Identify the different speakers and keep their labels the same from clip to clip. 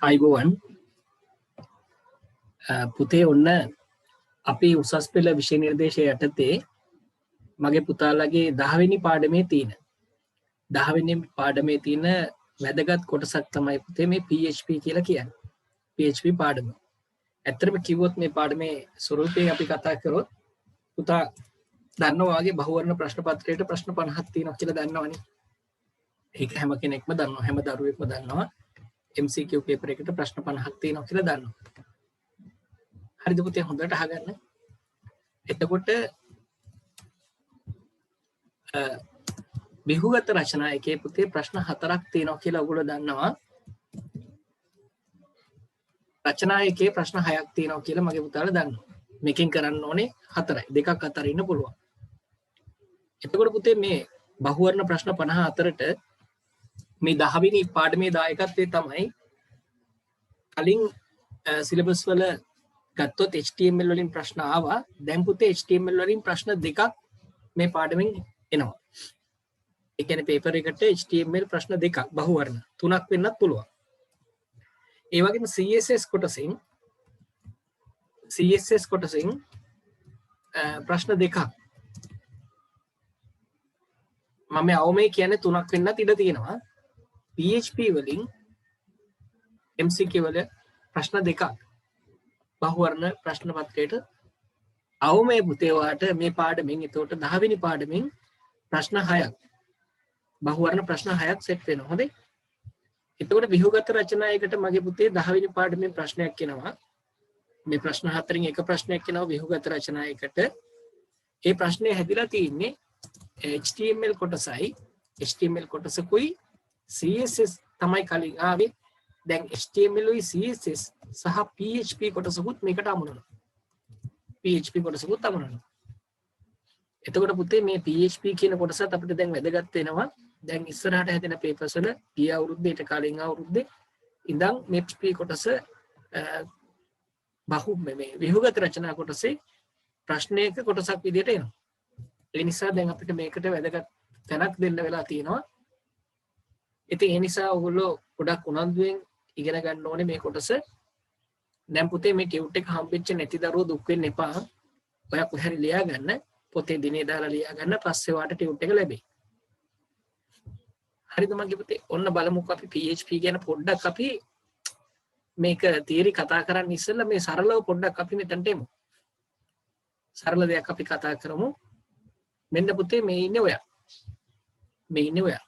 Speaker 1: අයිබෝවන් පුතේ ඔන්න අපි උසස් පෙළ විෂය නිර්දේශය යටතේ මගේ පුතාලගේ 10 වෙනි පාඩමේ තියෙන 10 වෙනි පාඩමේ තියෙන වැදගත් කොටසක් තමයි පුතේ මේ PHP කියලා කියන්නේ. PHP පාඩම. ඇත්තටම කිව්වොත් මේ පාඩමේ ස්වරූපයෙන් අපි කතා කරොත් පුතා දන්නවා වගේ බහුවර්ණ ප්‍රශ්න පත්‍රයට ප්‍රශ්න 50ක් තියෙනවා කියලා දන්නවනේ. ඒක හැම කෙනෙක්ම දන්නවා. හැම දරුවෙක්ම දන්නවා. MCQ පේපර් එකට ප්‍රශ්න 50ක් තියෙනවා කියලා දන්නවා. හරිද පුතේ හොඳට අහගන්න. එතකොට බිහුගත රචනා එකේ පුතේ ප්‍රශ්න 4ක් තියෙනවා කියලා ඔයගොල්ලෝ දන්නවා. රචනා එකේ ප්‍රශ්න 6ක් තියෙනවා කියලා මගේ පුතාලා දන්නවා. මේකෙන් කරන්න ඕනේ 4යි. දෙකක් අතර ඉන්න පුළුවන්. එතකොට පුතේ මේ බහුවර්ණ ප්‍රශ්න 54ට මේ 10 වෙනි පාඩමේ දායකත්වයේ තමයි කලින් සිලබස් වල ගත්තොත් HTML වලින් ප්‍රශ්න ආවා. දැන් පුතේ HTML වලින් ප්‍රශ්න දෙකක් මේ පාඩමෙන් එනවා. ඒ කියන්නේ පේපර් එකට HTML ප්‍රශ්න දෙකක් බහුවර්ණ තුනක් වෙන්නත් පුළුවන්. ඒ වගේම CSS කොටසින් ප්‍රශ්න දෙකක් මම අවමේ කියන්නේ තුනක් වෙන්නත් ඉඩ තියෙනවා. PHP වලින් MCQ වල ප්‍රශ්න දෙකක් බහුවර්ණ ප්‍රශ්න පත්‍රයට අවමේ පුතේ වාට මේ පාඩමෙන් එතකොට 10 වෙනි පාඩමෙන් ප්‍රශ්න 6ක් බහුවර්ණ ප්‍රශ්න 6ක් සෙට් වෙනවා. හොඳයි. එතකොට විහුගත රචනායකට මගේ පුතේ 10 වෙනි පාඩමෙන් ප්‍රශ්නයක් එනවා. මේ ප්‍රශ්න 4න් එක ප්‍රශ්නයක් එනවා විහුගත රචනායකට. ඒ ප්‍රශ්නේ හැදිලා තියෙන්නේ HTML කොටසයි HTML කොටසකුයි CSS තමයි කලින් ආවේ. දැන් HTML උයි CSS සහ PHP කොටසකුත් මේකට අමුණනවා. PHP කොටසකුත් අමුණනවා. එතකොට පුතේ මේ PHP කියන කොටසත් අපිට දැන් වැදගත් වෙනවා. දැන් ඉස්සරහට හැදෙන පේපර්ස් වල ගිය අවුරුද්දේට කලින් අවුරුද්දේ ඉඳන් මේ PHP කොටස මේ විහුගත රචනා කොටසේ ප්‍රශ්නයක කොටසක් විදිහට එනවා. ඒ නිසා දැන් අපිට මේකට වැදගත් තැනක් දෙන්න වෙලා තියෙනවා. ඉතින් ඒ නිසා ඔයගොල්ලෝ ගොඩක් උනන්දුවෙන් ඉගෙන ගන්න ඕනේ මේ කොටස. දැන් පුතේ මේ ටියුට් එක හම්බෙච්ච නැති දරුවෝ දුක් වෙන්න එපා. ඔයා කොහේ හරි ලියා ගන්න. පොතේ දිනේ දාලා ලියා ගන්න. පස්සේ වාට ටියුට් එක ලැබෙයි. හරිද මගේ පුතේ? ඔන්න බලමුකෝ අපි PHP ගැන පොඩ්ඩක් අපි මේක තියරි කතා කරන්න ඉස්සෙල්ලා මේ සරලව පොඩ්ඩක් අපි මෙතනට එමු. සරල දෙයක් අපි කතා කරමු. මෙන්න පුතේ මේ ඉන්නේ ඔයා. මේ ඉන්නේ ඔයා.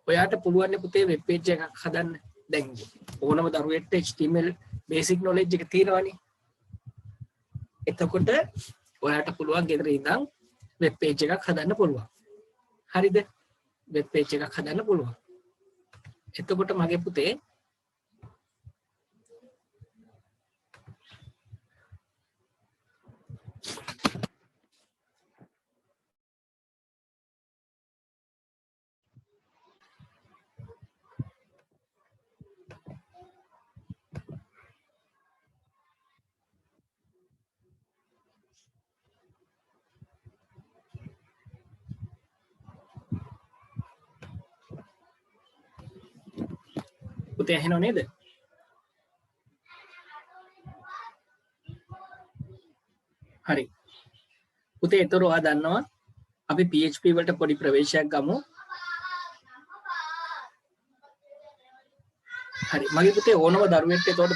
Speaker 1: ඔයාට පුළුවන් නේ පුතේ වෙබ් පේජ් එකක් හදන්න. දැන් ඕනම දරුවෙක්ට HTML බේසික් knowledge එක තියෙනවනේ. එතකොට ඔයාට පුළුවන් ගෙදර ඉඳන් වෙබ් පේජ් එකක් හදන්න පුළුවන්. හරිද? වෙබ් පේජ් එකක් හදන්න පුළුවන්. එතකොට මගේ පුතේ පුතේ ඇහෙනව නේද? හරි. පුතේ ඒතර ඔයා දන්නවා අපි PHP වලට පොඩි ප්‍රවේශයක් ගමු. හරි. මගේ පුතේ ඕනම දරුවෙක්ට ඒතකොට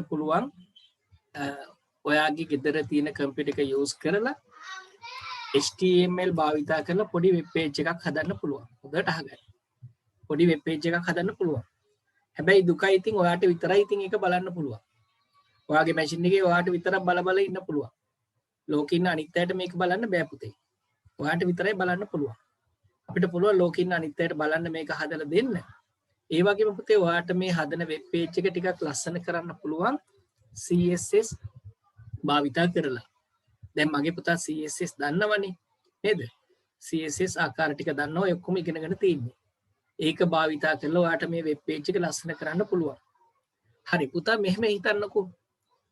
Speaker 1: පුළුවන් ඔයාගේ ගෙදර තියෙන කම්පියුටර් එක යූස් කරලා HTML භාවිතා කරලා පොඩි වෙබ් පේජ් එකක් හදන්න පුළුවන්. හොඳට අහගන්න. පොඩි වෙබ් පේජ් එකක් හදන්න පුළුවන්. හැබැයි දුකයි ඉතින් ඔයාට විතරයි ඉතින් ඒක බලන්න පුළුවන්. ඔයාගේ මැෂින් එකේ ඔයාට විතරක් බල ඉන්න පුළුවන්. ලෝකේ ඉන්න අනිත් අයට මේක බලන්න බෑ පුතේ. ඔයාට විතරයි බලන්න පුළුවන්. අපිට පුළුවන් ලෝකේ ඉන්න අනිත් අයට බලන්න මේක හදලා දෙන්න. ඒ වගේම පුතේ ඔයාට මේ හදන වෙබ් පේජ් එක ටිකක් ලස්සන කරන්න පුළුවන් CSS භාවිතා කරලා. දැන් මගේ පුතා CSS දන්නවනේ නේද? CSS ආකාර ටික දන්නවා. ඒ ඔක්කොම ඉගෙනගෙන තියෙන්නේ. ඒක භාවිතා කරලා ඔයාට මේ වෙබ් පේජ් එක ලස්සන කරන්න පුළුවන්. හරි පුතා මෙහෙම හිතන්නකෝ.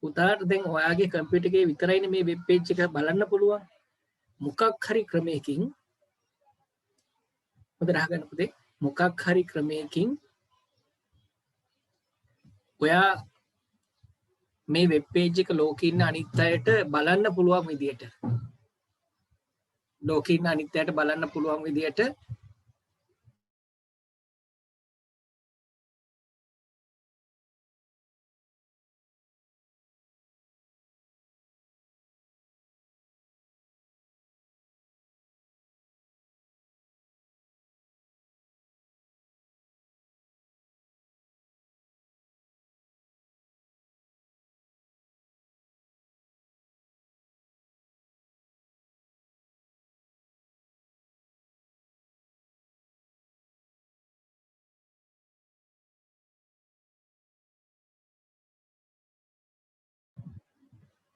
Speaker 1: පුතාට දැන් ඔයාගේ කම්පියුටර් එකේ විතරයිනේ මේ වෙබ් පේජ් එක බලන්න පුළුවන්. මොකක් හරි ක්‍රමයකින් හොඳට අහගන්න පුතේ. මොකක් හරි ක්‍රමයකින් ඔයා මේ වෙබ් පේජ් එක ලෝකේ ඉන්න අනිත් අයට බලන්න පුළුවන් විදියට ලෝකේ ඉන්න අනිත් අයට බලන්න පුළුවන් විදියට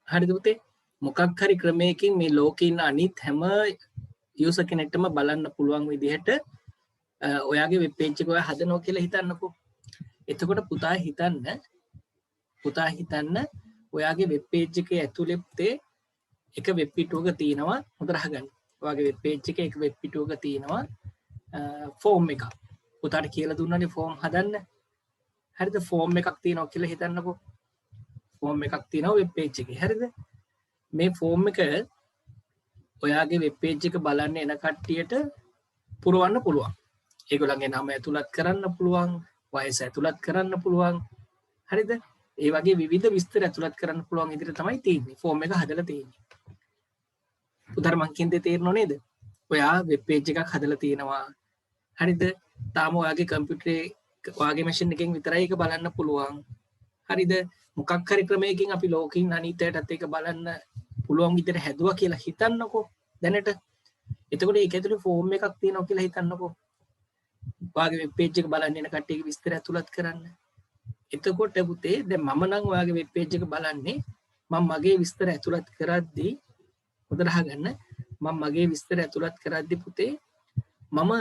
Speaker 1: හරිද පුතේ මොකක් හරි ක්‍රමයකින් මේ ලෝකේ ඉන්න අනිත් හැම යූසර් කෙනෙක්ටම බලන්න පුළුවන් විදිහට ඔයාගේ වෙබ් පේජ් එක ඔයා හදනවා කියලා හිතන්නකෝ. එතකොට පුතා හිතන්න ඔයාගේ වෙබ් පේජ් එකේ ඇතුලේ පුතේ එක වෙබ් පිටුවක තියෙනවා හොඳට අහගන්න. ඔයාගේ වෙබ් පේජ් එකේ එක වෙබ් පිටුවක තියෙනවා ෆෝම් එකක්. පුතාට කියලා දුන්නානේ ෆෝම් හදන්න. හරිද? ෆෝම් එකක් තියෙනවා කියලා හිතන්නකෝ. ෆෝම් එකක් තියෙනවා වෙබ් පේජ් එකේ. හරිද? මේ ෆෝම් එක ඔයාගේ වෙබ් පේජ් එක බලන්න එන කට්ටියට පුරවන්න පුළුවන්. ඒගොල්ලන්ගේ නම ඇතුළත් කරන්න පුළුවන්, වයස ඇතුළත් කරන්න පුළුවන්. හරිද? ඒ වගේ විවිධ විස්තර ඇතුළත් කරන්න පුළුවන් විදිහට තමයි තියෙන්නේ. ෆෝම් එක හදලා තියෙන්නේ. උදාහරණ මං කියන්නේ තේරෙනව නේද? ඔයා වෙබ් පේජ් එකක් හදලා තියෙනවා. හරිද? තාම ඔයාගේ කම්පියුටරේ ඔයාගේ මැෂින් එකෙන් විතරයි ඒක බලන්න පුළුවන්. හරිද? මොකක් හරි ක්‍රමයකින් අපි ලෝකෙින් අනිත්‍යයටත් ඒක බලන්න පුළුවන් විදිහට හැදුවා කියලා හිතන්නකෝ දැනට. එතකොට ඒක ඇතුලේ ෆෝම් එකක් තියෙනවා කියලා හිතන්නකෝ. ඔයාගේ වෙබ් පේජ් එක බලන්න එන කට්ටියගේ විස්තර ඇතුළත් කරන්න. එතකොට පුතේ දැන් මම නම් ඔයාගේ වෙබ් පේජ් එක බලන්නේ මම මගේ විස්තර ඇතුළත් කරද්දී හොඳට අහගන්න මම මගේ විස්තර ඇතුළත් කරද්දී පුතේ මම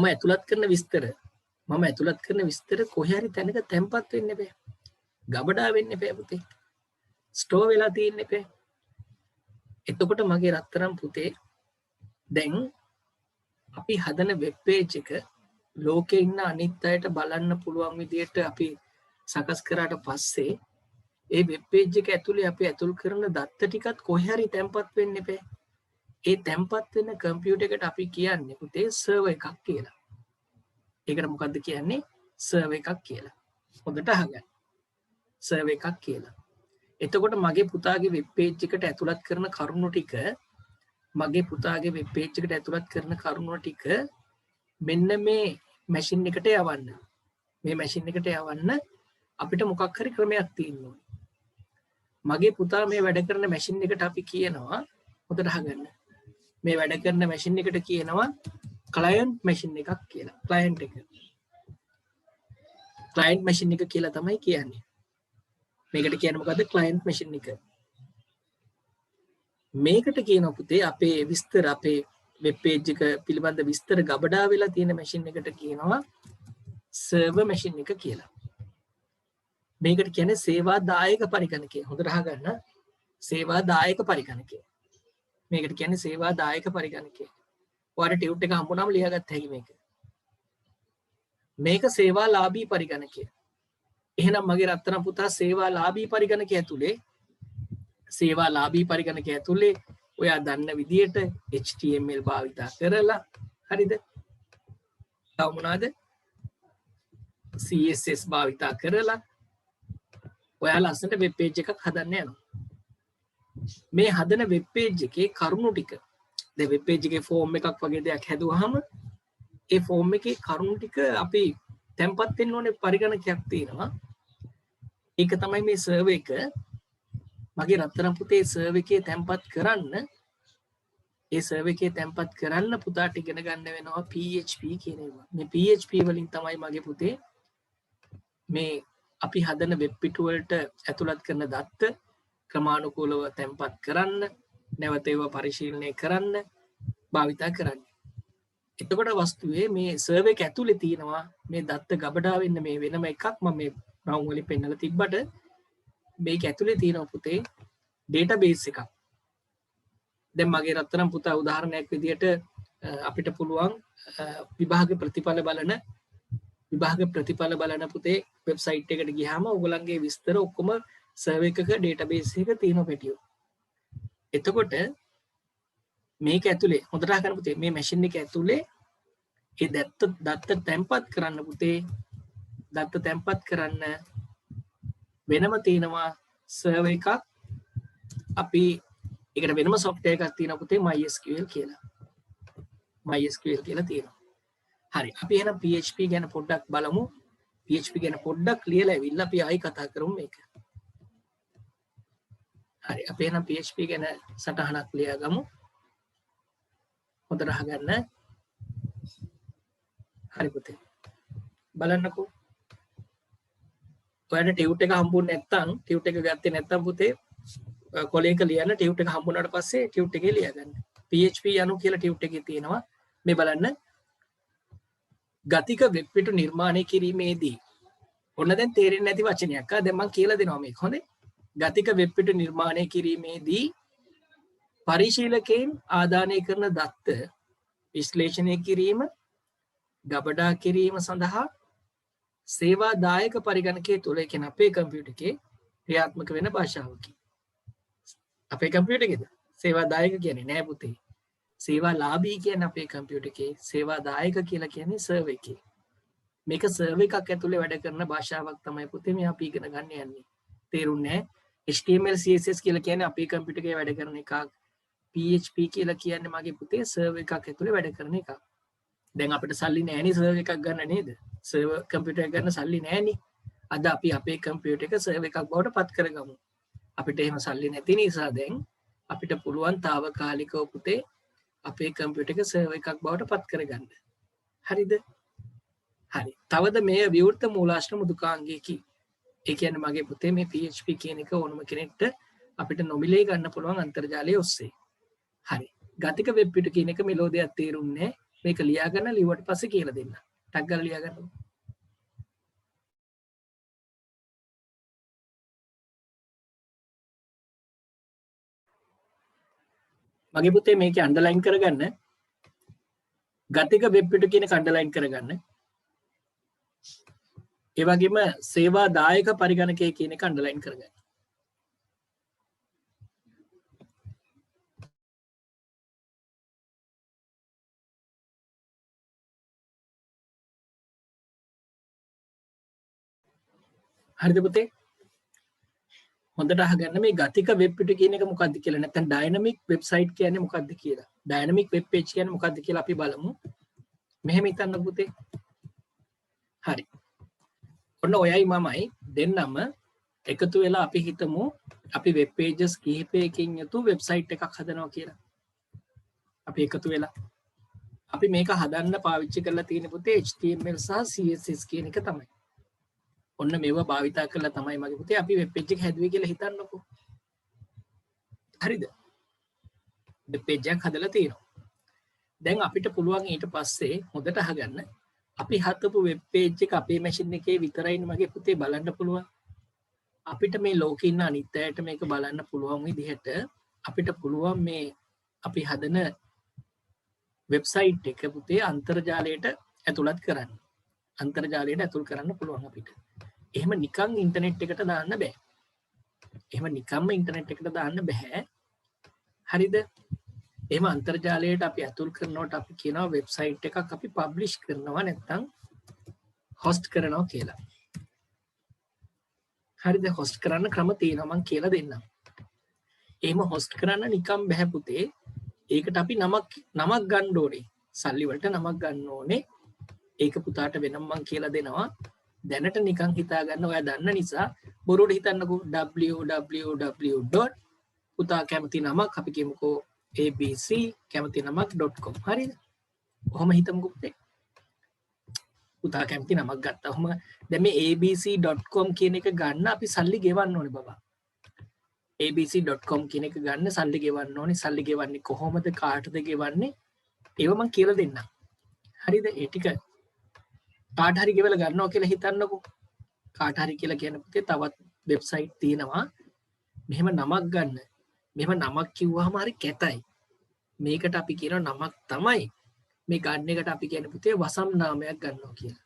Speaker 1: ඇතුළත් කරන විස්තර කොහේ හරි තැනක තැම්පත් වෙන්න බෑ. ගබඩා වෙන්න බෑ පුතේ. ස්ටෝර් වෙලා තියෙන්න බෑ. එතකොට මගේ රත්තරන් පුතේ දැන් අපි හදන වෙබ් පේජ් එක ලෝකේ ඉන්න අනිත් අයට බලන්න පුළුවන් විදියට අපි සකස් කරාට පස්සේ ඒ වෙබ් පේජ් එක ඇතුලේ අපි ඇතුල් කරන දත්ත ටිකත් කොහේ හරි තැම්පත් වෙන්න බෑ. ඒ තැම්පත් වෙන කම්පියුටර් එකට අපි කියන්නේ පුතේ සර්වර් එකක් කියලා. ඒකට මොකද්ද කියන්නේ? සර්වර් එකක් කියලා. හොඳට අහගන්න. සර්වර් එකක් කියලා. එතකොට මගේ පුතාගේ වෙබ් පේජ් එකට ඇතුළත් කරන කරුණු ටික මෙන්න මේ මැෂින් එකට යවන්න. මේ මැෂින් එකට යවන්න අපිට මොකක් හරි ක්‍රමයක් තියෙන්න ඕනේ. මගේ පුතා මේ වැඩ කරන මැෂින් එකට අපි කියනවා හොඳට අහගන්න. මේ වැඩ කරන මැෂින් එකට කියනවා ක්ලයන්ට් මැෂින් එකක් කියලා. ක්ලයන්ට් මැෂින් එක කියලා තමයි කියන්නේ. මේකට කියන්නේ මොකද්ද? ක්ලයන්ට් මැෂින් එක. මේකට කියනවා පුතේ අපේ විස්තර අපේ වෙබ් පේජ් එක පිළිබඳ විස්තර ගබඩා වෙලා තියෙන මැෂින් එකට කියනවා සර්වර් මැෂින් එක කියලා. මේකට කියන්නේ සේවාදායක පරිගණකය. හොඳට අහගන්න. සේවාදායක පරිගණකය. මේකට කියන්නේ සේවාදායක පරිගණකය. ඔයාලට ටියුට් එක හම්බුනම ලියාගත්ත හැකි මේක. මේක සේවාලාභී පරිගණකය. එහෙනම් මගේ රත්තරන් පුතා සේවාලාභී පරිගණකය ඇතුලේ ඔයා දන්න විදියට HTML භාවිතා කරලා හරිද? තව මොනවාද? CSS භාවිතා කරලා ඔයා ලස්සනට වෙබ් පේජ් එකක් හදන්න යනවා. මේ හදන වෙබ් පේජ් එකේ කරුණු ටික දැන් වෙබ් පේජ් එකේ ෆෝම් එකක් වගේ දෙයක් හැදුවාම ඒ ෆෝම් එකේ කරුණු ටික අපි තැම්පත් වෙන්න ඕනේ පරිගණකයක් තියෙනවා. ඒක තමයි මේ සර්වර් එක. මගේ රත්තරන් පුතේ සර්වර් එකේ තැම්පත් කරන්න පුතාට ඉගෙන ගන්න වෙනවා PHP කියන ඒවා. මේ PHP වලින් තමයි මගේ පුතේ මේ අපි හදන වෙබ් පිටු වලට ඇතුළත් කරන දත්ත ක්‍රමානුකූලව තැම්පත් කරන්න, නැවත ඒවා පරිශීලනය කරන්න භාවිතා කරන්න. එතකොට වස්තුවේ මේ සර්වර් එක ඇතුලේ තියෙනවා මේ දත්ත ගබඩා වෙන්න මේ වෙනම එකක් මම මේ රවුම් වලින් පෙන්නලා තිබ්බට මේක ඇතුලේ තියෙනවා පුතේ ඩේටාබේස් එකක්. දැන් මගේ රත්තරන් පුතා උදාහරණයක් විදියට අපිට පුළුවන් විභාග ප්‍රතිඵල බලන පුතේ වෙබ්සයිට් එකට ගියාම ඔයගොල්ලන්ගේ විස්තර ඔක්කොම සර්වර් එකක ඩේටාබේස් එකක තියෙන පැටියෝ. එතකොට මේක ඇතුලේ හොඳට අහගන්න පුතේ මේ මැෂින් එක ඇතුලේ ඒ දත්ත තැම්පත් කරන්න පුතේ දත්ත තැම්පත් කරන්න වෙනම තියෙනවා සර්වර් එකක් අපි ඒකට වෙනම software එකක් තියෙනවා පුතේ MySQL කියලා. MySQL කියලා තියෙනවා. හරි අපි එහෙනම් PHP ගැන පොඩ්ඩක් බලමු. PHP ගැන පොඩ්ඩක් ලියලා ඇවිල්ලා අපි ආයි කතා කරමු මේක. හරි අපි එහෙනම් PHP ගැන සටහනක් ලියාගමු. හොඳට අහගන්න. හරි පුතේ. බලන්නකෝ. ඔයාලට ටියුට් එක හම්බුනේ නැත්නම් ටියුට් එක ගත්තේ නැත්නම් පුතේ කොලේක ලියන්න ටියුට් එක හම්බුනාට පස්සේ ටියුට් එකේ ලියාගන්න. PHP යනු කියලා ටියුට් එකේ තියෙනවා. මේ බලන්න. ගතික වෙබ් පිටු නිර්මාණය කිරීමේදී ඔන්න දැන් තේරෙන්නේ නැති වචනයක්. දැන් මම කියලා දෙනවා මේක. හොඳේ. ගතික වෙබ් පිටු නිර්මාණය කිරීමේදී පරිශීලකයන් ආදානය කරන දත්ත විශ්ලේෂණය කිරීම ගබඩා කිරීම සඳහා සේවා දායක පරිගණකයේ තුල කියන අපේ කම්පියුටර් එකේ ක්‍රියාත්මක වෙන භාෂාවකි. අපේ කම්පියුටර් එකේද සේවා දායක කියන්නේ නෑ පුතේ. සේවා ලාභී කියන්නේ අපේ කම්පියුටර් එකේ සේවා දායක කියලා කියන්නේ සර්වර් එකේ. මේක සර්වර් එකක් ඇතුලේ වැඩ කරන භාෂාවක් තමයි පුතේ මේ අපි ඉගෙන ගන්න යන්නේ. තේරුන්නේ නෑ? HTML CSS කියලා කියන්නේ අපේ කම්පියුටර් එකේ වැඩ කරන එකක්. PHP කියලා කියන්නේ මගේ පුතේ සර්වර් එකක් ඇතුලේ වැඩ කරන එකක්. දැන් අපිට සල්ලි නෑනේ සර්වර් එකක් ගන්න නේද? සර්වර් කම්පියුටර් එක ගන්න සල්ලි නෑනේ. අද අපි අපේ කම්පියුටර් එක සර්වර් එකක් බවට පත් කරගමු. අපිට එහෙම සල්ලි නැති නිසා දැන් අපිට පුළුවන් తాවකාලිකව පුතේ අපේ කම්පියුටර් එක සර්වර් එකක් බවට පත් කරගන්න. හරිද? හරි. තවද මේ විවෘත මූලාශ්‍ර මෘදුකාංගයකි. ඒ කියන්නේ මගේ පුතේ මේ PHP කියන එක ඕනම කෙනෙක්ට අපිට නොමිලේ ගන්න පුළුවන් අන්තර්ජාලය ඔස්සේ. හරි. ගතික වෙබ් පිටු කියන එක මෙලෝදියක් තේරුන්නේ මේක ලියා ගන්න ලිව්වට පස්සේ කියලා දෙන්න. ටක් ගාලා ලියා ගන්න. මගේ පුතේ මේකේ අන්ඩර්ලයින් කරගන්න. ගතික වෙබ් පිටු කියන එක අන්ඩර්ලයින් කරගන්න. ඒ වගේම සේවා දායක පරිගණකයේ කියන එක අන්ඩර්ලයින් කරගන්න. හරිද පුතේ? හොඳට අහගන්න මේ ගතික වෙබ් පිටු කියන එක මොකක්ද කියලා. නැත්නම් ඩයිනමික් වෙබ්සයිට් කියන්නේ මොකක්ද කියලා. ඩයිනමික් වෙබ් පේජ් කියන්නේ මොකක්ද කියලා අපි බලමු. මෙහෙම හිතන්න පුතේ. හරි. ඔන්න ඔයයි මමයි දෙන්නම එකතු වෙලා අපි හිතමු අපි වෙබ් පේජස් කිහිපයකින් යුතු වෙබ්සයිට් එකක් හදනවා කියලා. අපි එකතු වෙලා අපි මේක හදන්න පාවිච්චි කරලා තියෙන පුතේ HTML සහ CSS කියන එක තමයි. ඔන්න මේවා භාවිතා කරලා තමයි මගේ පුතේ අපි වෙබ් පේජ් එක හැදුවේ කියලා හිතන්නකෝ. හරිද? වෙබ් පේජ් එකක් හදලා තියෙනවා. දැන් අපිට පුළුවන් ඊට පස්සේ හොඳට අහගන්න අපි හදපු වෙබ් පේජ් එක අපේ මැෂින් එකේ විතරයිනේ මගේ පුතේ බලන්න පුළුවන්. අපිට මේ ලෝකේ ඉන්න අනිත් අයට මේක බලන්න පුළුවන් විදිහට අපිට පුළුවන් මේ අපි හදන වෙබ්සයිට් එක පුතේ අන්තර්ජාලයට ඇතුළත් කරන්න. අන්තර්ජාලයට ඇතුල් කරන්න පුළුවන් අපිට. එහෙම නිකන් ඉන්ටර්නෙට් එකට දාන්න බෑ. එහෙම නිකම්ම ඉන්ටර්නෙට් එකට දාන්න බෑ. හරිද? එහෙම අන්තර්ජාලයට අපි ඇතුල් කරනකොට අපි කියනවා වෙබ්සයිට් එකක් අපි පබ්ලිෂ් කරනවා නැත්නම් හොස්ට් කරනවා කියලා. හරිද? හොස්ට් කරන්න ක්‍රම තියෙනවා මම කියලා දෙන්නම්. එහෙම හොස්ට් කරන්න නිකම් බෑ පුතේ. ඒකට අපි නමක් ගන්න ඕනේ. සල්ලි වලට නමක් ගන්න ඕනේ. ඒක පුතාට වෙනම මම කියලා දෙනවා. දැනට නිකන් හිතා ගන්න ඔයා දන්න නිසා බොරුවට හිතන්නකෝ www. පුතා කැමති නමක් අපි කියමුකෝ abc කැමති නමක්.com. හරිද? කොහොම හිතමුකෝ පුතේ. පුතා කැමති නමක් ගත්තා. ඔහම දැන් මේ abc.com කියන එක ගන්න අපි සල්ලි ගෙවන්න ඕනේ බබා. abc.com කියන එක ගන්න සල්ලි ගෙවන්න ඕනේ. සල්ලි ගෙවන්නේ කොහොමද? කාටද ගෙවන්නේ? ඒව මම කියලා දෙන්නම්. හරිද? ඒ ටික කාට හරි ගෙවලා ගන්නවා කියලා හිතන්නකෝ. කාට හරි කියලා කියන පුතේ තවත් වෙබ්සයිට් තියෙනවා. මෙහෙම නමක් ගන්න. මෙහෙම නමක් කිව්වහම හරි කැතයි. මේකට අපි කියන නමක් තමයි මේ ගන්න එකට අපි කියන පුතේ වසම් නාමයක් ගන්නවා කියලා.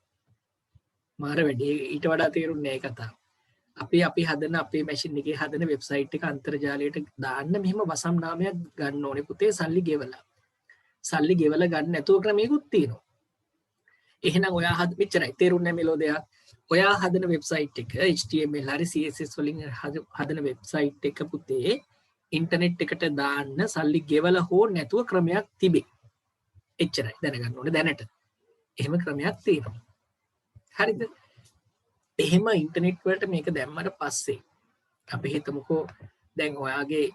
Speaker 1: මාර වැඩි ඊට වඩා තේරුන්නේ නැහැ කතාව. අපි හදන අපේ මැෂින් එකේ හදන වෙබ්සයිට් එක අන්තර්ජාලයට දාන්න මෙහෙම වසම් නාමයක් ගන්න ඕනේ පුතේ සල්ලි ගෙවලා. සල්ලි ගෙවලා ගන්න නැතුව ක්‍රමයකුත් තියෙනවා. එහෙනම් ඔයා මෙච්චරයි තේරුන්නේ නැහැ මෙලෝ දෙයක්. ඔයා හදන වෙබ්සයිට් එක HTML හරි CSS වලින් හදන වෙබ්සයිට් එක පුතේ ඉන්ටර්නෙට් එකට දාන්න සල්ලි ගෙවලා හෝ නැතුව ක්‍රමයක් තිබේ. එච්චරයි දැනගන්න ඕනේ දැනට. එහෙම ක්‍රමයක් තියෙනවා. හරිද? එහෙම ඉන්ටර්නෙට් වලට මේක දැම්මට පස්සේ අපි හිතමුකෝ දැන් ඔයාගේ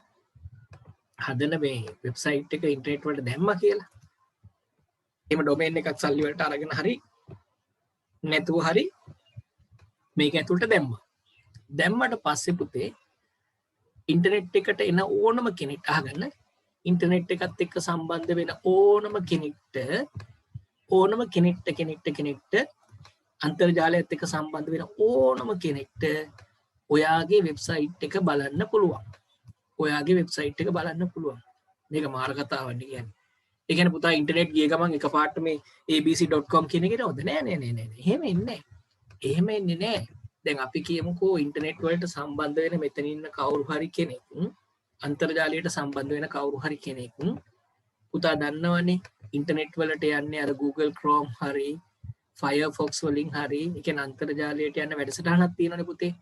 Speaker 1: හදන මේ වෙබ්සයිට් එක ඉන්ටර්නෙට් වලට දැම්මා කියලා. එහෙම ඩොමේන් එකක් සල්ලි වලට අරගෙන හරි නැතුව හරි මේක ඇතුළට දැම්මා. දැම්මට පස්සේ පුතේ ඉන්ටර්නෙට් එකට එන ඕනම කෙනෙක් අහගන්න ඉන්ටර්නෙට් එකත් එක්ක සම්බන්ධ වෙන ඕනම කෙනෙක්ට අන්තර්ජාලයත් එක්ක සම්බන්ධ වෙන ඕනම කෙනෙක්ට ඔයාගේ වෙබ්සයිට් එක බලන්න පුළුවන්. මේක මාර කතාවක් කියන්නේ. ඒ කියන්නේ පුතා ඉන්ටර්නෙට් ගිය ගමන් එකපාරට මේ abc.com කියන එකට හොද නෑ. එහෙම එන්නේ නෑ. දැන් අපි කියමුකෝ ඉන්ටර්නෙට් වලට සම්බන්ධ වෙන මෙතන ඉන්න කවුරු හරි කෙනෙක් අන්තර්ජාලයට සම්බන්ධ වෙන කවුරු හරි කෙනෙක් පුතා දන්නවනේ ඉන්ටර්නෙට් වලට යන්නේ අර Google Chrome හරි Firefox වලින් හරි ඒ කියන්නේ අන්තර්ජාලයට යන වැඩසටහනක් තියෙනවනේ පුතේ.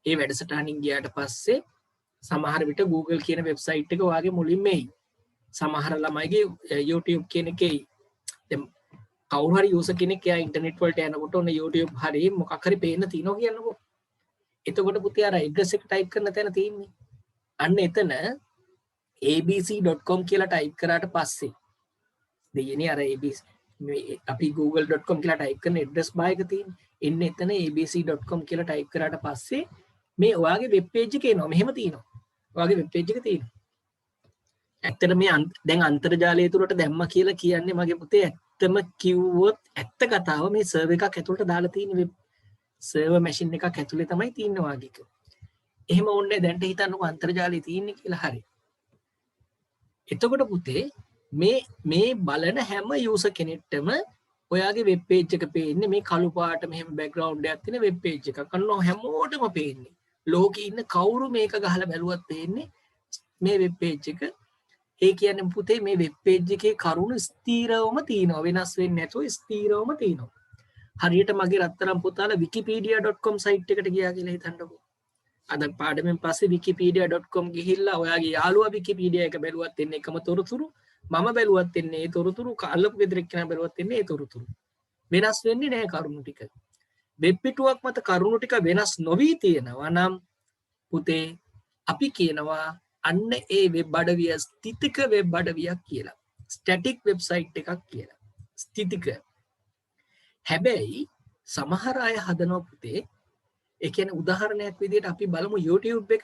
Speaker 1: ඒ වැඩසටහනින් ගියාට පස්සේ සමහර විට Google කියන වෙබ්සයිට් එක වාගේ මුලින්ම එයි. සමහර ළමයිගේ YouTube කියන එකේ දැන් කවුරු හරි යූසර් කෙනෙක් එයා ඉන්ටර්නෙට් වලට යනකොට ඔන්න YouTube හරි මොකක් හරි පේන්න තියෙනවා කියන්නකෝ. එතකොට පුතේ අර ඇඩ්‍රස් එක ටයිප් කරන තැන තියෙන්නේ. අන්න එතන abc.com කියලා ටයිප් කරාට පස්සේ දෙයනේ අර abc අපි google.com කියලා ටයිප් කරන ඇඩ්‍රස් බාර් එක තියෙන්නේ. එන්නේ එතන abc.com කියලා ටයිප් කරාට පස්සේ මේ ඔයාගේ වෙබ් පේජ් එක එනවා. මෙහෙම තියෙනවා. ඔයාගේ වෙබ් පේජ් එක තියෙනවා. ඇත්තට මේ දැන් අන්තර්ජාලය තුරට දැම්මා කියලා කියන්නේ මගේ පුතේ ඇත්තම කිව්වොත් ඇත්ත කතාව මේ සර්වර් එකක් ඇතුළට දාලා තියෙන වෙබ් සර්වර් මැෂින් එකක් ඇතුලේ තමයි තියෙන්නේ වාගේක. එහෙම ඕනේ දැන්ට හිතන්නකෝ අන්තර්ජාලය තියෙන්නේ කියලා හරි. එතකොට පුතේ මේ බලන හැම යූසර් කෙනෙක්ටම ඔයාගේ වෙබ් පේජ් එක පේන්නේ මේ කළු පාට මෙහෙම බෑග්ග්‍රවුන්ඩ් එකක් තියෙන වෙබ් පේජ් එකක්. අන්න හැමෝටම පේන්නේ. ලෝකේ ඉන්න කවුරු මේක ගහලා බැලුවත් පේන්නේ මේ වෙබ් පේජ් එක. ඒ කියන්නේ පුතේ මේ වෙබ් පේජ් එකේ කරුණු ස්ථීරවම තියෙනවා. වෙනස් වෙන්නේ නැතුව ස්ථීරවම තියෙනවා. හරියට මගේ රත්තරන් පුතාලා wikipedia.com සයිට් එකට ගියා කියලා හිතන්නකෝ. අද පාඩමෙන් පස්සේ wikipedia.com ගිහිල්ලා ඔයාගේ යාළුවා wikipedia එක බැලුවත් එන්නේ එකම තොරතුරු. මම බැලුවත් එන්නේ ඒ තොරතුරු. අල්ලපු ගෙදර එක්කෙනා බැලුවත් එන්නේ ඒ තොරතුරු. වෙනස් වෙන්නේ නැහැ කරුණු ටික. වෙබ් පිටුවක් මත කරුණු ටික වෙනස් නොවි තියෙනවා නම් පුතේ අපි කියනවා අන්න ඒ වෙබ් අඩවිය ස්ථිතික වෙබ් අඩවියක් කියලා. ස්ටැටික් වෙබ්සයිට් එකක් කියලා. ස්ථිතික. හැබැයි සමහර අය හදනවා පුතේ ඒ කියන්නේ උදාහරණයක් විදිහට අපි බලමු YouTube එක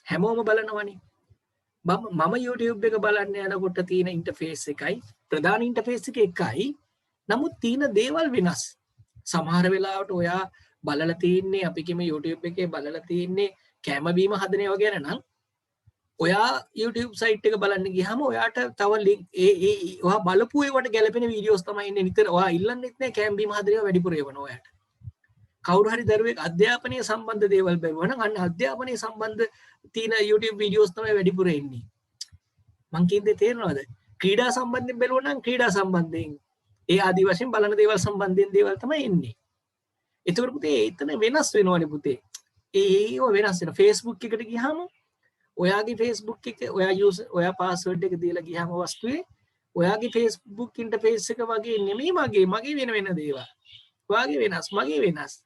Speaker 1: හැමෝම බලනවනේ. මම YouTube එක බලන්න යනකොට තියෙන ඉන්ටර්ෆේස් එකයි ප්‍රධාන ඉන්ටර්ෆේස් එක එකයි. නමුත් තියෙන දේවල් වෙනස්. සමහර වෙලාවට ඔයා බලලා තින්නේ අපි කියමු YouTube එකේ බලලා තින්නේ කැම බීම හදන ඒවා ගැන නම් ඔයා YouTube සයිට් එක බලන්න ගියාම ඔයාට තව ලින්ක් ඔයා බලපු ඒවට ගැලපෙන වීඩියෝස් තමයි ඉන්නේ නිතර. ඔයා ඉල්ලන්නෙත් නෑ කැම බීම හදන ඒවා වැඩිපුර එවනවා ඔයාට. කවුරු හරි දරුවෙක් අධ්‍යාපනීය සම්බන්ධ දේවල් බැලුවා නම් අන්න අධ්‍යාපනීය සම්බන්ධ තියෙන YouTube වීඩියෝස් තමයි වැඩිපුර එන්නේ. මං කියන්නේ තේරෙනවද? ක්‍රීඩා සම්බන්ධයෙන් බැලුවා නම් ක්‍රීඩා සම්බන්ධයෙන් ඒ ආදි වශයෙන් බලන දේවල් සම්බන්ධයෙන් දේවල් තමයි එන්නේ. ඒතකොට පුතේ එතන වෙනස් වෙනවනේ පුතේ. ඒව වෙනස් වෙනවා. Facebook එකට ගියාම ඔයාගේ Facebook එක ඔයා පාස්වර්ඩ් එක දීලා ගියාම වස්තුවේ ඔයාගේ Facebook ඉන්ටර්ෆේස් එක වගේ නෙමෙයි මගේ වෙන දේවල්. ඔයාගේ වෙනස් මගේ වෙනස්.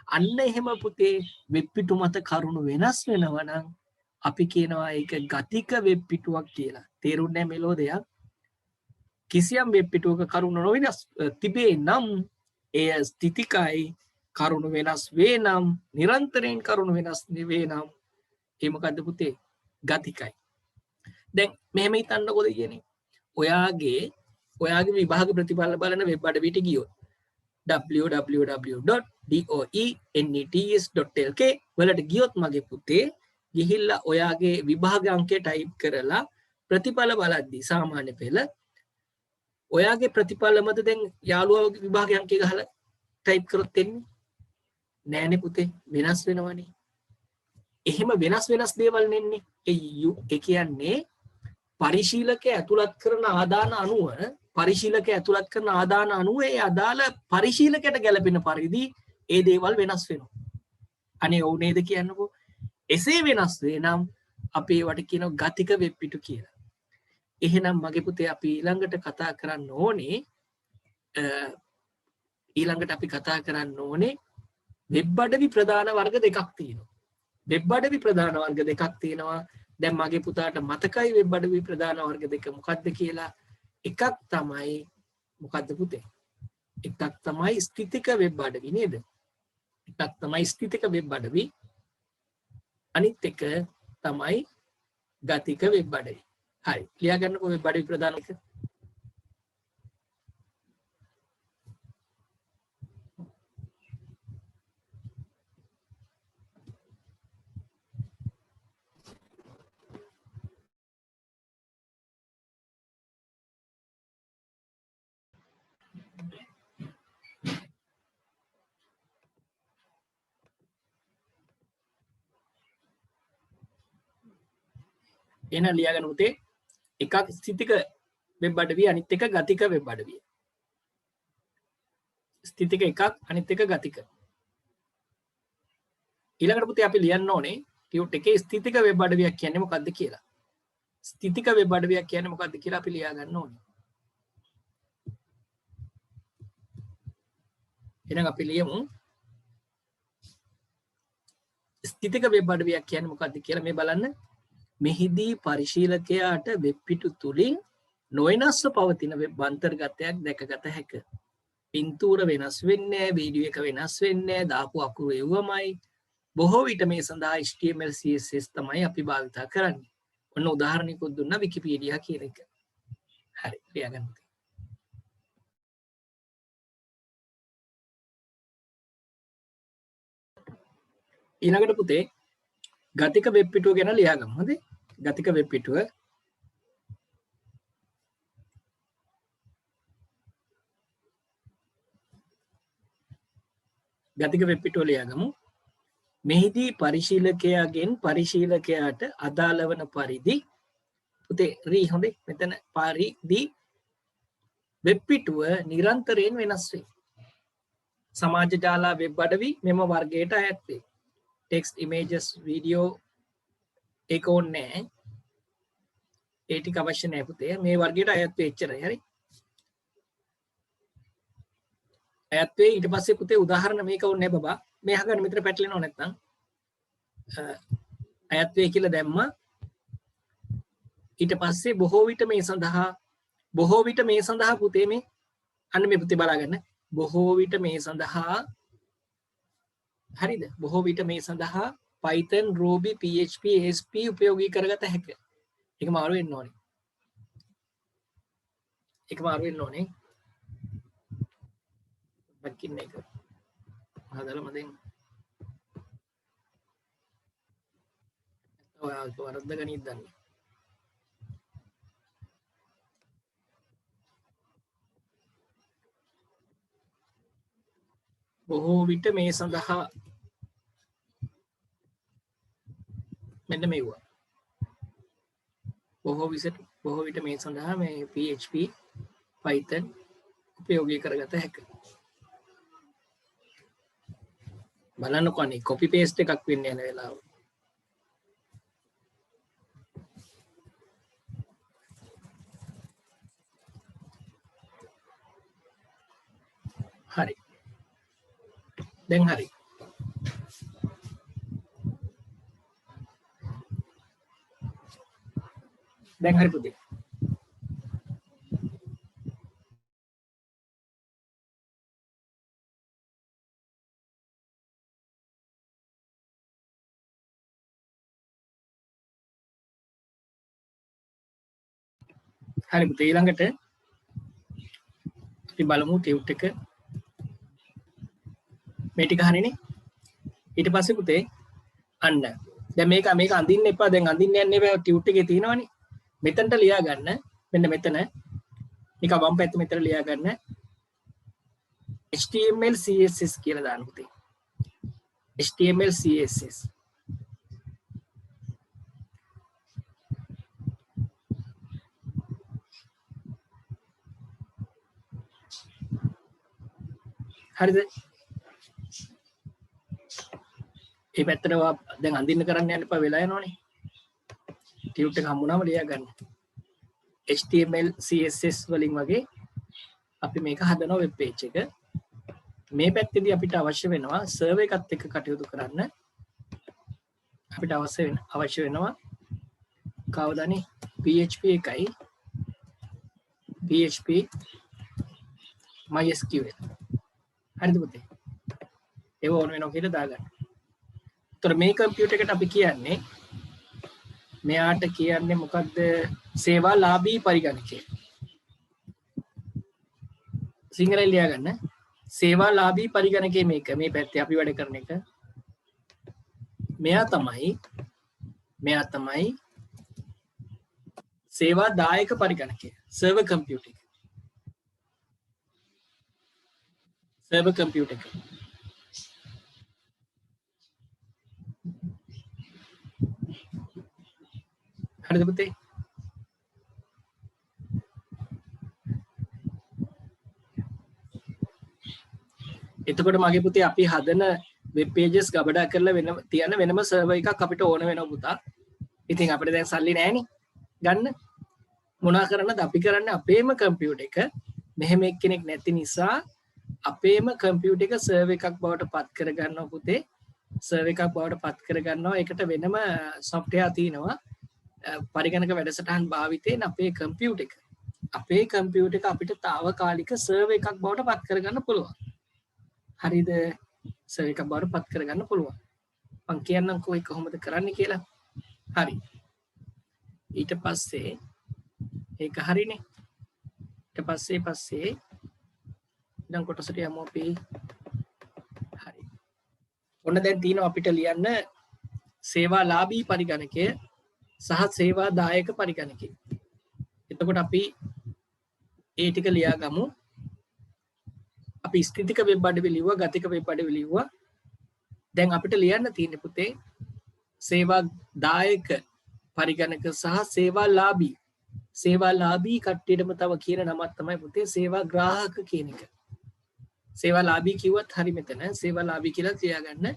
Speaker 1: අන්න එහෙම පුතේ වෙබ් පිටු මත කරුණු වෙනස් වෙනවා නම් අපි කියනවා ඒක ගතික වෙබ් පිටුවක් කියලා. තේරුන්නේ නැහැ මෙලෝ දෙයක්. කිසියම් වෙබ් පිටුවක කරුණු නොවෙනස් තිබේ නම් එය ස්ථිතිකයි. කරුණු වෙනස් වේ නම් නිරන්තරයෙන් කරුණු වෙනස් වේ නම් ඒ මොකද්ද පුතේ? ගතිකයි. දැන් මෙහෙම හිතන්නකොද කියන්නේ ඔයාගේ විභාග ප්‍රතිඵල බලන වෙබ් අඩවියට ගියොත් www.doenets.lk වලට ගියොත් මගේ පුතේ ගිහිල්ලා ඔයාගේ විභාග අංකය ටයිප් කරලා ප්‍රතිඵල බලද්දී සාමාන්‍ය පෙළ ඔයාගේ ප්‍රතිඵල මත දැන් යාළුවා විභාග අංකය ගහලා ටයිප් කරොත් එන්නේ නෑනේ පුතේ වෙනස් වෙනවනේ. එහෙම වෙනස් දේවල් නෙන්නේ. ඒ කියන්නේ පරිශීලකයා ඇතුළත් කරන ආදාන අනුව පරිශීලකයා ඇතුළත් කරන ආදාන අනුව ඒ අදාළ පරිශීලකයට ගැලපෙන පරිදි ඒ දේවල් වෙනස් වෙනවා. අනේ ඔව් නේද කියන්නකෝ. එසේ වෙනස් වේ නම් අපි ඒවට කියනවා ගතික වෙබ් පිටු කියලා. එහෙනම් මගේ පුතේ අපි ඊළඟට කතා කරන්න ඕනේ වෙබ් අඩවි ප්‍රධාන වර්ග දෙකක් තියෙනවා. වෙබ් අඩවි ප්‍රධාන වර්ග දෙකක් තියෙනවා. දැන් මගේ පුතාට මතකයි වෙබ් අඩවි ප්‍රධාන වර්ග දෙක මොකක්ද කියලා. එකක් තමයි මොකක්ද පුතේ? එකක් තමයි ස්ථිතික වෙබ් අඩවි නේද? එකක් තමයි ස්ථිතික වෙබ් අඩවි. අනිත් එක තමයි ගතික වෙබ් අඩවි. හරි. ලියා ගන්නකො වෙබ් අඩවි ප්‍රධාන එක. එන ලියා ගන්න පුතේ. එකක් ස්ථිතික වෙබ් අඩවිය අනිත් එක ගතික වෙබ් අඩවිය. ස්ථිතික එකක් අනිත් එක ගතික. ඊළඟට පුතේ අපි ලියන්න ඕනේ ටියුට් එකේ ස්ථිතික වෙබ් අඩවියක් කියන්නේ මොකක්ද කියලා. ස්ථිතික වෙබ් අඩවියක් කියන්නේ මොකක්ද කියලා අපි ලියා ගන්න ඕනේ. එහෙනම් අපි ලියමු ස්ථිතික වෙබ් අඩවියක් කියන්නේ මොකක්ද කියලා. මේ බලන්න. මෙහිදී පරිශීලකයාට වෙබ් පිටු තුලින් නොවෙනස්ව පවතින වෙබ් අන්තර්ගතයක් දැකගත හැක. පින්තූර වෙනස් වෙන්නේ නැහැ, වීඩියෝ එක වෙනස් වෙන්නේ නැහැ, දාපු අකුරු එව්වමයි. බොහෝ විට මේ සඳහා HTML CSS තමයි අපි භාවිත කරන්නේ. ඔන්න උදාහරණයකුත් දුන්නා විකිපීඩියා කියන එක. හරි, ලියාගන්න. ඊළඟට පුතේ ගතික වෙබ් පිටුව ගැන ලියාගමු. හරිද? ගතික වෙබ් පිටුව ලියාගමු. මෙහිදී පරිශීලකයාගෙන් පරිශීලකයාට අදාළ වන පරිදි පුතේ රී හොඳේ මෙතන පරිදි වෙබ් පිටුව නිරන්තරයෙන් වෙනස් වේ. සමාජ ජාල වෙබ් අඩවි මෙම වර්ගයට අයත් වේ. ටෙක්ස්ට් ඉමේජස් වීඩියෝ ඒක ඕනේ නැහැ. ඒ ටික අවශ්‍ය නැහැ පුතේ. මේ වර්ගයට අයත් වෙච්චරයි. හරි. අයත් වේ. ඊට පස්සේ පුතේ උදාහරණ මේක ඕනේ නැහැ බබා. මේ අහගන්න මෙතන පැටලෙනව නැත්නම් අයත් වේ කියලා දැම්මා. ඊට පස්සේ බොහෝ විට මේ සඳහා පුතේ මේ අන්න මේ පුතේ බලාගන්න. බොහෝ විට මේ සඳහා හරිද? බොහෝ විට මේ සඳහා Python, Ruby, PHP, ASP උපයෝගී කරගත හැකියි. ඒක මාරු වෙන්න ඕනේ. බැකින් එක හදලා මදෙන් ඔයාලට වරද්ද ගනිත් දන්නේ. බොහෝ විට මේ සඳහා මෙන්න මේවා. බොහෝ විට මේ සඳහා මේ PHP, Python උපයෝගී කරගත හැකියි. බලන්නකො අනේ copy paste එකක් වෙන්න යන වෙලාව. හරි. දැන් හරි. පුතේ. හරි පුතේ ඊළඟට අපි බලමු ටියුට් එක මේ ටික හරිනේ. ඊට පස්සේ පුතේ අන්න දැන් මේක අඳින්න එපා. දැන් අඳින්න යන්න එපා. ටියුට් එකේ තියෙනවනේ. මෙතනට ලියා ගන්න. මෙන්න මෙතන නිකන් වම් පැත්ත මෙතන ලියා ගන්න. HTML CSS කියලා දාන්න පුතේ. HTML CSS හරිද ඒ පැත්තට දැන් අඳින්න කරන්න යන්න එපා වෙලා යනවනේ ටියුට් එක හම්බුනාම ලියා ගන්න HTML CSS වලින් වගේ අපි මේක හදනවා වෙබ් පේජ් එක මේ පැත්තේදී අපිට අවශ්‍ය වෙනවා සර්වර් එකත් එක්ක කටයුතු කරන්න අපිට අවශ්‍ය වෙනවා කවදානේ PHP එකයි PHP MySQL හරිද පුතේ ඒව ඕන වෙනවා කියලා දාගන්න. ඒතර මේ කම්පියුටර් එකට අපි කියන්නේ මෙයාට කියන්නේ මොකද්ද සේවා ලාභී පරිගණකය. සිංහලෙන් ලියා ගන්න. සේවා ලාභී පරිගණකය මේක මේ පැත්තේ අපි වැඩ කරන එක. මෙයා තමයි සේවා දායක පරිගණකය. Server computer. Server computer. හරිද පුතේ? එතකොට මගේ පුතේ අපි හදන වෙබ් පේජස් ගබඩා කරලා වෙනම තියන වෙනම සර්වර් එකක් අපිට ඕන වෙනවා පුතා. ඉතින් අපිට දැන් සල්ලි නැහැනේ. ගන්න. මොනා කරන්නද අපි කරන්නේ අපේම කම්පියුටර් එක මෙහෙම එක්කෙනෙක් නැති නිසා අපේම කම්පියුටර් එක සර්වර් එකක් බවට පත් කර ගන්නවා පුතේ. සර්වර් එකක් බවට පත් කර ගන්නවා. ඒකට වෙනම software තියෙනවා. පරිගණක වැඩසටහන් භාවිතයෙන් අපේ කම්පියුටර් එක අපිට తాවකාලික සර්වර් එකක් බවට පත් කරගන්න පුළුවන්. හරිද? සර්වර් එකක් බවට පත් කරගන්න පුළුවන්. මම කියන්නම්කෝ ඒක කොහොමද කරන්නේ කියලා. හරි. ඊට පස්සේ ඒක හරිනේ. ඊට පස්සේ දැන් කොටසට යමු අපි. හරි. ඔන්න දැන් තියෙනවා අපිට ලියන්න සේවා ලාභී පරිගණකය සහ සේවා දායක පරිගණකය. එතකොට අපි ඒ ටික ලියා ගමු. අපි ස්ථිතික වෙබ් අඩවි ලිව්වා, ගතික වෙබ් අඩවි ලිව්වා. දැන් අපිට ලියන්න තියෙන්නේ පුතේ සේවා දායක පරිගණක සහ සේවා ලාභී. සේවා ලාභී කට්ටියටම තව කියන නමක් තමයි පුතේ සේවා ග්‍රාහක කියන එක. සේවා ලාභී කිව්වත් හරි මෙතන සේවා ලාභී කියලා තියාගන්න.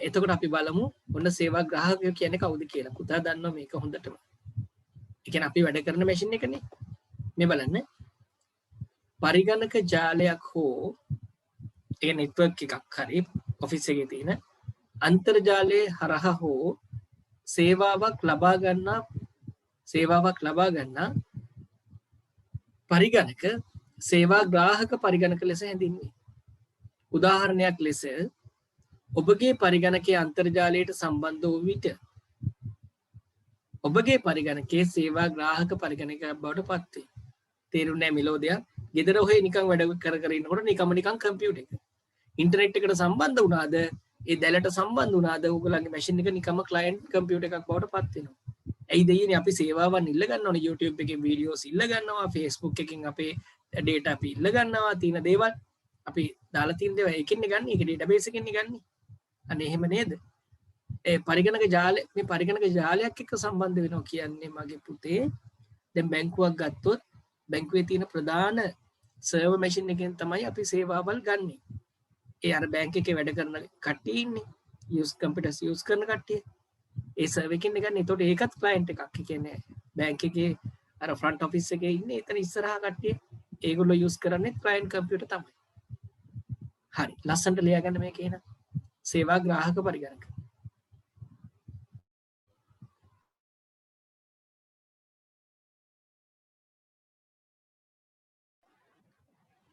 Speaker 1: එතකොට අපි බලමු ඔන්න සේවා ග්‍රාහකය කියන්නේ කවුද කියලා. පුතා දන්නවා මේක හොඳටම. ඒ කියන්නේ අපි වැඩ කරන මැෂින් එකනේ. මේ බලන්න. පරිගණක ජාලයක් හෝ ඒ නෙට්වර්ක් එකක් හරි ඔෆිස් එකේ තියෙන අන්තර්ජාලයේ හරහා හෝ සේවාවක් ලබා ගන්නා පරිගණක සේවා ග්‍රාහක පරිගණක ලෙස හැඳින්වේ. උදාහරණයක් ලෙස ඔබගේ පරිගණකයේ අන්තර්ජාලයට සම්බන්ධ වූ විට ඔබගේ පරිගණකයේ සේවා ග්‍රාහක පරිගණකයක් බවට පත් වේ. තේරුණේ නැහැ මෙලෝදියා. ගෙදර ඔහේ නිකන් වැඩ කර ඉන්නකොට නිකන් කම්පියුටර් එක. ඉන්ටර්නෙට් එකට සම්බන්ධ වුණාද? ඒ දැලට සම්බන්ධ වුණාද? ඔයගොල්ලන්ගේ මැෂින් එක නිකම්ම ක්ලයන්ට් කම්පියුටර් එකක් බවට පත් වෙනවා. ඇයි දෙයියනේ අපි සේවාවන් ඉල්ල ගන්නවනේ YouTube එකේ වීඩියෝස් ඉල්ල ගන්නවා Facebook එකකින් අපේ data අපි ඉල්ල ගන්නවා තියෙන දේවල් අපි දාලා තියෙන දේවල් ඒකෙන්නේ ගන්න. ඒක database එකෙන්නේ ගන්න. අනේ එහෙම නේද? ඒ පරිගණක ජාලය මේ පරිගණක ජාලයක් එක්ක සම්බන්ධ වෙනවා කියන්නේ මගේ පුතේ දැන් බැංකුවක් ගත්තොත් බැංකුවේ තියෙන ප්‍රධාන සර්වර් මැෂින් එකෙන් තමයි අපි සේවාවල් ගන්නෙ. ඒ අර බැංක් එකේ වැඩ කරන කට්ටිය ඉන්නේ. කම්පියුටර්ස් යූස් කරන කට්ටිය. ඒ සර්වර් එකෙන් ගන්න. ඒතකොට ඒකත් ක්ලයන්ට් එකක්. ඒ කියන්නේ බැංක් එකේ අර ෆ්‍රන්ට් ඔෆිස් එකේ ඉන්නේ එතන ඉස්සරහා කට්ටිය. ඒගොල්ලෝ යූස් කරන්නේ ක්ලයන්ට් කම්පියුටර් තමයි. හරි. ලස්සනට ලියා ගන්න මේක එහෙනම්. සේවා ග්‍රාහක පරිගණක.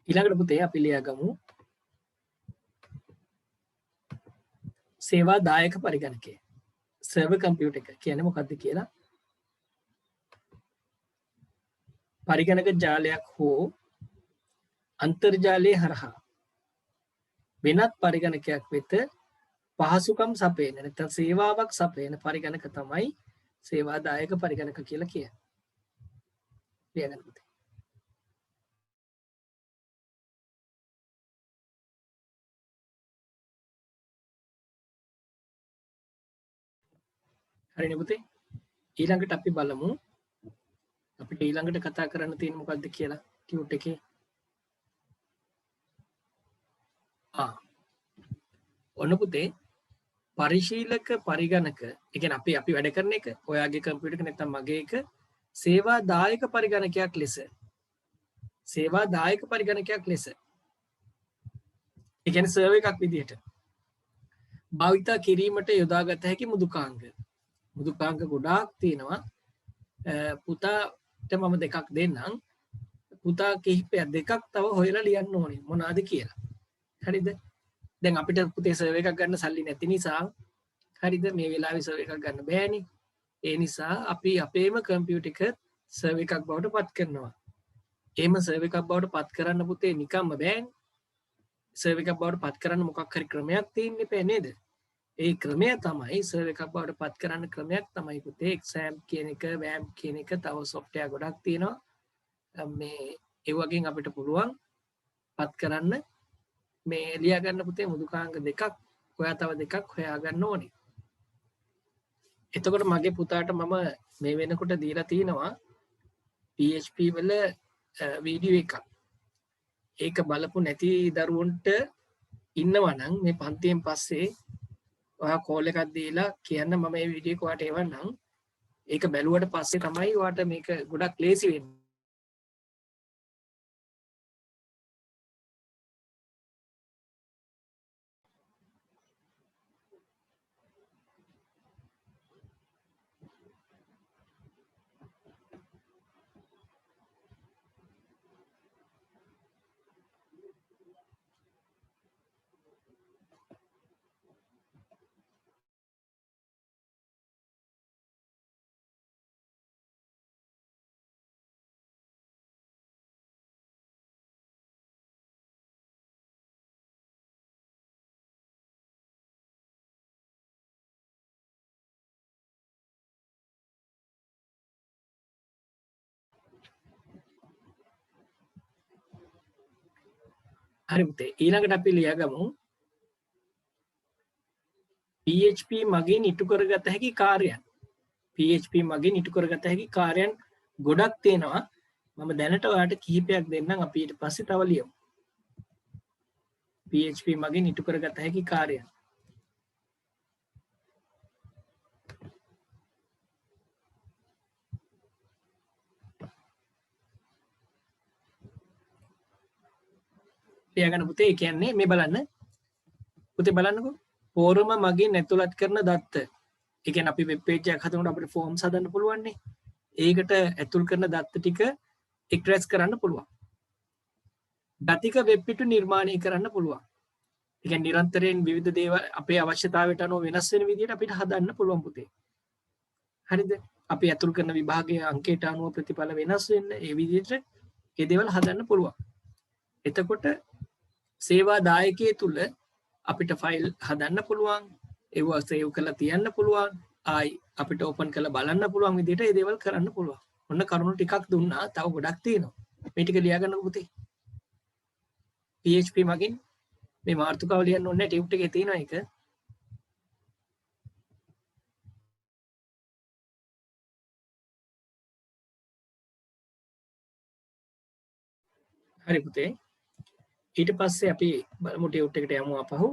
Speaker 1: ඊළඟට පුතේ අපි ලියා ගමු සේවා දායක පරිගණකය. සර්වර් කම්පියුටර් එක කියන්නේ මොකක්ද කියලා. පරිගණක ජාලයක් හෝ අන්තර්ජාලයේ හරහා වෙනත් පරිගණකයක් වෙත පහසුකම් සපයන නැත්නම් සේවාවක් සපයන පරිගණක තමයි සේවා දායක පරිගණක කියලා කියන්නේ. ලියගන්න පුතේ. හරිනේ පුතේ. ඊළඟට අපි බලමු අපිට ඊළඟට කතා කරන්න තියෙන මොකක්ද කියලා ටියුට් එකේ. ඔන්න පුතේ පරිශීලක පරිගණක ඒ කියන්නේ අපි වැඩ කරන එක ඔයාගේ කම්පියුටර් එක නැත්නම් මගේ එක සේවාදායක පරිගණකයක් ලෙස ඒ කියන්නේ සර්වර් එකක් විදිහට භාවිතා කිරීමට යොදාගත හැකි මෘදුකාංග ගොඩාක් තියෙනවා. පුතාට මම දෙකක් දෙන්නම්. පුතා දෙකක් තව හොයලා ලියන්න ඕනේ මොනවාද කියලා. හරිද? දැන් අපිට පුතේ සර්වර් එකක් ගන්න සල්ලි නැති නිසා හරිද මේ වෙලාවේ සර්වර් එකක් ගන්න බෑනේ. ඒ නිසා අපි අපේම කම්පියුටර් එක සර්වර් එකක් බවට පත් කරනවා. එහෙම සර්වර් එකක් බවට පත් කරන්න පුතේ නිකම්ම බෑනේ. සර්වර් එකක් බවට පත් කරන්න මොකක් හරි ක්‍රමයක් තියෙන්න එපා නේද? ඒ ක්‍රමය තමයි සර්වර් එකක් බවට පත් කරන්න ක්‍රමයක් තමයි පුතේ XAMPP කියන එක, WAMP කියන එක, තව software ගොඩක් තියෙනවා. මේ ඒ වගේන් අපිට පුළුවන් පත් කරන්න මේ ලියා ගන්න පුතේ මෘදුකාංග දෙකක්. ඔයා තව දෙකක් හොයා ගන්න ඕනේ. එතකොට මගේ පුතාට මම මේ වෙනකොට දීලා තිනවා PHP වල වීඩියෝ එකක්. ඒක බලපු නැති දරුවන්ට ඉන්නවා නම් මේ පන්තියෙන් පස්සේ ඔයා කෝල් එකක් දීලා කියන්න මම මේ වීඩියෝ එක ඔයාට එවන්නම්. ඒක බැලුවට පස්සේ තමයි ඔයාට මේක ගොඩක් ලේසි වෙන්නේ. හරි පුතේ ඊළඟට අපි ලියාගමු PHP මගින් ඉටු කරගත හැකි කාර්යයන්. PHP මගින් ඉටු කරගත හැකි කාර්යයන් ගොඩක් තියෙනවා. මම දැනට ඔයාලට කිහිපයක් දෙන්නම් අපි ඊට පස්සේ තව ලියමු. PHP මගින් ඉටු කරගත හැකි කාර්යයන්. ලියාගන්න පුතේ. ඒ කියන්නේ මේ බලන්න. පුතේ බලන්නකෝ. ෆෝරම මගින් ඇතුළත් කරන දත්ත. ඒ කියන්නේ අපි වෙබ් පේජ් එකක් හදනකොට අපිට ෆෝම්ස් හදන්න පුළුවන් නේ. ඒකට ඇතුල් කරන දත්ත ටික එක්ස්ට්‍රැක්ට් කරන්න පුළුවන්. ගතික වෙබ් පිටු නිර්මාණය කරන්න පුළුවන්. ඒ කියන්නේ නිරන්තරයෙන් විවිධ දේවල් අපේ අවශ්‍යතාවයට අනුව වෙනස් වෙන විදිහට අපිට හදන්න පුළුවන් පුතේ. හරිද? අපි ඇතුල් කරන විභාගයේ අංකයට අනුව ප්‍රතිඵල වෙනස් වෙන්න ඒ විදිහට ඒ දේවල් හදන්න පුළුවන්. එතකොට සේවා දායකයේ තුල අපිට ෆයිල් හදන්න පුළුවන්. ඒවා සේව් කරලා තියන්න පුළුවන්. ආයි අපිට ඕපන් කරලා බලන්න පුළුවන් විදිහට මේ දේවල් කරන්න පුළුවන්. ඔන්න කරුණු ටිකක් දුන්නා. තව ගොඩක් තියෙනවා. මේ ටික ලියා ගන්නකො පුතේ. PHP මගින් මේ මාතෘකාව ලියන්න ඕනේ ටියුට් එකේ තියෙනවා ඒක. හරි පුතේ. ඊට පස්සේ අපි බලමු ටියුට් එකට යමු අපහු.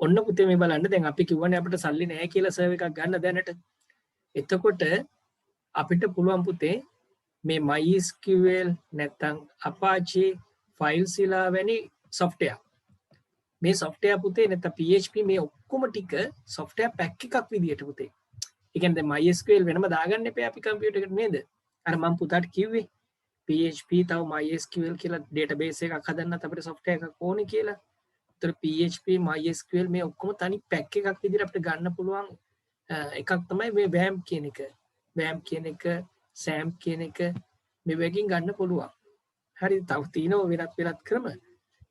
Speaker 1: ඔන්න පුතේ මේ බලන්න දැන් අපි කිව්වනේ අපිට සල්ලි නැහැ කියලා සර්වර් එකක් ගන්න දැනට. එතකොට අපිට පුළුවන් පුතේ මේ MySQL නැත්නම් Apache FileZilla වැනි software. මේ software පුතේ නැත්නම් PHP මේ ඔක්කොම ටික software pack එකක් විදියට පුතේ. ඒ කියන්නේ දැන් MySQL වෙනම දාගන්න එපා අපි කම්පියුටර් එකට නේද? අර මම පුතාට කිව්වේ PHP තව MySQL කියලා database එකක් හදන්නත් අපිට software එකක් ඕනේ කියලා. ඒතර PHP MySQL මේ ඔක්කොම තනි pack එකක් විදිහට අපිට ගන්න පුළුවන් එකක් තමයි මේ WAMP කියන එක. WAMP කියන එක, SAMP කියන එක මේ වගේ ගන්න පුළුවන්. හරි තව තියෙනවා වෙනත් ක්‍රම.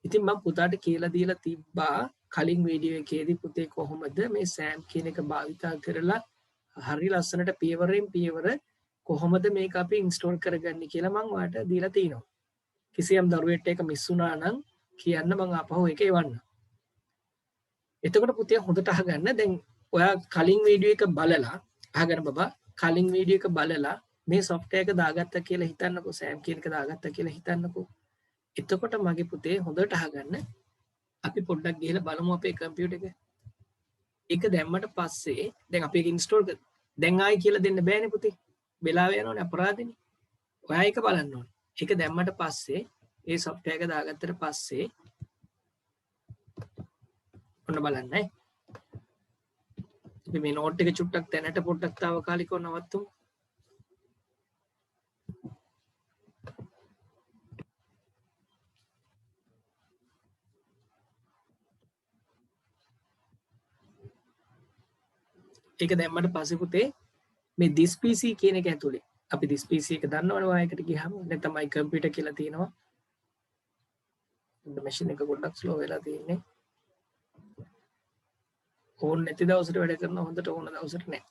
Speaker 1: ඉතින් මම පුතාට කියලා දීලා තිබ්බා කලින් වීඩියෝ එකේදී පුතේ කොහොමද මේ SAMP කියන එක භාවිතා කරලා හරි ලස්සනට පියවරෙන් පියවර කොහොමද මේක අපි ඉන්ස්ටෝල් කරගන්නේ කියලා මම ඔයාලට දීලා තිනවා. කිසියම් දරුවෙක්ට ඒක මිස් වුණා නම් කියන්න මම ආපහු ඒක එවන්න. එතකොට පුතේ හොඳට අහගන්න දැන් ඔයා කලින් වීඩියෝ එක බලලා අහගෙන බබා කලින් වීඩියෝ එක බලලා මේ software එක දාගත්තා කියලා හිතන්නකෝ සෑම් කියන එක දාගත්තා කියලා හිතන්නකෝ එතකොට මගේ පුතේ හොඳට අහගන්න අපි පොඩ්ඩක් ගිහලා බලමු අපේ කම්පියුටර් එක ඒක දැම්මට පස්සේ දැන් අපි ඒක ඉන්ස්ටෝල් දැන් ආයි කියලා දෙන්න බෑනේ පුතේ වෙලාව යනවනේ අපරාධනේ ඔයා ඒක බලන්න ඕනේ ඒක දැම්මට පස්සේ ඒ software එක දාගත්තට පස්සේ ඔන්න බලන්න අපි මේ නෝට් එක චුට්ටක් දැනට පොඩ්ඩක් తాවකාලිකව නවත්තමු ඒක දැම්මට පස්සේ පුතේ මේ this PC කියන එක ඇතුලේ අපි this PC එක දන්නවනේ ඔයාලකට ගියාම නැත්නම් my computer කියලා තියෙනවා මැෂින් එක පොඩ්ඩක් ස්ලෝ වෙලා තියෙන්නේ ඕන නැති දවසට වැඩ කරනවා හොඳට ඕන දවසට නෑ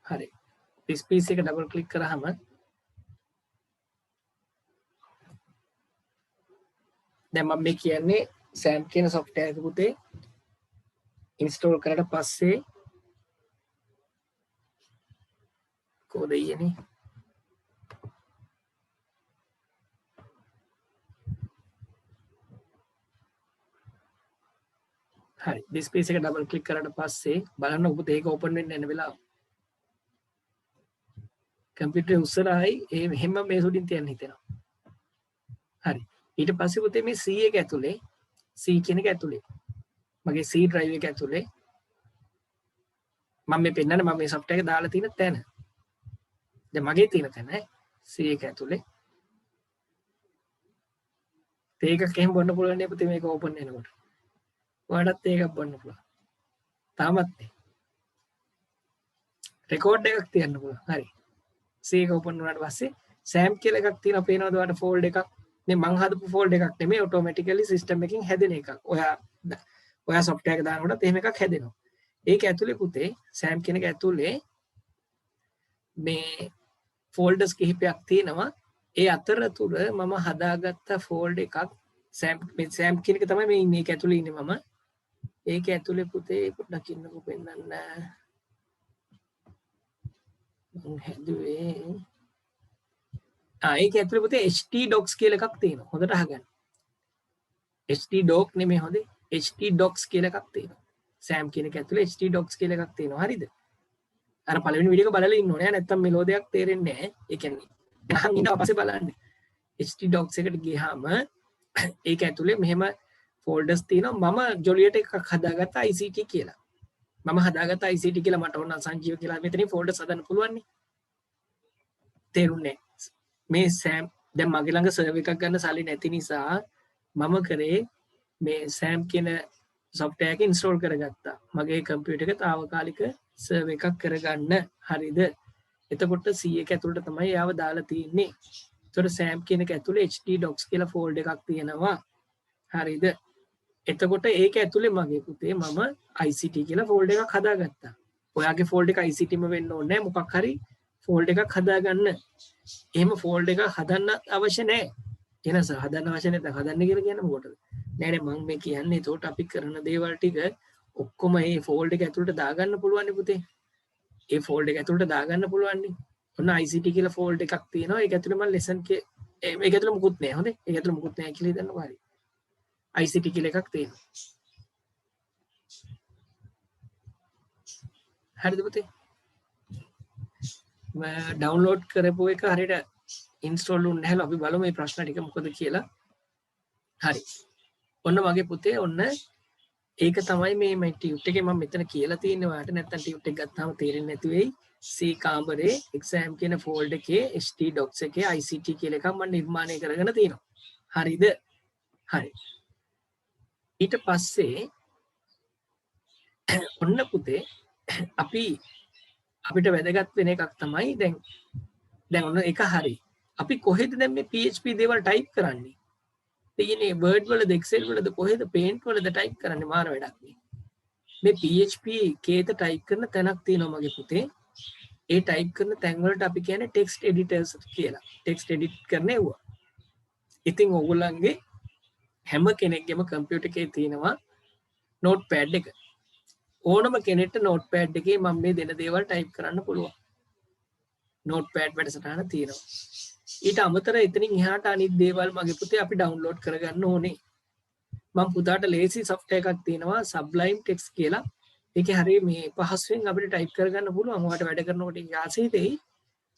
Speaker 1: හරි this PC එක ඩබල් ක්ලික් කරාම දැන් මම මේ කියන්නේ සෑම් කියන software එක පුතේ install කරලා පස්සේ කොහොමද යන්නේ හරි this page එක ඩබල් ක්ලික් කරාට පස්සේ බලන්න ඔබට ඒක ඕපන් වෙන්න යන වෙලාව කම්පියුටර් උස්සරයි එහෙම මේ සුඩින් තියන්න හිතෙනවා හරි ඊට පස්සේ පුතේ මේ C එක ඇතුලේ C කියන එක ඇතුලේ මගේ C drive එක ඇතුලේ මම මේ පෙන්නන්නේ මම මේ software එක දාලා තියෙන තැන දැන් මගේ තියෙන තැන C එක ඇතුලේ ඒකක් එහෙම බොන්න පුළුවන් නේ පුතේ මේක ඕපන් වෙනකොට ඔයාලටත් ඒකක් බොන්න පුළුවන් තාමත් රෙකෝඩ් එකක් තියන්න පුළුවන් හරි C එක ඕපන් වුණාට පස්සේ සෑම් කියලා එකක් තියෙනවා පේනවද ඔයාලට ෆෝල්ඩර් එකක් මේ මං හදපු ෆෝල්ඩර් එකක් නෙමෙයි ඔටෝමැටිකලි සිස්ටම් එකකින් හැදෙන එකක් ඔයා software එක දානකොට එහෙම එකක් හැදෙනවා ඒක ඇතුලේ පුතේ සෑම් කියන එක ඇතුලේ මේ ෆෝල්ඩර්ස් කිහිපයක් තියෙනවා ඒ අතරතුර මම හදාගත්ත ෆෝල්ඩර් එකක් සෑම් කියන එක තමයි මේ ඉන්නේ ඒක ඇතුලේ ඉන්නේ මම ඒක ඇතුලේ පුතේ පොඩ්ඩක් ඉන්නකෝ පෙන්නන්න මම හැදුවේ ඒක ඇතුලේ පුතේ htdocs කියලා එකක් තියෙනවා හොඳට අහගන්න htdoc නෙමෙයි හොඳේ htdocs කියලා එකක් තියෙනවා සෑම් කියන එක ඇතුලේ htdocs කියලා එකක් තියෙනවා හරිද අර පළවෙනි වීඩියෝ එක බලලා ඉන්න ඕනේ නැත්තම් මෙලෝඩියක් තේරෙන්නේ නැහැ ඒ කියන්නේ අහන් ඉඳලා පස්සේ බලන්න htdocs එකට ගියාම ඒක ඇතුලේ මෙහෙම ෆෝල්ඩර්ස් තියෙනවා මම ජොලියට එකක් හදාගත්ත ICT කියලා මම හදාගත්ත ICT කියලා මට ඕන සංජීව කියලා මෙතනින් ෆෝල්ඩර්ස් හදන්න පුළුවන් නේ තේරුන්නේ මේ සෑම් දැන් මගේ ළඟ සර්වර් එකක් ගන්න සල්ලි නැති නිසා මම කරේ මේ සෑම් කියන software එක install කරගත්තා මගේ කම්පියුටර් එක తాවකාලික සර්වර් එකක් කරගන්න හරිද එතකොට C එක ඇතුළට තමයි යාව දාලා තියෙන්නේ එතකොට සෑම් කියන එක ඇතුලේ htdocs කියලා ෆෝල්ඩර් එකක් තියෙනවා හරිද එතකොට ඒක ඇතුලේ මගේ පුතේ මම ICT කියලා ෆෝල්ඩර් එකක් හදාගත්තා ඔයාගේ ෆෝල්ඩර් එක ICT ම වෙන්න ඕනේ නැහැ මොකක් හරි ෆෝල්ඩර් එකක් හදාගන්න එහෙම ෆෝල්ඩර් එකක් හදන්න අවශ්‍ය නැහැ එනස හදන්න අවශ්‍ය නැත්නම් හදන්න කියලා කියන්නේ මොකටද නෑ නෑ මම මේ කියන්නේ ඒකට අපි කරන දේවල් ටික ඔක්කොම මේ ෆෝල්ඩර් එක ඇතුළට දාගන්න පුළුවන් නේ පුතේ ඒ ෆෝල්ඩර් එක ඇතුළට දාගන්න පුළුවන් නේ ඔන්න ICT කියලා ෆෝල්ඩර් එකක් තියෙනවා ඒක ඇතුළේ මම ලෙසන් ඒක ඇතුළේ මුකුත් නෑ හොඳේ ඒක ඇතුළේ මුකුත් නෑ කියලා හිතන්නකෝ හරි ICT කියලා එකක් තියෙනවා හරිද පුතේ මම ඩවුන්ලෝඩ් කරපු එක හරියට ඉන්ස්ටෝල් වුණ නැහැ අපි බලමු මේ ප්‍රශ්න ටික මොකද කියලා හරි ඔන්න මගේ පුතේ ඔන්න ඒක තමයි මේ ටියුට් එකේ මම මෙතන කියලා තියෙන්නේ ඔයාලට නැත්තම් ටියුට් එක ගත්තාම තේරෙන්නේ නැති වෙයි C කාමරේ exam කියන ෆෝල්ඩර් එකේ htdocs එකේ ICT කියලා එකක් මම නිර්මාණය කරගෙන තියෙනවා හරිද හරි ඊට පස්සේ ඔන්න පුතේ අපිට වැදගත් වෙන එකක් තමයි දැන් ඔන්න එක හරි අපි කොහෙද දැන් මේ PHP දේවල් ටයිප් කරන්නේ තියෙන්නේ Word වලද Excel වලද කොහෙද Paint වලද ටයිප් කරන්නේ මාර වැඩක් නේ මේ PHP කේත ටයිප් කරන තැනක් තියෙනවා මගේ පුතේ ඒ ටයිප් කරන තැන් වලට අපි කියන්නේ text editors කියලා text edit කරන ඒවා ඉතින් ඔයගොල්ලන්ගේ හැම කෙනෙක්ගේම කම්පියුටර් එකේ තියෙනවා නෝට්පෑඩ් එක. ඕනම කෙනෙක්ට නෝට්පෑඩ් එකේ මම මේ දෙන දේවල් ටයිප් කරන්න පුළුවන්. නෝට්පෑඩ් වැඩසටහන තියෙනවා. ඊට අමතරව එතනින් එහාට අනිත් දේවල් මගේ පුතේ අපි ඩවුන්ලෝඩ් කරගන්න ඕනේ. මම පුතාට ලේසි සොෆ්ට්වෙයාර් එකක් තියෙනවා Sublime Text කියලා. ඒකේ හරිය මේ පහසුවෙන් අපිට ටයිප් කරගන්න පුළුවන්. ඔයාලට වැඩ කරනකොට ඒක ආසීතෙයි.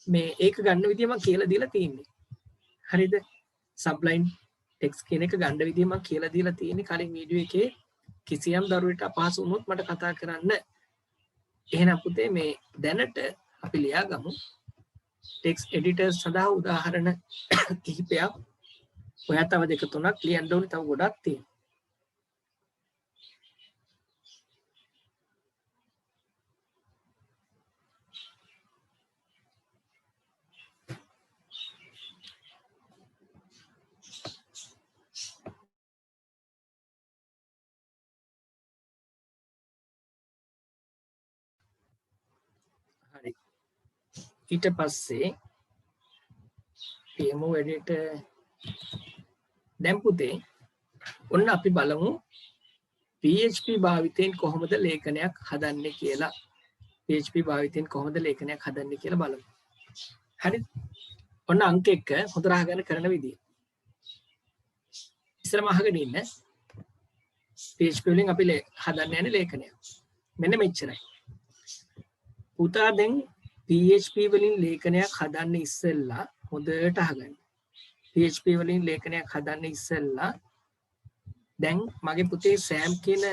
Speaker 1: මේ ඒක ගන්න විදිය මම කියලා දීලා තියෙන්නේ. හරිද? Sublime Text කියන එක ගන්න විදිය මම කියලා දීලා තියෙන්නේ කලින් වීඩියෝ එකේ. කිසියම් දරුවෙට අපහසු වුණොත් මට කතා කරන්න. එහෙනම් පුතේ මේ දැනට අපි ලියාගමු ටෙක්ස්ට් එඩිටර් සඳහා උදාහරණ කිහිපයක්. ඔයා තව දෙක තුනක් ලියන්න ඕනේ, තව ගොඩක් තියෙනවා. හරි. ඊට පස්සේ PMO එඩිටර් දැන් පුතේ ඔන්න අපි බලමු PHP භාවිතයෙන් කොහොමද ලේඛනයක් හදන්නේ කියලා. PHP භාවිතයෙන් කොහොමද ලේඛනයක් හදන්නේ කියලා බලමු. හරි. ඔන්න අංක 1 හොඳට අහගෙන කරන විදිය. ඉස්සරම අහගෙන ඉන්න. PHP වලින් අපි හදන්න යන්නේ ලේඛනයක්. මෙන්න මෙච්චරයි. පුතා දැන් PHP වලින් ලේඛනයක් හදන්න ඉස්සෙල්ලා හොඳට අහගන්න. PHP වලින් ලේඛනයක් හදන්න ඉස්සෙල්ලා දැන් මගේ පුතේ සෑම් කියන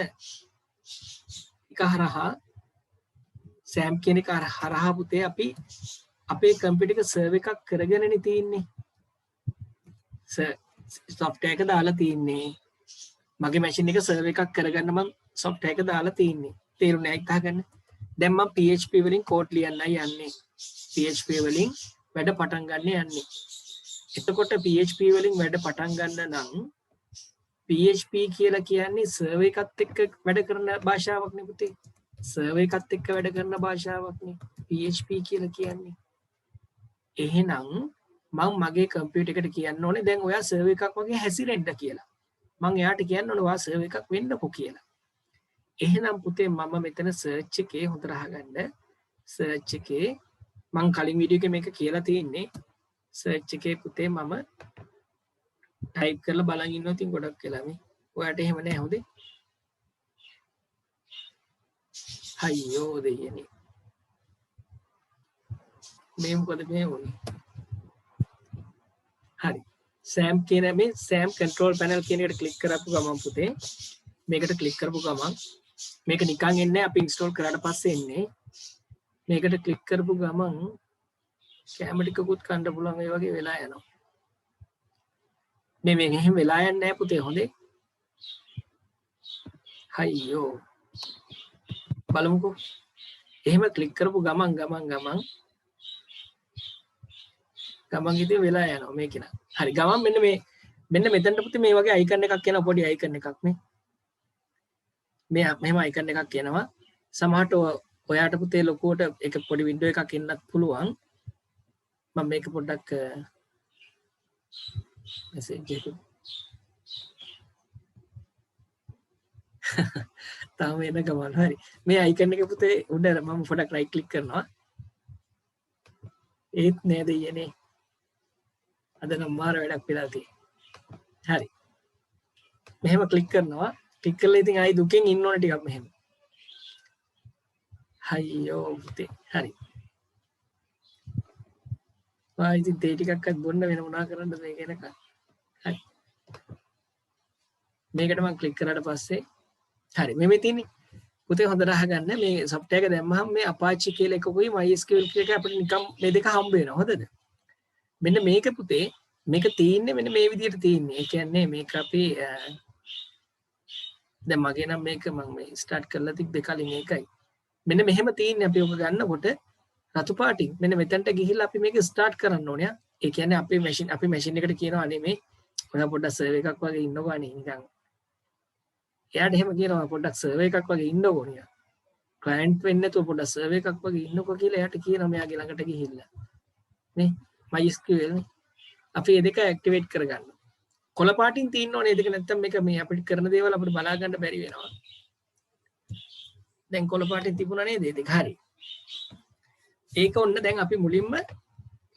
Speaker 1: එක හරහා පුතේ අපි අපේ කම්පියුටර් එක සර්වර් එකක් කරගෙනනේ තියෙන්නේ. සොෆ්ට්වෙයාර් එක දාලා තියෙන්නේ. මගේ මැෂින් එක සර්වර් එකක් කරගන්න මම සොෆ්ට්වෙයාර් එක දාලා තියෙන්නේ. තේරුණා ඒක අහගන්න. දැන් මම PHP වලින් කෝඩ් ලියන්නයි යන්නේ. PHP වලින් වැඩ පටන් ගන්න යන්නේ. එතකොට PHP වලින් වැඩ පටන් ගන්න නම් PHP කියලා කියන්නේ සර්වර් එකත් එක්ක වැඩ කරන භාෂාවක් නේ පුතේ. සර්වර් එකත් එක්ක වැඩ කරන භාෂාවක් නේ PHP කියලා කියන්නේ. එහෙනම් මම මගේ කම්පියුටර් එකට කියන්න ඕනේ දැන් ඔයා සර්වර් එකක් වගේ හැසිරෙන්න කියලා. මම එයාට කියන්න ඕනේ ඔයා සර්වර් එකක් වෙන්නකෝ කියලා. එහෙනම් පුතේ මම මෙතන සර්ච් එකේ හොඳට අහගන්න. සර්ච් එකේ මම කලින් වීඩියෝ එකේ මේක කියලා තියෙන්නේ. සර්ච් එකේ පුතේ මම ටයිප් කරලා බලන් ඉන්නවා. ඉතින් ගොඩක් වෙලා මේ. ඔයාට එහෙම නෑ හොඳේ. අයියෝ දෙයනේ. මේ මොකද මේ වුනේ? හරි. සෑම් කියන මේ සෑම් කන්ට්‍රෝල් පැනල් කියන එකට ක්ලික් කරපු ගමන් පුතේ මේකට ක්ලික් කරපු ගමන් මේක නිකන් එන්නේ අපි ඉන්ස්ටෝල් කරාට පස්සේ එන්නේ. මේකට ක්ලික් කරපු ගමන් කැම ටිකකුත් කන්න පුළුවන් ඒ වගේ වෙලා යනවා. මේ එහෙම වෙලා යන්නේ නැහැ පුතේ හොඳේ. අයියෝ. බලමුකෝ. එහෙම ක්ලික් කරපු ගමන් ඉතින් වෙලා යනවා මේක නා. හරි ගමන් මෙන්න මෙතනට පුතේ මේ වගේ අයිකන් එකක් එනවා පොඩි අයිකන් එකක් නේ. මේ මෙහෙම අයිකන් එකක් එනවා. සමහරට ඔයාට පුතේ ලොකුවට එක පොඩි වින්ඩෝ එකක් එන්නත් පුළුවන්. මම මේක පොඩ්ඩක් මෙසේජ් එක තාම එන ගමන් හරි. මේ අයිකන් එක පුතේ උඩ මම පොඩ්ඩක් රයිට් ක්ලික් කරනවා. ඒත් නෑ දෙයනේ. අද නම් මාර වැඩක් වෙලා තියෙන්නේ. හරි. මෙහෙම ක්ලික් කරනවා. ක්ලික් කරලා ඉතින් ආයි දුකෙන් ඉන්න ඕන ටිකක් මෙහෙම. අයියෝ පුතේ. හරි. ඉතින් තේ ටිකක්වත් බොන්න වෙන මොනා කරන්නද මේක එනකන්. හරි. මේකට මම ක්ලික් කරාට පස්සේ හරි මේ තියෙන්නේ. පුතේ හොඳට අහගන්න මේ සොෆ්ට්වෙයාර් එක දැම්මහම මේ Apache කියලා එකකුයි MySQL කියලා එක අපිට නිකම් මේ දෙක හම්බ වෙනවා. හොඳද? මෙන්න මේක පුතේ මේක තියෙන්නේ මෙන්න මේ විදිහට තියෙන්නේ. ඒ කියන්නේ මේක අපි දැන් මගේ නම් මේක මම මේ ස්ටාර්ට් කරලා තිබ්බේ කලින් ඒකයි. මෙන්න මෙහෙම තියෙන්නේ අපි ඔක ගන්නකොට රතු පාටින් මෙන්න මෙතනට ගිහිල්ලා අපි මේක ස්ටාර්ට් කරන්න ඕනේ. ඒ කියන්නේ අපි මැෂින් එකට කියනවා අනේ මේ ඔයා පොඩ්ඩක් සර්වර් එකක් වගේ ඉන්නකෝ අනේ නිකන්. එයාට එහෙම කියනවා පොඩ්ඩක් සර්වර් එකක් වගේ ඉන්නකෝ නිකන්. ක්ලයන්ට් වෙන්නේ නැතුව පොඩ්ඩක් සර්වර් එකක් වගේ ඉන්නකෝ කියලා එයාට කියනවා මෙයාගේ ළඟට ගිහිල්ලා. නේ MySQL නේ. අපි මේ දෙක ඇක්ටිවේට් කරගන්න. කොළ පාටින් තියෙන්න ඕනේ ඒක නැත්තම් මේක මේ අපිට කරන දේවල් අපිට බලා ගන්න බැරි වෙනවා. දැන් කොළ පාටින් තිබුණා නේද ඒක හරි. ඒක ඔන්න දැන් අපි මුලින්ම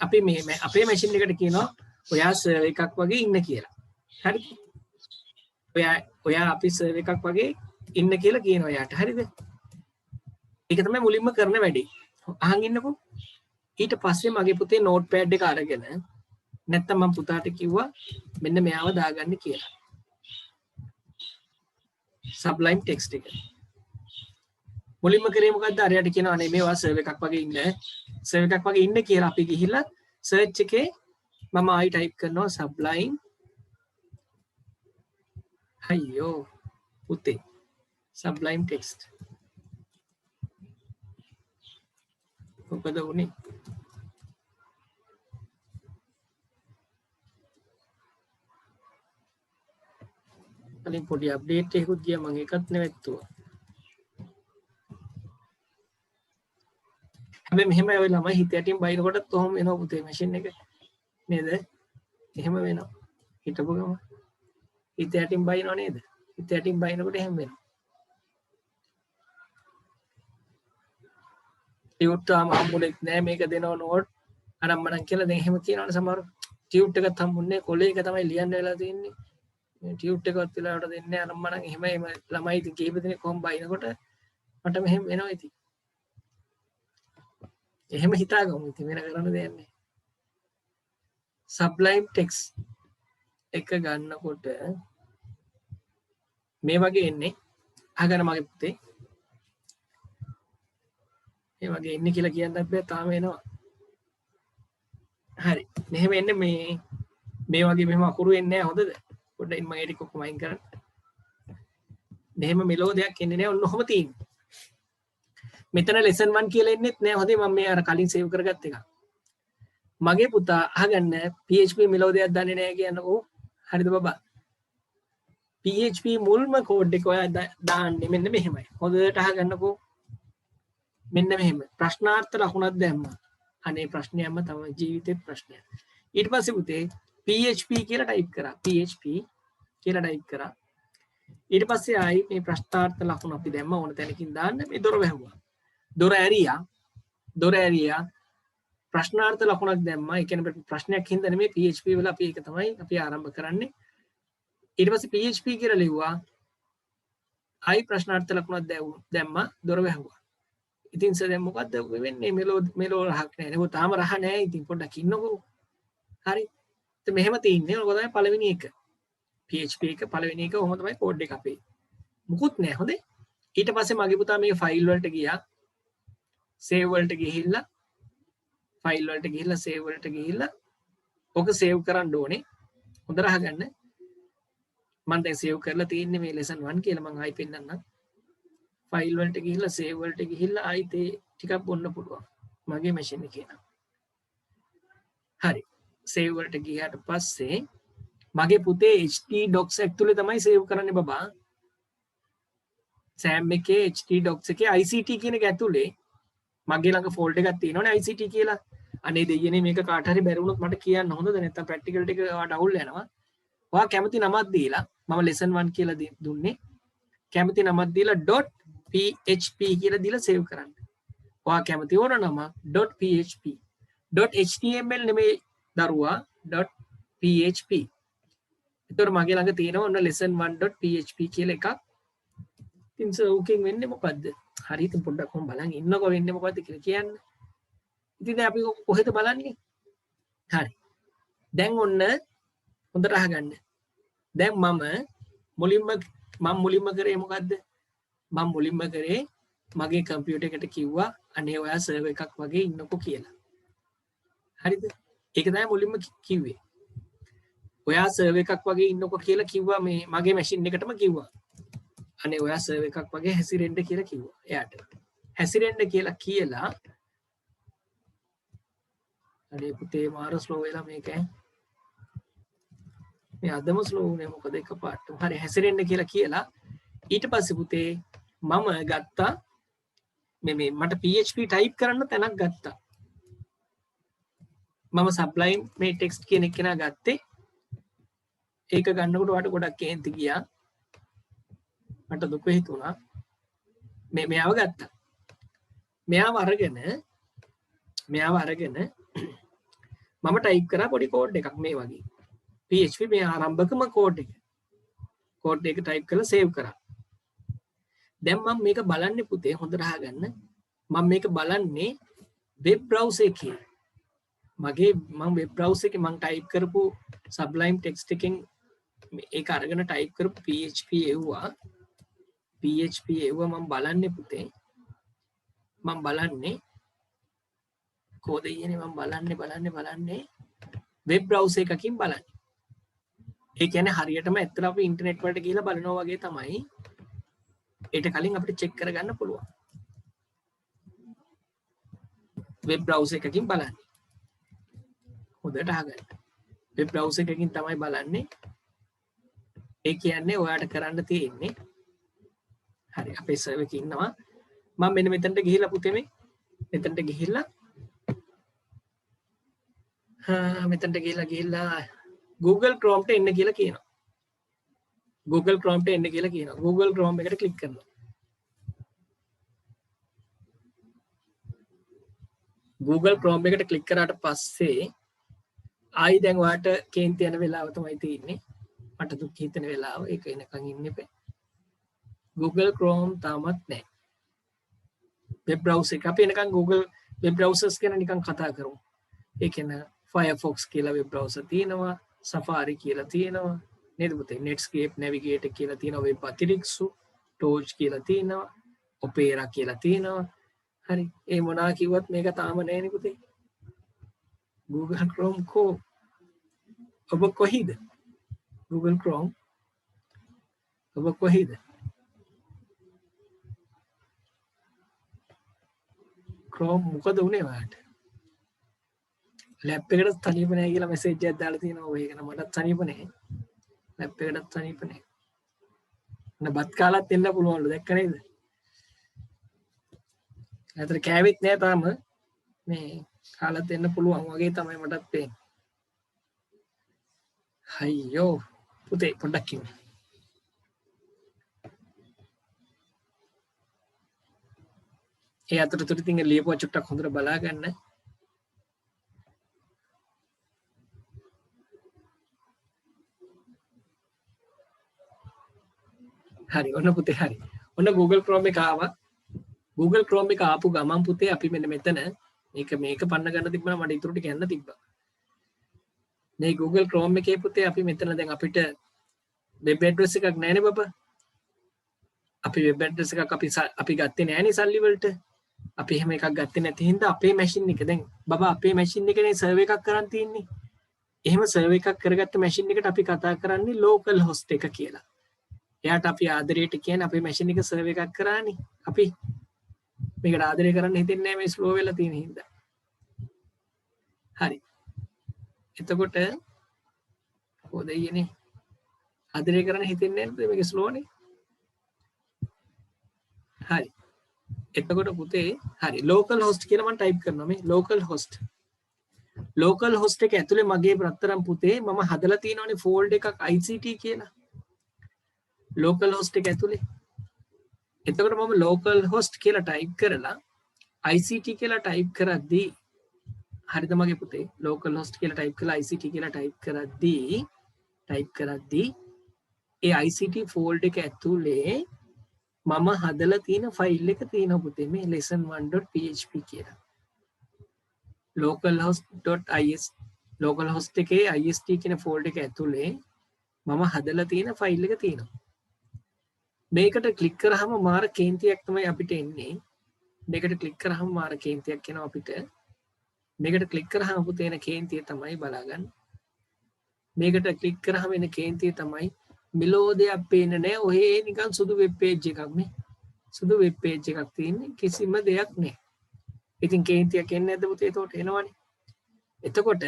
Speaker 1: අපි මේ අපේ මැෂින් එකට කියනවා ඔයා සර්වර් එකක් වගේ ඉන්න කියලා. හරිද? ඔයා අපි සර්වර් එකක් වගේ ඉන්න කියලා කියනවා යාට. හරිද? ඒක තමයි මුලින්ම කරන වැඩේ. අහන් ඉන්නකෝ. ඊට පස්සේ මගේ පුතේ නෝට් පෑඩ් එක අරගෙන නැත්තම් මම පුතාට කිව්වා මෙන්න මෙයාව දාගන්න කියලා. සබ්ලයිම් ටෙක්ස්ට් එක. මුලින්ම කරේ මොකද්ද? අරයට කියනවා අනේ මේවා සර්වර් එකක් වගේ ඉන්න. සර්වර් එකක් වගේ ඉන්න කියලා අපි ගිහිල්ලා සර්ච් එකේ මම ආයි ටයිප් කරනවා සබ්ලයිම් අයියෝ පුතේ සබ්ලයිම් ටෙක්ස්ට්. මොකද උනේ? කලින් පොඩි අප්ඩේට් එකකුත් ගියා මම ඒකත් නැවැත්තුවා. හැබැයි මෙහෙම ඔය ළමයි හිත යටින් බයිනකොටත් කොහොම වෙනව පුතේ මැෂින් එක නේද? එහෙම වෙනවා. හිතපු ගම හිත යටින් බයිනව නේද? හිත යටින් බයිනකොට එහෙම වෙනවා. ටියුට්ටාම හම්බුනේ නෑ මේක දෙනව නෝට් අරම්මනම් කියලා දැන් එහෙම කියනවනේ සමහර ටියුට් එකත් හම්බුන්නේ කොලේ එක තමයි ලියන්න වෙලා තියෙන්නේ. මේ ටියුට් එකවත් වෙලාවට දෙන්නේ අරම්මනම් එහෙම ළමයි ඉතින් කීප දෙනෙක් කොහොම බයිනකොට මට මෙහෙම වෙනවා ඉතින්. එහෙම හිතාගමු ඉතින් වෙන කරන්න දෙයක් නෑ. සබ්ලයිම් ටෙක්ස්ට් එක ගන්නකොට මේ වගේ එන්නේ අහගන්න මගේ පුතේ මේ වගේ එන්නේ කියලා කියන්නත් බෑ තාම එනවා. හරි මෙහෙම එන්නේ මේ වගේ මෙහෙම අකුරු එන්නේ නැහැ හොඳද? පොඩ්ඩක් මම ඒක කොහොම අයින් කරන්න. මෙහෙම මෙලෝඩියක් එන්නේ නැහැ ඔන්න ඔහොම තියෙන්නේ. මෙතන lesson 1 කියලා එන්නෙත් නෑ හොඳේ මම මේ අර කලින් සේව් කරගත්ත එක. මගේ පුතා අහගන්න PHP මෙලෝඩියක් දන්නේ නැහැ කියනකෝ. හරිද බබා? PHP මුල්ම කෝඩ් එක ඔයා දාන්නේ මෙන්න මෙහෙමයි. හොඳට අහගන්නකෝ. මෙන්න මෙහෙම. ප්‍රශ්නාර්ථ ලකුණක් දැම්මා. අනේ ප්‍රශ්නයක්ම තමයි ජීවිතේ ප්‍රශ්නයක්. ඊට පස්සේ පුතේ PHP කියලා ටයිප් කරා. PHP කියලා ටයිප් කරා. ඊට පස්සේ ආයි මේ ප්‍රශ්නාර්ථ ලකුණ අපි දැම්ම ඕන තැනකින් දාන්න මේ දොර වැහුවා. දොර ඇරියා ප්‍රශ්නාර්ථ ලකුණක් දැම්මා. ඒ කියන්නේ ප්‍රශ්නයක් හින්දා නෙමෙයි PHP වල අපි ඒක තමයි අපි ආරම්භ කරන්නේ. ඊට පස්සේ PHP කියලා ලිව්වා. ආයි ප්‍රශ්නාර්ථ ලකුණක් දැම්මා. දොර වැහුවා. ඉතින් දැන් මොකද්ද වෙන්නේ? මෙලෝ රහක් නැහැ. නේ තාම රහ නැහැ. ඉතින් පොඩ්ඩක් ඉන්නකෝ. හරි. ඉතින් මෙහෙම තියන්නේ. ඔක තමයි පළවෙනි එක. PHP එක පළවෙනි එක ඔහොම තමයි කෝඩ් එක අපේ. මුකුත් නැහැ. හොඳේ. ඊට පස්සේ මගේ පුතා මේ ෆයිල් වලට ගියා. සේව් වලට ගිහිල්ලා ෆයිල් වලට ගිහිල්ලා සේව් වලට ගිහිල්ලා ඔක සේව් කරන්න ඕනේ. හොඳට අහගන්න. මම දැන් සේව් කරලා තියෙන්නේ මේ lesson 1 කියලා මම ආයි පෙන්නන්නම්. ෆයිල් වලට ගිහිල්ලා සේව් වලට ගිහිල්ලා ආයිත් ඒ ටිකක් බොන්න පුළුවන්. මගේ මැෂින් එකේ නම්. හරි. සේව් වලට ගියාට පස්සේ මගේ පුතේ htdocs ඇතුලේ තමයි සේව් කරන්නේ බබා. සෑම් එකේ htdocs එකේ ICT කියන එක ඇතුලේ මගේ ළඟ ෆෝල්ඩර් එකක් තියෙනවනේ ICT කියලා. අනේ දෙයියනේ මේක කාට හරි බැරි වුණොත් මට කියන්න හොඳද? නැත්නම් ප්‍රැක්ටිකල් ටික ඔයාට අවුල් යනවා. ඔයා කැමති නමක් දීලා මම lesson 1 කියලා දුන්නේ. කැමති නමක් දීලා .php කියලා දීලා සේව් කරන්න. ඔයා කැමති ඕන නම .php. .html නෙමෙයි දරුවා .php. ඒතර මගේ ළඟ තියෙනවා ඔන්න lesson 1.php කියලා එකක්. ඉතින් සෝකින් වෙන්නේ මොකද්ද? හරි ඉතින් පොඩ්ඩක් කොහොම බලන් ඉන්නකො වෙන්නේ මොකද්ද කියලා කියන්න. ඉතින් දැන් අපි කොහෙද බලන්නේ? හරි. දැන් ඔන්න හොඳට අහගන්න. දැන් මම මුලින්ම කරේ මොකද්ද? මම මුලින්ම කරේ මගේ කම්පියුටර් එකට කිව්වා අනේ ඔයා සර්වර් එකක් වගේ ඉන්නකෝ කියලා. හරිද? ඒක තමයි මුලින්ම කිව්වේ. ඔයා සර්වර් එකක් වගේ ඉන්නකෝ කියලා කිව්වා මේ මගේ මැෂින් එකටම කිව්වා. අනේ ඔයා සර්වර් එකක් වගේ හැසිරෙන්න කියලා කිව්වා එයාට. හැසිරෙන්න කියලා අනේ පුතේ මාර ස්ලෝ වෙලා මේක මේ අදම ස්ලෝ වුණේ මොකද එකපාරට. හරි හැසිරෙන්න කියලා ඊට පස්සේ පුතේ මම ගත්තා මේ මට PHP ටයිප් කරන්න තැනක් ගත්තා. මම සබ්ලයිම් මේ ටෙක්ස්ට් කියන එක ගත්තේ ඒක ගන්නකොට වට ගොඩක් කේන්ති ගියා. මට දුක හිතුණා. මෙයාව ගත්තා. මෙයාව අරගෙන මම ටයිප් කරා පොඩි කෝඩ් එකක් මේ වගේ. PHP මේ ආරම්භකම කෝඩ් එක. කෝඩ් එක ටයිප් කරලා සේව් කරා. දැන් මම මේක බලන්නේ පුතේ හොඳට අහගන්න. මම මේක බලන්නේ වෙබ් බ්‍රවුසර් එකේ. මම වෙබ් බ්‍රවුසර් එකේ මම ටයිප් කරපු Sublime Text එකෙන් ඒක අරගෙන ටයිප් කරපු PHP එව්වා මම බලන්නේ පුතේ. මම බලන්නේ කෝද ඉන්නේ මම බලන්නේ වෙබ් බ්‍රවුසර් එකකින් බලන්නේ. ඒ කියන්නේ හරියටම ඇත්තට අපි ඉන්ටර්නෙට් වලට ගිහලා බලනවා වගේ තමයි. ඊට කලින් අපිට චෙක් කරගන්න පුළුවන්. වෙබ් බ්‍රවුසර් එකකින් බලන්නේ. හොඳට අහගන්න. වෙබ් බ්‍රවුසර් එකකින් තමයි බලන්නේ. ඒ කියන්නේ ඔයාලට කරන්න තියෙන්නේ හරි අපේ සර්වර් එකේ ඉන්නවා. මම මෙන්න මෙතනට ගිහිල්ලා පුතේ මෙතනට ගිහිල්ලා Google Chrome එන්න කියලා කියනවා. Google Chrome එන්න කියලා කියනවා. Google Chrome එකට ක්ලික් කරනවා. Google Chrome එකට ක්ලික් කරාට පස්සේ ආයි දැන් ඔයාලට කේන්ති යන වෙලාව තමයි තියෙන්නේ. මට දුක් හිතෙන වෙලාව. ඒක එනකන් ඉන්න එපා. Google Chrome තාමත් නැහැ. වෙබ් බ්‍රවුසර් එක අපි එනකන් Google වෙබ් බ්‍රවුසර්ස් ගැන නිකන් කතා කරමු. ඒ කියන්නේ Firefox කියලා වෙබ් බ්‍රවුසර් තියෙනවා, Safari කියලා තියෙනවා, නේද පුතේ? Netscape Navigator කියලා තියෙනවා, වෙබ් අතිරික්සු, Torch කියලා තියෙනවා, Opera කියලා තියෙනවා. හරි. ඒ මොනවා කිව්වත් මේක තාම නැහැ නේ පුතේ. Google Chrome ඔබ කොහේද? Google Chrome ඔබ කොහේද? Chrome මොකද උනේ ඔයාලට? ලැප් එකට තනියම නැහැ කියලා මෙසේජ් එකක් දාලා තියෙනවා. ඔය එක මටත් තනියම නැහැ. ලැප් එකටත් තනියම නැහැ. බත් කාලත් එන්න පුළුවන්ලු දැක්ක නේද? නැතර කෑවෙත් නෑ තාම. මේ කාලත් එන්න පුළුවන් වගේ තමයි මටත් පේන්නේ. අයියෝ පුතේ පොඩ්ඩක් කිව්ව. ඒ අතරතුර ඉතින් ලියපුවා චුට්ටක් හොඳට බලා ගන්න. හරි ඔන්න පුතේ හරි. ඔන්න Google Chrome එක ආවා. Google Chrome එක ආපු ගමන් පුතේ අපි මෙන්න මෙතන මේක පන්න ගන්න තිබ්බම මට ඉතුරු ටික යන්න තිබ්බා. මේ Google Chrome එකේ පුතේ අපි මෙතන දැන් අපිට වෙබ් ඇඩ්‍රස් එකක් නැහැ නේ බබා. අපි වෙබ් ඇඩ්‍රස් එකක් අපි ගත්තේ නැහැ නේ සල්ලි වලට. අපි එහෙම එකක් ගත්තේ නැති හින්දා අපේ මැෂින් එක දැන් බබා අපේ මැෂින් එකනේ සර්වර් එකක් කරන් තියෙන්නේ. එහෙම සර්වර් එකක් කරගත්ත මැෂින් එකට අපි කතා කරන්නේ local host එක කියලා. එයාට අපි ආදරයට කියන්නේ අපේ මැෂින් එක සර්වර් එකක් කරානේ. අපි මේකට ආදරය කරන්න හිතෙන්නේ නැහැ මේ ස්ලෝ වෙලා තියෙන හින්දා. හරි. එතකොට කොහොද යන්නේ? ආදරය කරන්න හිතෙන්නේ නැද්ද මේක ස්ලෝ නේ? හරි. එතකොට පුතේ හරි local host කියලා මම ටයිප් කරනවා මේ local host. local host එක ඇතුලේ මගේ රත්තරන් පුතේ මම හදලා තියෙනවානේ folder එකක් ICT කියලා. local host එක ඇතුලේ. එතකොට මම local host කියලා ටයිප් කරලා ICT කියලා ටයිප් කරද්දී හරිද මගේ පුතේ local host කියලා ටයිප් කරලා ICT කියලා ටයිප් කරද්දී ඒ ICT folder එක ඇතුලේ මම හදලා තියෙන ෆයිල් එක තියෙනවා පුතේ මේ lesson1.php කියලා. localhost.is localhost එකේ ist කියන folder එක ඇතුලේ මම හදලා තියෙන ෆයිල් එක තියෙනවා. මේකට ක්ලික් කරාම මාර කේන්තියක් තමයි අපිට එන්නේ. මේකට ක්ලික් කරාම මාර කේන්තියක් එනවා අපිට. මේකට ක්ලික් කරාම පුතේ එන කේන්තිය තමයි බලාගන්න. මේකට ක්ලික් කරාම එන කේන්තිය තමයි මෙලෝ දෙයක් පේන්නේ නැහැ. ඔහේ නිකන් සුදු වෙබ් පේජ් එකක් නේ. සුදු වෙබ් පේජ් එකක් තියෙන්නේ කිසිම දෙයක් නැහැ. ඉතින් කේන්තියක් එන්නේ නැද්ද පුතේ? ඒතකොට එනවනේ. එතකොට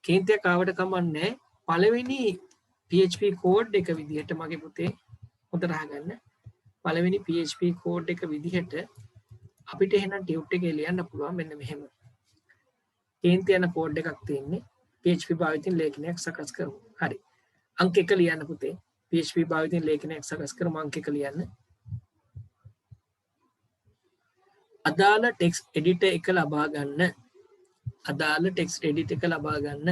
Speaker 1: කේන්තියක් ආවට කමන්නේ පළවෙනි PHP කෝඩ් එක විදිහට මගේ පුතේ හොඳට අහගන්න. පළවෙනි PHP කෝඩ් එක විදිහට අපිට එහෙනම් ටියුට් එකේ ලියන්න පුළුවන් මෙන්න මෙහෙම. කේන්ති යන කෝඩ් එකක් තියෙන්නේ. PHP භාවිතින් ලේඛනයක් සකස් කරමු. හරි. අංක 1 ලියන්න පුතේ. PHP භාවිතයෙන් ලේඛනයක් සකස් කරමු අංක 1 ලියන්න. අදාළ ටෙක්ස්ට් එඩිටර් එක ලබා ගන්න. අදාළ ටෙක්ස්ට් එඩිටර් එක ලබා ගන්න.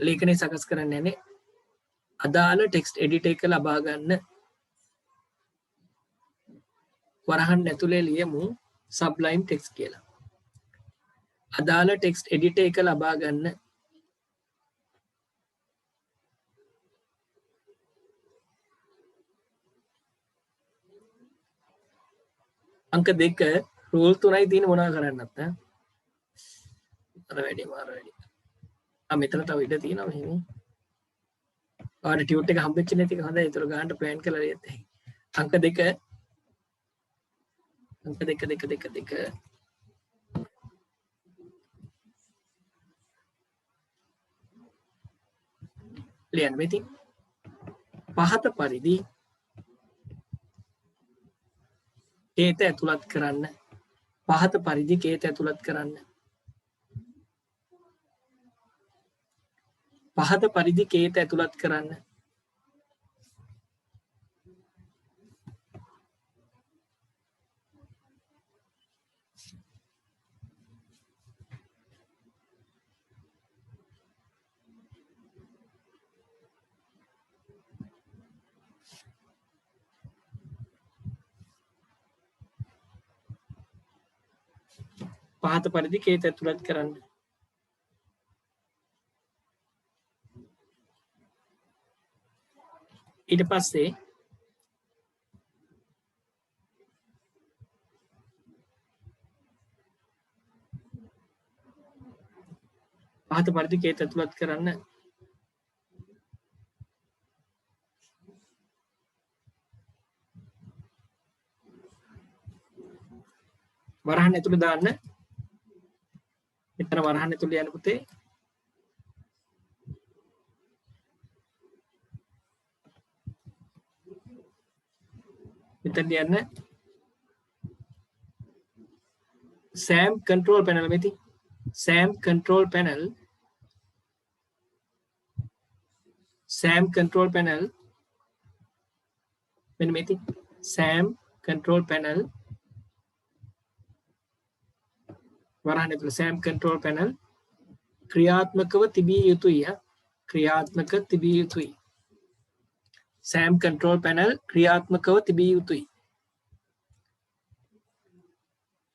Speaker 1: ලේඛනය සකස් කරන්න යන්නේ අදාළ ටෙක්ස්ට් එඩිටර් එක ලබා ගන්න. වරහන් ඇතුලේ ලියමු සබ්ලයිම් ටෙක්ස්ට් කියලා. අදාළ ටෙක්ස්ට් එඩිටර් එක ලබා ගන්න. අංක 2 රූල් 3යි තියෙන මොනවා කරන්නත් ඈ. අර වැඩි මාර වැඩි. මෙතන තව ඉඩ තියෙනවා මෙහෙම. ඔයාලට ටියුට් එක හම්බෙච්ච නැති එක හොඳයි. ඒතර ගන්නට ප්ලෑන් කරලා ලියත් හැකියි. අංක 2 ලියන්න මෙති. පහත පරිදි කේත ඇතුළත් කරන්න. පහත පරිදි කේත ඇතුළත් කරන්න. පහත පරිදි කේත ඇතුළත් කරන්න. පහත පරිදි කේත ඇතුළත් කරන්න. ඊට පස්සේ පහත පරිදි කේත ඇතුළත් කරන්න. වරහන් ඇතුළේ දාන්න. මෙතන වරහන් ඇතුළේ යන පුතේ. මෙතන යන්න. SAM control panel මෙති. SAM control panel. SAM control panel. මෙන්න මෙති. SAM control panel. වරහන් ඇතුළේ SAM control panel ක්‍රියාත්මකව තිබිය යුතුය. ක්‍රියාත්මක තිබිය යුතුයි. SAM control panel ක්‍රියාත්මකව තිබිය යුතුයි.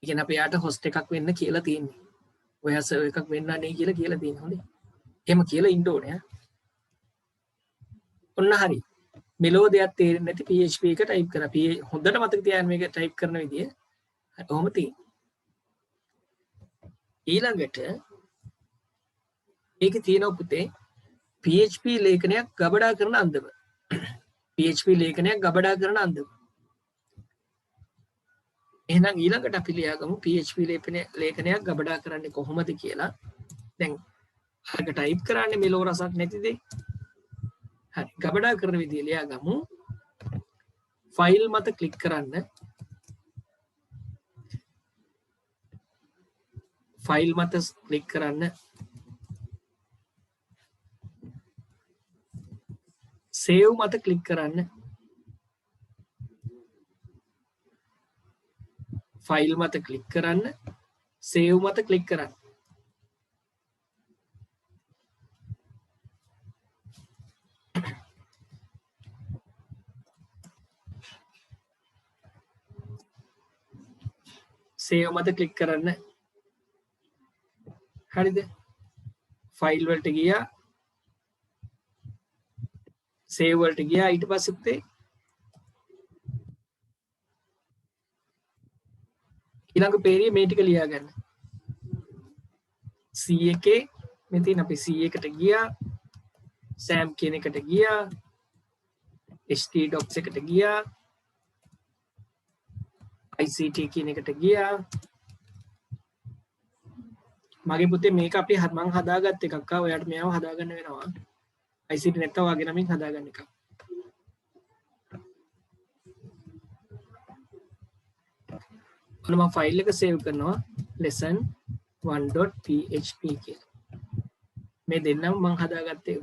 Speaker 1: ඉතින් අපි යාට host එකක් වෙන්න කියලා තියෙන්නේ. ඔයා server එකක් වෙන්න අනේ කියලා තියෙනවා. හොඳේ. එහෙම කියලා ඉන්න ඕනේ. ඔන්න හරි. මෙලෝ දෙයක් තේරෙන්නේ නැති PHP එක ටයිප් කරා. හොඳට මතක තියාගන්න මේක ටයිප් කරන විදිය. ඔහොම තියෙනවා. ඊළඟට ඒකේ තියෙනවා පුතේ PHP ලේඛනයක් ගබඩා කරන අන්දම. PHP ලේඛනයක් ගබඩා කරන අන්දම. එහෙනම් ඊළඟට අපි ලියාගමු PHP ලේඛනයක් ගබඩා කරන්නේ කොහොමද කියලා. දැන් අරක ටයිප් කරන්නේ මෙලෝ රසක් නැති දෙයක්. හරි. ගබඩා කරන විදිය ලියාගමු. ෆයිල් මත ක්ලික් කරන්න. ෆයිල් මත ක්ලික් කරන්න. සේව් මත ක්ලික් කරන්න. ෆයිල් මත ක්ලික් කරන්න. සේව් මත ක්ලික් කරන්න. සේව් මත ක්ලික් කරන්න. හරිද? ෆයිල් වලට ගියා. සේව් වලට ගියා. ඊට පස්සේ පුතේ ඊළඟ පේරිය මේ ටික ලියා ගන්න. C එකේ මෙතන අපි C එකට ගියා. SAM කියන එකට ගියා. htdocs එකට ගියා. ICT කියන එකට ගියා. මගේ පුතේ මේක අපි මං හදාගත්ත එකක්. ඔයාලට මේව හදාගන්න වෙනවා. ICT නැත්තම් වගේ නමින් හදාගන්න එකක්. ඔන්න මම ෆයිල් එක සේව් කරනවා lesson1.php කියලා. මේ දෙන්නම මං හදාගත්තේ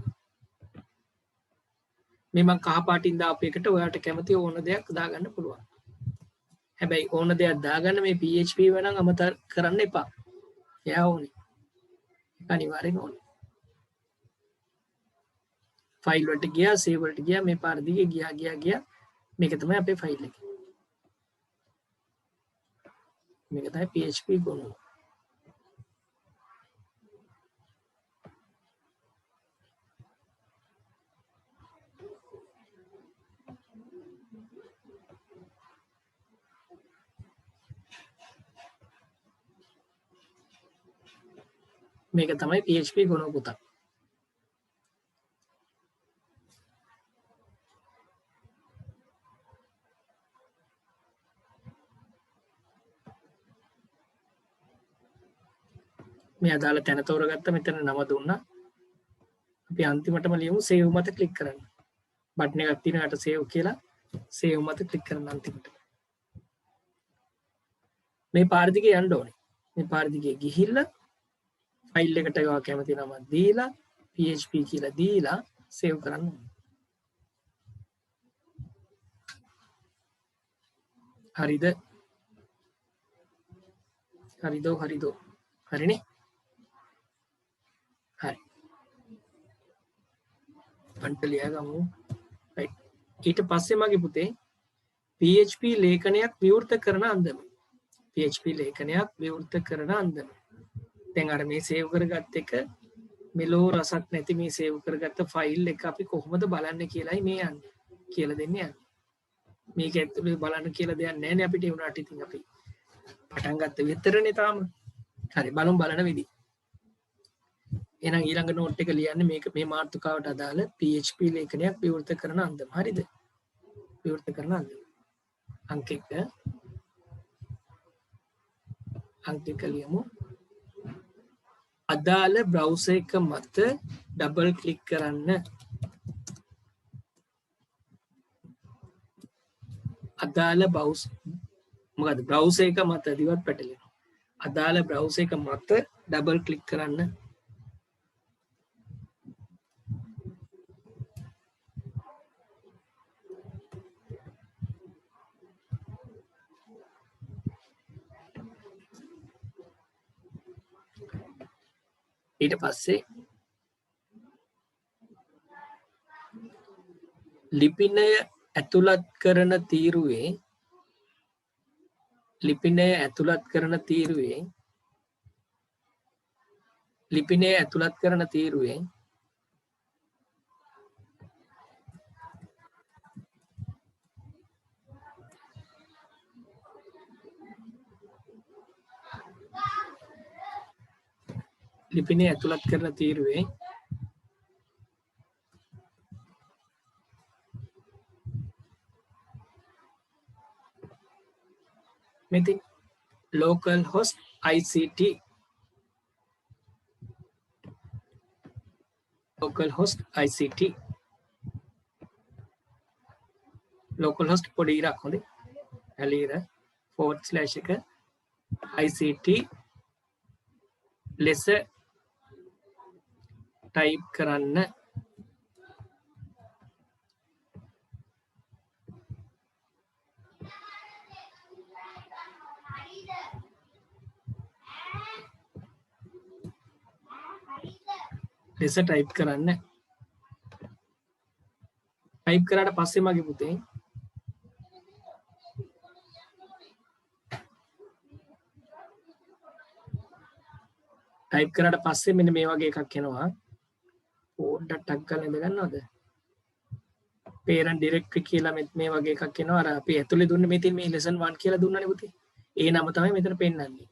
Speaker 1: මේ මං කහ පාටින් දාපු එකට ඔයාලට කැමති ඕන දෙයක් දාගන්න පුළුවන් හැබැයි ඕන දෙයක් දාගන්න මේ PHP වෙනම් අමතක කරන්න එපා එයා ඕනේ අනිවාර්යෙන් ඕනේ ෆයිල් වලට ගියා සේව් වලට ගියා මේ පාර දිගේ ගියා මේක තමයි අපේ ෆයිල් එක මේක තමයි PHP ගොනු මේක තමයි PHP ගොනු පුතා මේ අදාළ තැන තෝරගත්ත මෙතන නම දුන්නා අපි අන්තිමටම ලියමු සේව් මත ක්ලික් කරන්න බටන් එකක් තියෙනවා යට සේව් කියලා සේව් මත ක්ලික් කරන්න අන්තිමට මේ පාර දිගේ යන්න ඕනේ මේ පාර දිගේ ගිහිල්ලා ෆයිල් එකට ඒවා කැමති නම දීලා PHP කියලා දීලා සේව් කරන්න හරිද හරිනේ හරි අන්ට ලියාගමු ඊට පස්සේ මගේ පුතේ PHP ලේඛනයක් විවෘත කරන අන්දම PHP ලේඛනයක් විවෘත කරන අන්දම දැන් අර මේ සේව් කරගත්ත එක මෙලෝ රසක් නැති මේ සේව් කරගත්ත ෆයිල් එක අපි කොහොමද බලන්න කියලායි මේ යන්නේ කියලා දෙන්නේ යන්නේ මේක ඇතුලේ බලන්න කියලා දෙයක් නැහැ නේ අපිට ඒ උනාට ඉතින් අපි පටන් ගත්ත විතරනේ තාම හරි බලමු බලන විදිහ එහෙනම් ඊළඟ නෝට් එක ලියන්නේ මේක මේ මාතෘකාවට අදාළ PHP ලේඛනයක් විවෘත කරන අන්දම හරිද විවෘත කරන අන්දම අංක 1 ලියමු අදාළ බ්‍රවුසර් එක මත ඩබල් ක්ලික් කරන්න අදාළ මොකද බ්‍රවුසර් එක මත දිවත් පැටලෙනවා අදාළ බ්‍රවුසර් එක මත ඩබල් ක්ලික් කරන්න ඊට පස්සේ ලිපිනය ඇතුළත් කරන තීරුවේ ලිපිනය ඇතුළත් කරන තීරුවේ මෙතින් localhost ICT localhost පොඩි ඉරක් හොඳේ ඇලීර / එක ICT ලෙස ටයිප් කරන්න ටයිප් කරාට පස්සේ මගේ පුතේ ටයිප් කරාට පස්සේ මෙන්න මේ වගේ එකක් එනවා පොඩ්ඩක් ටක් කරලා ඉඳ ගන්නවද parent directory කියලා මේ වගේ එකක් එනවා අර අපි ඇතුලේ දුන්නේ මේ තියෙන මේ lesson 1 කියලා දුන්නානේ පුතේ ඒ නම තමයි මෙතන පෙන්නන්නේ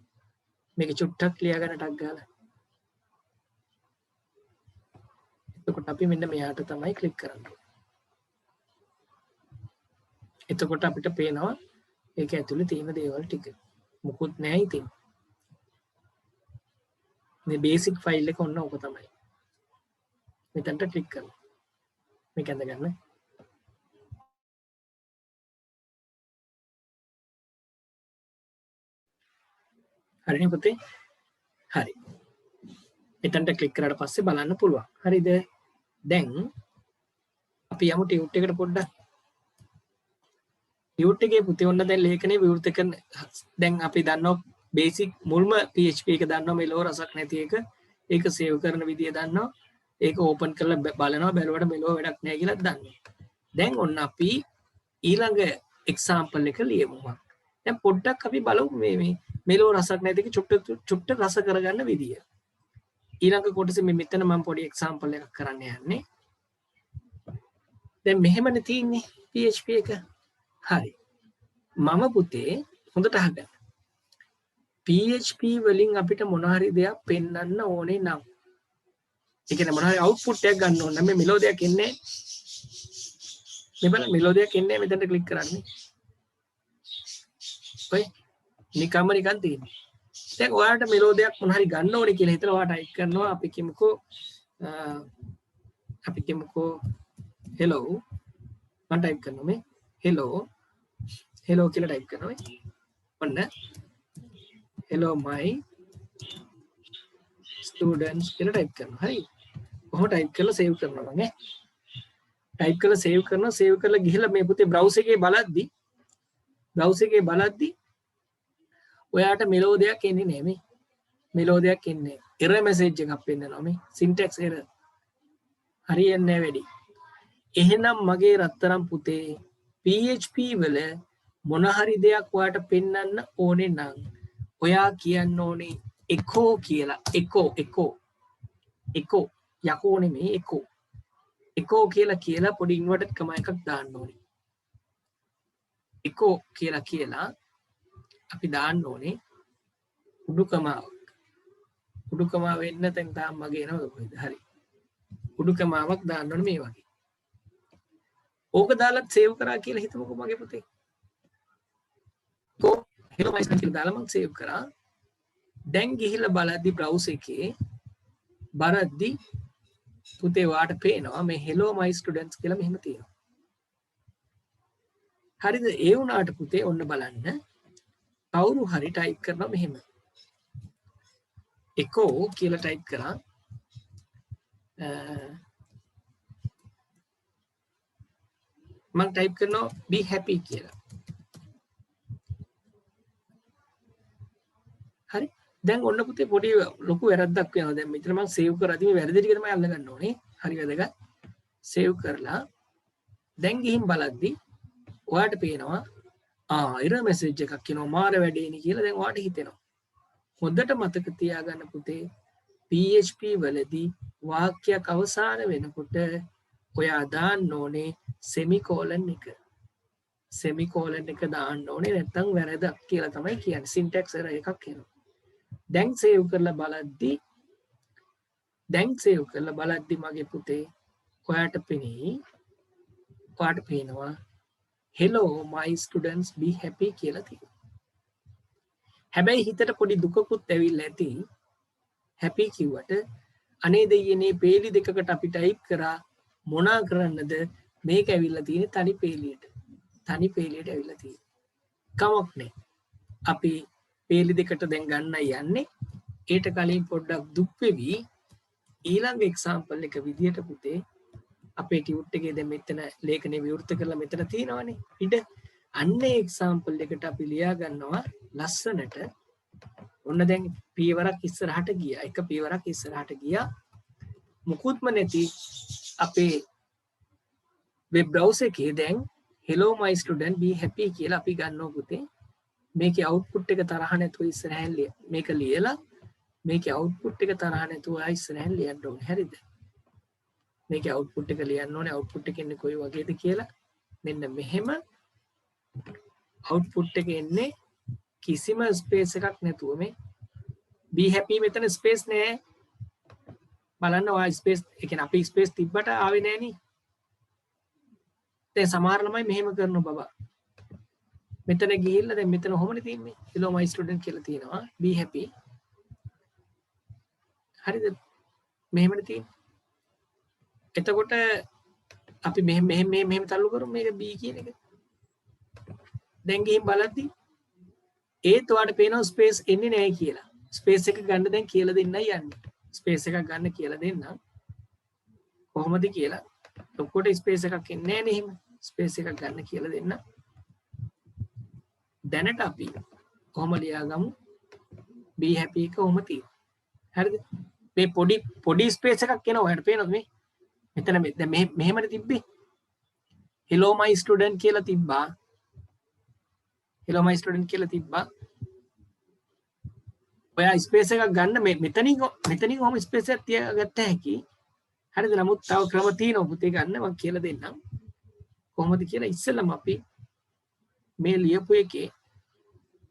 Speaker 1: මේක චුට්ටක් ලියා ගන්න ටක් ගාලා එතකොට අපි මෙන්න මෙයාට තමයි ක්ලික් කරන්නේ එතකොට අපිට පේනවා ඒක ඇතුලේ තියෙන දේවල් ටික මුකුත් නැහැ ඉතින් මේ බේසික් ෆයිල් එක ඔන්න ඕක තමයි මෙතනට ක්ලික් කරන්න මේක ඇඳ ගන්න හරිනේ පුතේ හරි එතනට ක්ලික් කරාට පස්සේ බලන්න පුළුවන්. හරිද? දැන් අපි යමු ටියුට් එකට පොඩ්ඩක්. ටියුට් එකේ පුතේ ඔන්න දැන් ලේඛනයේ විවෘත කරන දැන් අපි දන්නවා බේසික් මුල්ම PHP එක දන්නවා මෙලෝ රසක් නැති එක. ඒක සේව් කරන විදිය දන්නවා. ඒක ඕපන් කරලා බලනවා බැලුවට මෙලෝ වැඩක් නැහැ කියලා දන්නවා. දැන් ඔන්න අපි ඊළඟ එක්සැම්පල් එක ලියමු. දැන් පොඩ්ඩක් අපි බලමු මේ මෙලෝ රසක් නැති එක චුට්ට රස කරගන්න විදිය. ඊළඟ කොටසේ මෙතන මම පොඩි එක්සැම්පල් එකක් කරන්න යන්නේ. දැන් මෙහෙමනේ තියෙන්නේ PHP එක. හරි. මම පුතේ හොඳට අහගන්න. PHP වලින් අපිට මොන හරි දෙයක් පෙන්වන්න ඕනේ නම් ඒ කියන්නේ මොන හරි අවුට්පුට් එකක් ගන්න ඕන නම් මේ මෙලෝඩියක් එන්නේ මේ බලන්න මෙලෝඩියක් එන්නේ මෙතනට ක්ලික් කරන්නේ. ඔය නිකම්ම නිකන් තියෙන්නේ. දැන් ඔයාලට මෙලෝඩියක් මොන හරි ගන්න ඕනේ කියලා හිතලා ඔයා ටයිප් කරනවා අපි කියමුකෝ hello මම ටයිප් කරනවා මේ hello කියලා ටයිප් කරනවා. ඔන්න hello my students කියලා ටයිප් කරනවා. හරි. කොහොම ටයිප් කරලා සේව් කරනවා මම ටයිප් කරලා සේව් කරලා ගිහලා මේ පුතේ බ්‍රවුසර් එකේ බලද්දි ඔයාට මෙලෝඩියක් එන්නේ නැහැ මේ. මෙලෝඩියක් එන්නේ. error message එකක් පෙන්නනවා මේ. syntax error. හරියන්නේ නැහැ වැඩි. එහෙනම් මගේ රත්තරන් පුතේ PHP වල මොන හරි දෙයක් ඔයාට පෙන්වන්න ඕනේ නම් ඔයා කියන්න ඕනේ echo කියලා. echo යකෝ නෙමෙයි echo කියලා පොඩි ඉන්වර්ටඩ් කමා එකක් දාන්න ඕනේ. echo කියලා අපි දාන්න ඕනේ උඩු කමාව වෙන්න තැන් තාම මගේ නම කොහෙද? හරි. උඩු කමාවක් දාන්න ඕනේ මේ වගේ. ඕක දාලා සේව් කරා කියලා හිතමුකෝ මගේ පුතේ. hello my students කියලා දාලා මම සේව් කරා. දැන් ගිහිල්ලා බලද්දි බ්‍රවුසර් එකේ බලද්දි පුතේ වාට පේනවා මේ hello my students කියලා මෙහෙම තියෙනවා. හරිද? ඒ වුණාට පුතේ ඔන්න බලන්න කවුරු හරි ටයිප් කරනවා මෙහෙම. echo කියලා ටයිප් කරා. මම ටයිප් කරනවා be happy කියලා. හරි. දැන් ඔන්න පුතේ පොඩි ලොකු වැරද්දක් වෙනවා. දැන් මෙතන මම සේව් කරාදී මේ වැරදි ටික තමයි අල්ලගන්න ඕනේ. හරි වැදගත්. සේව් කරලා දැන් ගිහින් බලද්දි ඔයාට පේනවා error message එකක් එනවා මාර වැඩේනි කියලා දැන් ඔයාට හිතෙනවා. හොඳට මතක තියාගන්න පුතේ PHP වලදී වාක්‍යයක් අවසාන වෙනකොට ඔයා දාන්න ඕනේ semicolon එක. semicolon එක දාන්න ඕනේ නැත්නම් වැරදක් කියලා තමයි කියන්නේ. syntax error එකක් එනවා. දැන් සේව් කරලා බලද්දි මගේ පුතේ ඔයාට පේනවා hello my students be happy කියලා තියෙනවා. හැබැයි හිතට පොඩි දුකකුත් ඇවිල්ලා ඇති. happy කිව්වට අනේ දෙයියනේ පේලි දෙකකට අපි ටයිප් කරා මොනා කරන්නද මේක ඇවිල්ලා තියෙන්නේ තනි පේලියට ඇවිල්ලා තියෙන්නේ. කමක් නැහැ. අපි පේලි දෙකට දැන් ගන්න යන්නේ. ඊට කලින් පොඩ්ඩක් දුක් වෙවි. ඊළඟ එක්සැම්පල් එක විදියට පුතේ අපේ ටියුට් එකේ දැන් මෙතන ලේඛනය විවෘත කරලා මෙතන තියෙනවානේ ඉඩ. අන්නේ එක්සැම්පල් එකට අපි ලියා ගන්නවා ලස්සනට. ඔන්න දැන් පියවරක් ඉස්සරහට ගියා. එක පියවරක් ඉස්සරහට ගියා. මුකුත්ම නැති අපේ වෙබ් බ්‍රවුසර් එකේ දැන් hello my student be happy කියලා අපි ගන්නවා පුතේ. මේකේ අවුට්පුට් එක තරහ නැතුව ඉස්සරහින් මේක ලියලා මේකේ අවුට්පුට් එක තරහ නැතුව ඉස්සරහින් ලියන්න ඕනේ. හරිද? මේකේ අවුට්පුට් එක ලියන්න ඕනේ. අවුට්පුට් එක එන්නේ කොයි වගේද කියලා. මෙන්න මෙහෙම අවුට්පුට් එක එන්නේ කිසිම ස්පේස් එකක් නැතුව මේ be happy මෙතන ස්පේස් නෑ. බලන්න ඔයා ස්පේස් ඒ කියන්නේ අපි ස්පේස් තිබ්බට ආවේ නෑනේ. දැන් සමහර ළමයි මෙහෙම කරනවා බබා. මෙතන ගිහිල්ලා දැන් මෙතන කොහොමද තියෙන්නේ? hello my student කියලා තියෙනවා. be happy. හරිද? මෙහෙමද තියෙන්නේ. එතකොට අපි මෙහෙම තල්ලු කරමු මේක b කියන එක. දැන් ගිහින් බලද්දි ඒත් ඔයාලට පේනවා ස්පේස් එන්නේ නැහැ කියලා. ස්පේස් එක ගන්න දැන් කියලා දෙන්නයි යන්නේ. ස්පේස් එකක් ගන්න කියලා දෙන්න. කොහොමද කියලා ඔක්කොට ස්පේස් එකක් එන්නේ නැහැ නේ එහෙම. ස්පේස් එකක් ගන්න කියලා දෙන්න. දැනට අපි කොහොම ලියාගමු be happy එක කොහොම තියෙන්නේ. හරිද? මේ පොඩි ස්පේස් එකක් එනවා. ඔයාලට පේනවද මේ? මෙතන දැන් මෙහෙමද තිබ්බේ? hello my student කියලා තිබ්බා. hello my student කියලා තිබ්බා. ඔයා ස්පේස් එකක් ගන්න මෙතනින් කොහොම ස්පේස් එකක් තියාගත්ත හැකි. හරිද? නමුත් තව ක්‍රම තියෙනවා පුතේ ගන්න මම කියලා දෙන්නම්. කොහොමද කියලා ඉස්සෙල්ලම අපි මේ ලියපු එකේ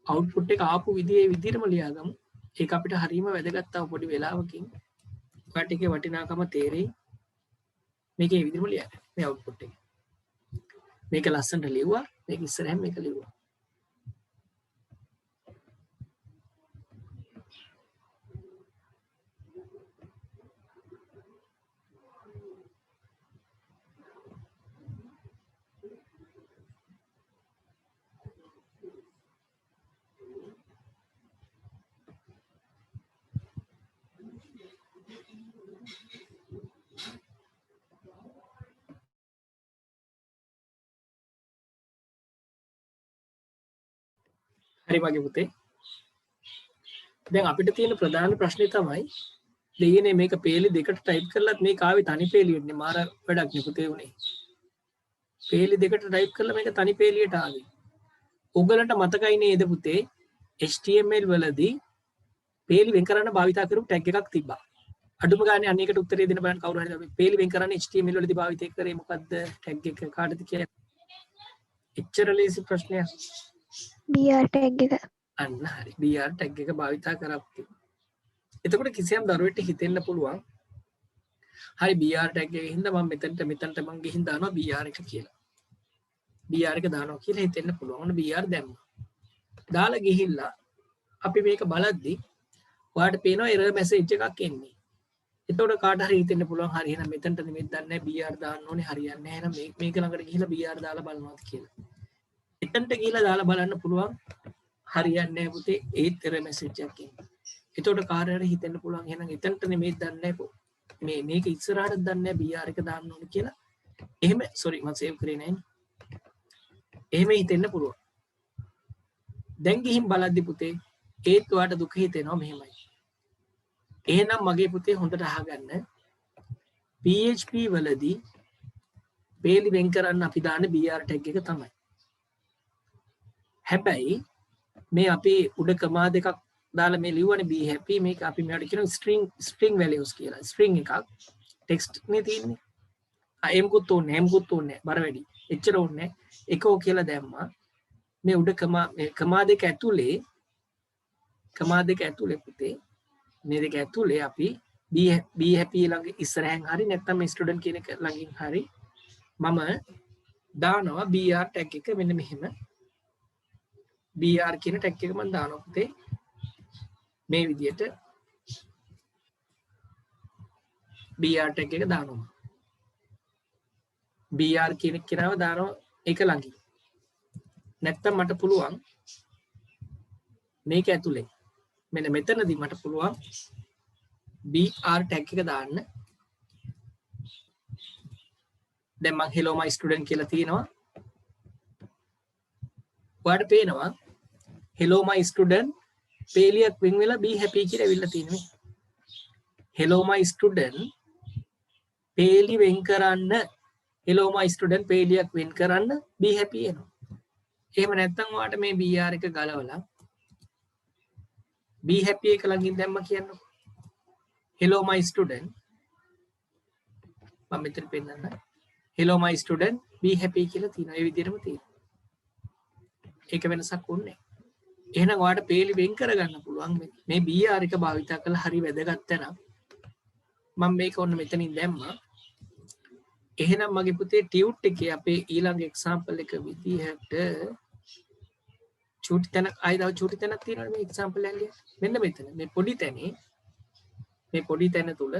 Speaker 1: output එක ආපු විදිහටම ලියාගමු. ඒක අපිට හරීම වැදගත් තව පොඩි වෙලාවකින්. ඔයාලට ඒකේ වටිනාකම තේරෙයි. මේකේ විදිහටම ලියන්න. මේ output එක. මේක ලස්සනට ලියුවා. මේක ඉස්සරහින් මේක ලියුවා. හරි වගේ පුතේ. දැන් අපිට තියෙන ප්‍රධාන ප්‍රශ්නේ තමයි දෙයනේ මේක පේලි දෙකට ටයිප් කරලත් මේක ආවේ තනි පේලි වෙන්නේ. මාර වැඩක් නේ පුතේ උනේ. පේලි දෙකට ටයිප් කරලා මේක තනි පේලියට ආවේ. ඔයගලන්ට මතකයි නේද පුතේ HTML වලදී පේලි වෙන් කරන්න භාවිතා කරපු ටැග් එකක් තිබ්බා. අඩුම ගානේ අනේකට උත්තරේ දෙන්න බලන්න කවුරු හරි පේලි වෙන් කරන්න HTML වලදී භාවිත කරේ මොකද්ද ටැග් එක කාටද කියලා. එච්චර ලේසි ප්‍රශ්නයක්.
Speaker 2: BR tag එක.
Speaker 1: අන්න හරි. BR tag එක භාවිතා කරපු. එතකොට කිසියම් දරුවෙට හිතෙන්න පුළුවන් හරි BR tag එකේ හින්දා මම මෙතනට මම ගිහින් දානවා BR එක කියලා. BR එක දානවා කියලා හිතෙන්න පුළුවන්. ඔන්න BR දැම්මා. දාලා ගිහිල්ලා අපි මේක බලද්දි ඔයාලට පේනවා error message එකක් එන්නේ. එතකොට කාට හරි හිතෙන්න පුළුවන් හරි එහෙනම් මෙතනට නෙමෙයි දන්නේ BR දාන්න ඕනේ හරියන්නේ නැහැ එහෙනම් මේක ළඟට ගිහිල්ලා BR දාලා බලනවාද කියලා. එතනට ගිහිල්ලා දාලා බලන්න පුළුවන් හරියන්නේ නැහැ පුතේ ඒත් error message එකක් එන්නේ. එතකොට කාට හරි හිතෙන්න පුළුවන් එහෙනම් එතනට නෙමෙයි දන්නේ නැහැ මේක ඉස්සරහට දන්නේ නැහැ BR එක දාන්න ඕනේ කියලා. එහෙම sorry මම සේව් කරේ නැහැ. එහෙම හිතෙන්න පුළුවන්. දැන් ගිහින් බලද්දි පුතේ ඒත් ඔයාට දුක හිතෙනවා මෙහෙමයි. එහෙනම් මගේ පුතේ හොඳට අහගන්න PHP වලදී පේලි වෙන් කරන්න අපි දාන්නේ BR tag එක තමයි. හැබැයි මේ අපි උඩ කමා දෙකක් දාලා මේ ලියුවනේ be happy මේක අපි මෙයාට කියනවා string values කියලා. string එකක් text නේ තියෙන්නේ. එම්කුත් ඕනේ එම්කුත් ඕනේ බර වැඩි. එච්චර ඕනේ එකෝ කියලා දැම්මා. මේ උඩ කමා දෙක ඇතුලේ පුතේ මේ දෙක ඇතුලේ අපි be happy ළඟ ඉස්සරහෙන් හරි නැත්නම් මේ student කියන එක ළඟින් හරි මම දානවා BR tag එක මෙන්න මෙහෙම BR කියන tag එක මම දානවා පුතේ මේ විදියට BR tag එක දානවා BR කියන කෙනාව දානවා ඒක ළඟින් නැත්නම් මට පුළුවන් මේක ඇතුලේ මෙන්න මෙතනදී මට පුළුවන් BR tag එක දාන්න. දැන් මම hello my student කියලා තියෙනවා. ඔයාලට පේනවා hello my student පේලියක් වෙන් වෙලා be happy කියලා ඇවිල්ලා තියෙනවා. hello my student පේලි වෙන් කරන්න hello my student පේලියක් වෙන් කරන්න be happy එනවා. එහෙම නැත්නම් ඔයාලට මේ BR එක ගලවලා be happy එක ළඟින් දැම්ම කියන්නකො. hello my student මම මෙතන පෙන්නන්න hello my student be happy කියලා තියෙනවා. ඒ විදිහටම තියෙනවා. ඒක වෙනසක් උන්නේ. එහෙනම් ඔයාලට පේලි වෙන් කරගන්න පුළුවන් මේ BR එක භාවිතා කරලා හරි වැදගත් තැනක්. මම මේක ඔන්න මෙතනින් දැම්මා. එහෙනම් මගේ පුතේ ටියුට් එකේ අපේ ඊළඟ එක්සැම්පල් එක විදිහට චූටි තැනක් ආයිදාව චූටි තැනක් තියෙනවනේ මේ එක්සැම්පල් එකේ. මෙන්න මෙතන මේ පොඩි තැන තුල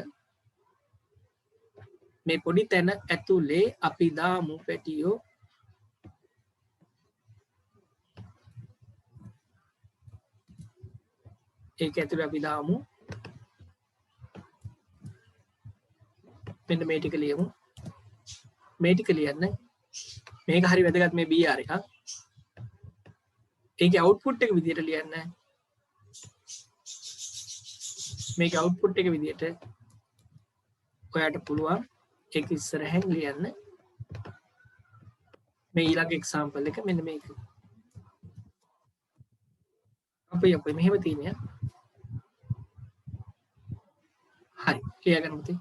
Speaker 1: මේ පොඩි තැන ඇතුලේ අපි දාමු පැටියෝ ඒක ඇතුලේ අපි දාමු මෙන්න මේ ටික ලියමු. මේ ටික ලියන්න. මේක හරි වැදගත් මේ BR එක. ඒකේ output එක විදියට ලියන්න. මේක output එක විදියට ඔයාට පුළුවන් ඒක ඉස්සරහින් ලියන්න. මේ ඊළඟ example එක මෙන්න මේක. අපේ මෙහෙම තියෙනවා. හරි ලියා ගන්න පුතේ.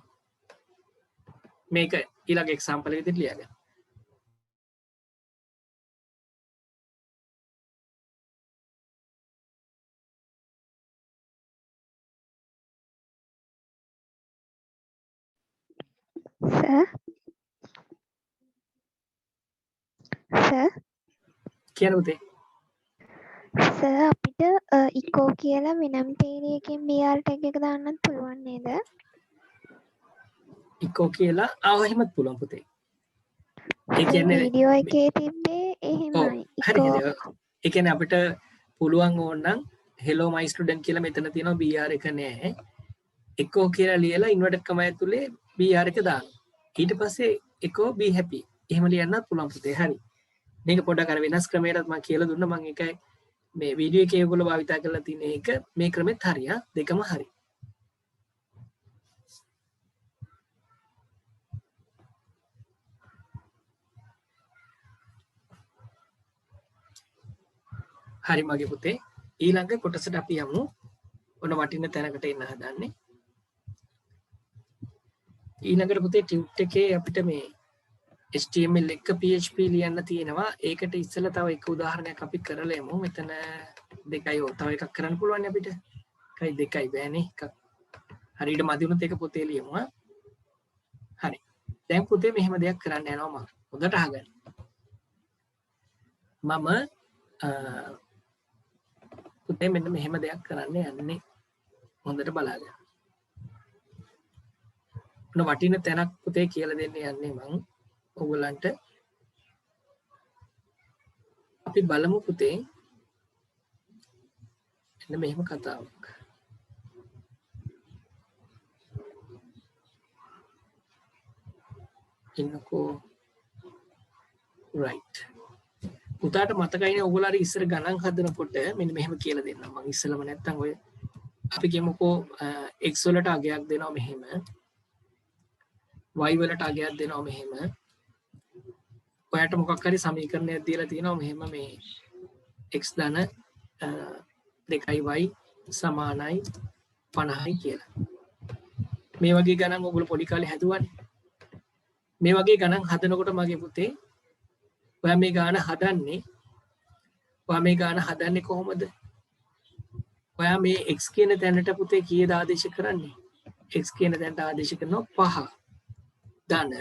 Speaker 1: මේක ඊළඟ example එක විදිහට ලියා ගන්න.
Speaker 2: සර්
Speaker 1: කියන්න පුතේ.
Speaker 2: සර් අපිට ඉකෝ කියලා වෙනම තේරියකින් BR ටැග් එක දාන්නත් පුළුවන් නේද?
Speaker 1: ඉකෝ කියලා එහෙමත් පුළුවන් පුතේ. ඒ කියන්නේ
Speaker 2: වීඩියෝ එකේ තිබ්බේ එහෙමයි.
Speaker 1: හරි හරි. ඒ කියන්නේ අපිට පුළුවන් ඕනනම් hello my student කියලා මෙතන තියෙනවා BR එක නෑ. echo කියලා ලියලා ඉන්වර්ටඩ් කමා ඇතුලේ BR එක දාන්න. ඊට පස්සේ echo be happy. එහෙම ලියන්නත් පුළුවන් පුතේ. හරි. මේක පොඩ්ඩක් අර වෙනස් ක්‍රමයකට මම කියලා දුන්නා. මම ඒකයි මේ වීඩියෝ එකේ ඔයගොල්ලෝ භාවිතා කරලා තියෙන එක මේ ක්‍රමෙත් හරි. දෙකම හරි. හරි මගේ පුතේ. ඊළඟ කොටසට අපි යමු. ඔන්න වටින තැනකට එන්න හදන්නේ. ඊළඟට පුතේ ටියුට් එකේ අපිට මේ HTML එක PHP ලියන්න තියෙනවා. ඒකට ඉස්සෙල්ලා තව එක උදාහරණයක් අපි කරලා යමු. මෙතන දෙකයි තව එකක් කරන්න පුළුවන් අපිට. එකයි දෙකයි බෑනේ. එකක් හරියට මදි වුණොත් ඒක පොතේ ලියමු. හරි. දැන් පුතේ මෙහෙම දෙයක් කරන්න යනවා මම. හොඳට අහගන්න. මම පුතේ මෙන්න මෙහෙම දෙයක් කරන්න යන්නේ. හොඳට බලාගන්න. ඔන්න වටින තැනක් පුතේ කියලා දෙන්න යන්නේ මම. ඔයගලන්ට අපි බලමු පුතේ එන්න මෙහෙම කතාවක්. ඉන්නකෝ right. පුතාට මතකයිනේ ඔයගොල්ලෝ අර ඉස්සර ගණන් හදනකොට මෙන්න මෙහෙම කියලා දෙන්නම්. මම ඉස්සලම නැත්තම් ඔය අපි කියමුකෝ x වලට අගයක් දෙනවා මෙහෙම. y වලට අගයක් දෙනවා මෙහෙම. ඔයාට මොකක් හරි සමීකරණයක් දීලා තියෙනවා මෙහෙම මේ x ධන 2y සමානයි 50යි කියලා. මේ වගේ ගණන් ඔයගොල්ලෝ පොඩි කාලේ හැදුවානේ. මේ වගේ ගණන් හදනකොට මගේ පුතේ ඔයා මේ ගාන හදන්නේ කොහොමද? ඔයා මේ x කියන තැනට පුතේ කීයද ආදේශ කරන්නේ? x කියන තැනට ආදේශ කරනවා 5 ධන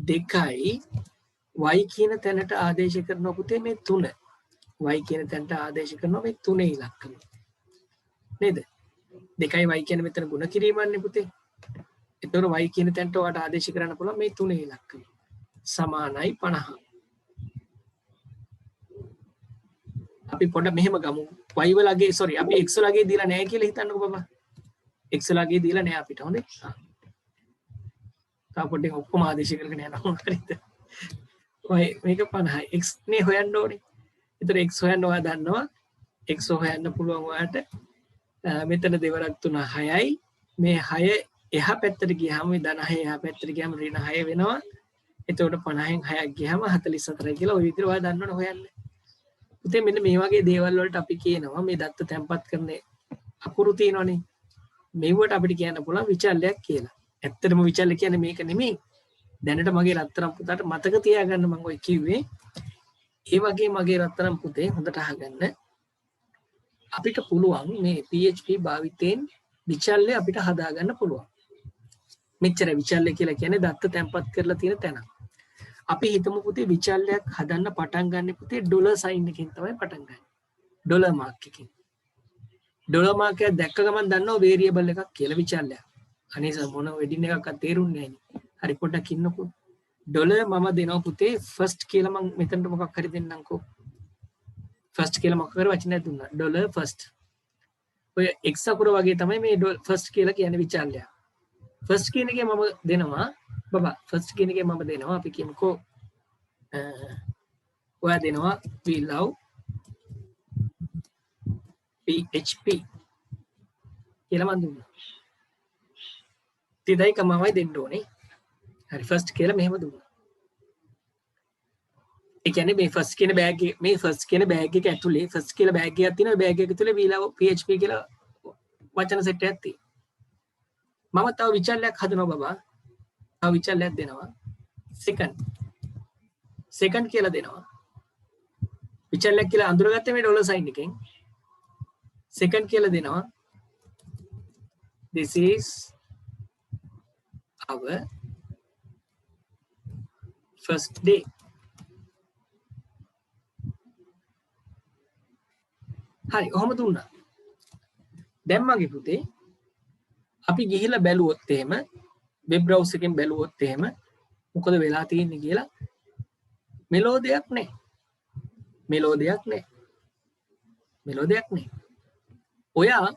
Speaker 1: 2යි y කියන තැනට ආදේශ කරනවා පුතේ මේ 3. y කියන තැනට ආදේශ කරනවා මේ 3 ඉලක්කම. නේද? 2යි y කියන්නේ මෙතන ගුණ කිරීමන්නේ පුතේ. එතකොට y කියන තැනට ඔයාට ආදේශ කරන්න පුළුවන් මේ 3 ඉලක්කම. සමානයි 50. අපි පොඩ මෙහෙම ගමු. y වලගේ අපි x වලගේ දීලා නැහැ කියලා හිතන්නකෝ බබා. x වලගේ දීලා නැහැ අපිට හොඳේ. තා පොඩ්ඩක් ඔක්කොම ආදේශ කරගෙන යනවා හරිද? y මේක 50යි. x නේ හොයන්න ඕනේ. ඒතර x හොයන්න ඔයා දන්නවා. x හොයන්න පුළුවන් ඔයාට මෙතන දෙවරක් 3 6යි. මේ 6 එහා පැත්තට ගියාම මේ ධන 6 එහා පැත්තට ගියාම ඍණ 6 වෙනවා. එතකොට 50න් 6ක් ගියාම 44යි කියලා ওই විදිහට ඔයා දන්නවනේ හොයන්න. පුතේ මෙන්න මේ වගේ දේවල් වලට අපි කියනවා මේ දත්ත තැම්පත් කරන අකුරු තියෙනවනේ. මේවට අපිට කියන්න පුළුවන් විචල්‍යයක් කියලා. ඇත්තටම විචල්‍ය කියන්නේ මේක නෙමෙයි. දැනට මගේ රත්තරන් පුතාට මතක තියාගන්න මම ඔය කිව්වේ. ඒ වගේ මගේ රත්තරන් පුතේ හොඳට අහගන්න. අපිට පුළුවන් මේ PHP භාවිතයෙන් විචල්‍ය අපිට හදාගන්න පුළුවන්. මෙච්චර විචල්‍ය කියලා කියන්නේ දත්ත තැම්පත් කරලා තියෙන තැන. අපි හිතමු පුතේ විචල්‍යයක් හදන්න පටන් ගන්න පුතේ ඩොලර් සයින් එකකින් තමයි පටන් ගන්න. ඩොලර් මාක් එකකින්. ඩොලර් මාක් එක දැක්ක ගමන් දන්නවා වේරියබල් එකක් කියලා විචල්‍යයක්. අනේ මොන වෙඩින් එකක්වත් තේරුන්නේ නැහැ. හරි පොඩ්ඩක් ඉන්නකෝ. ඩොලර් මම දෙනවා පුතේ ෆස්ට් කියලා මම මෙතනට මොකක් හරි දෙන්නම්කෝ. ෆස්ට් කියලා මොකක් හරි වචනයක් දුන්නා. Dollar first. ඔය x අකුර වගේ තමයි මේ ෆස්ට් කියලා කියන්නේ විචල්‍යය. ෆස්ට් කියන එකේ මම දෙනවා බබා ෆස්ට් කියන එකේ මම දෙනවා අපි කියමුකෝ ඔයා දෙනවා we love PHP කියලා මම දුන්නා 30.9යි දෙන්න ඕනේ හරි ෆස්ට් කියලා මෙහෙම දුන්නා ඒ කියන්නේ මේ ෆස්ට් කියන බෑග් එක මේ ෆස්ට් කියන බෑග් එක ඇතුලේ ෆස්ට් කියලා බෑග් එකක් තියෙනවා බෑග් එක ඇතුලේ we love PHP කියලා වචන සෙට් එකක් තියෙනවා මම තව විචල්යක් හදනවා බබා තව විචල්යක් දෙනවා සෙකන්ඩ් කියලා දෙනවා විචල්යක් කියලා අඳුරගත්තේ මේ ඩොලර් සයින් එකෙන් සෙකන්ඩ් කියලා දෙනවා this is our first day හරි ඔහොම දුන්නා දැන් මගේ පුතේ අපි ගිහිල්ලා බැලුවොත් එහෙම වෙබ් බ්‍රවුසර් එකෙන් බැලුවොත් එහෙම මොකද වෙලා තියෙන්නේ කියලා මෙලෝඩියක් නැහැ ඔයා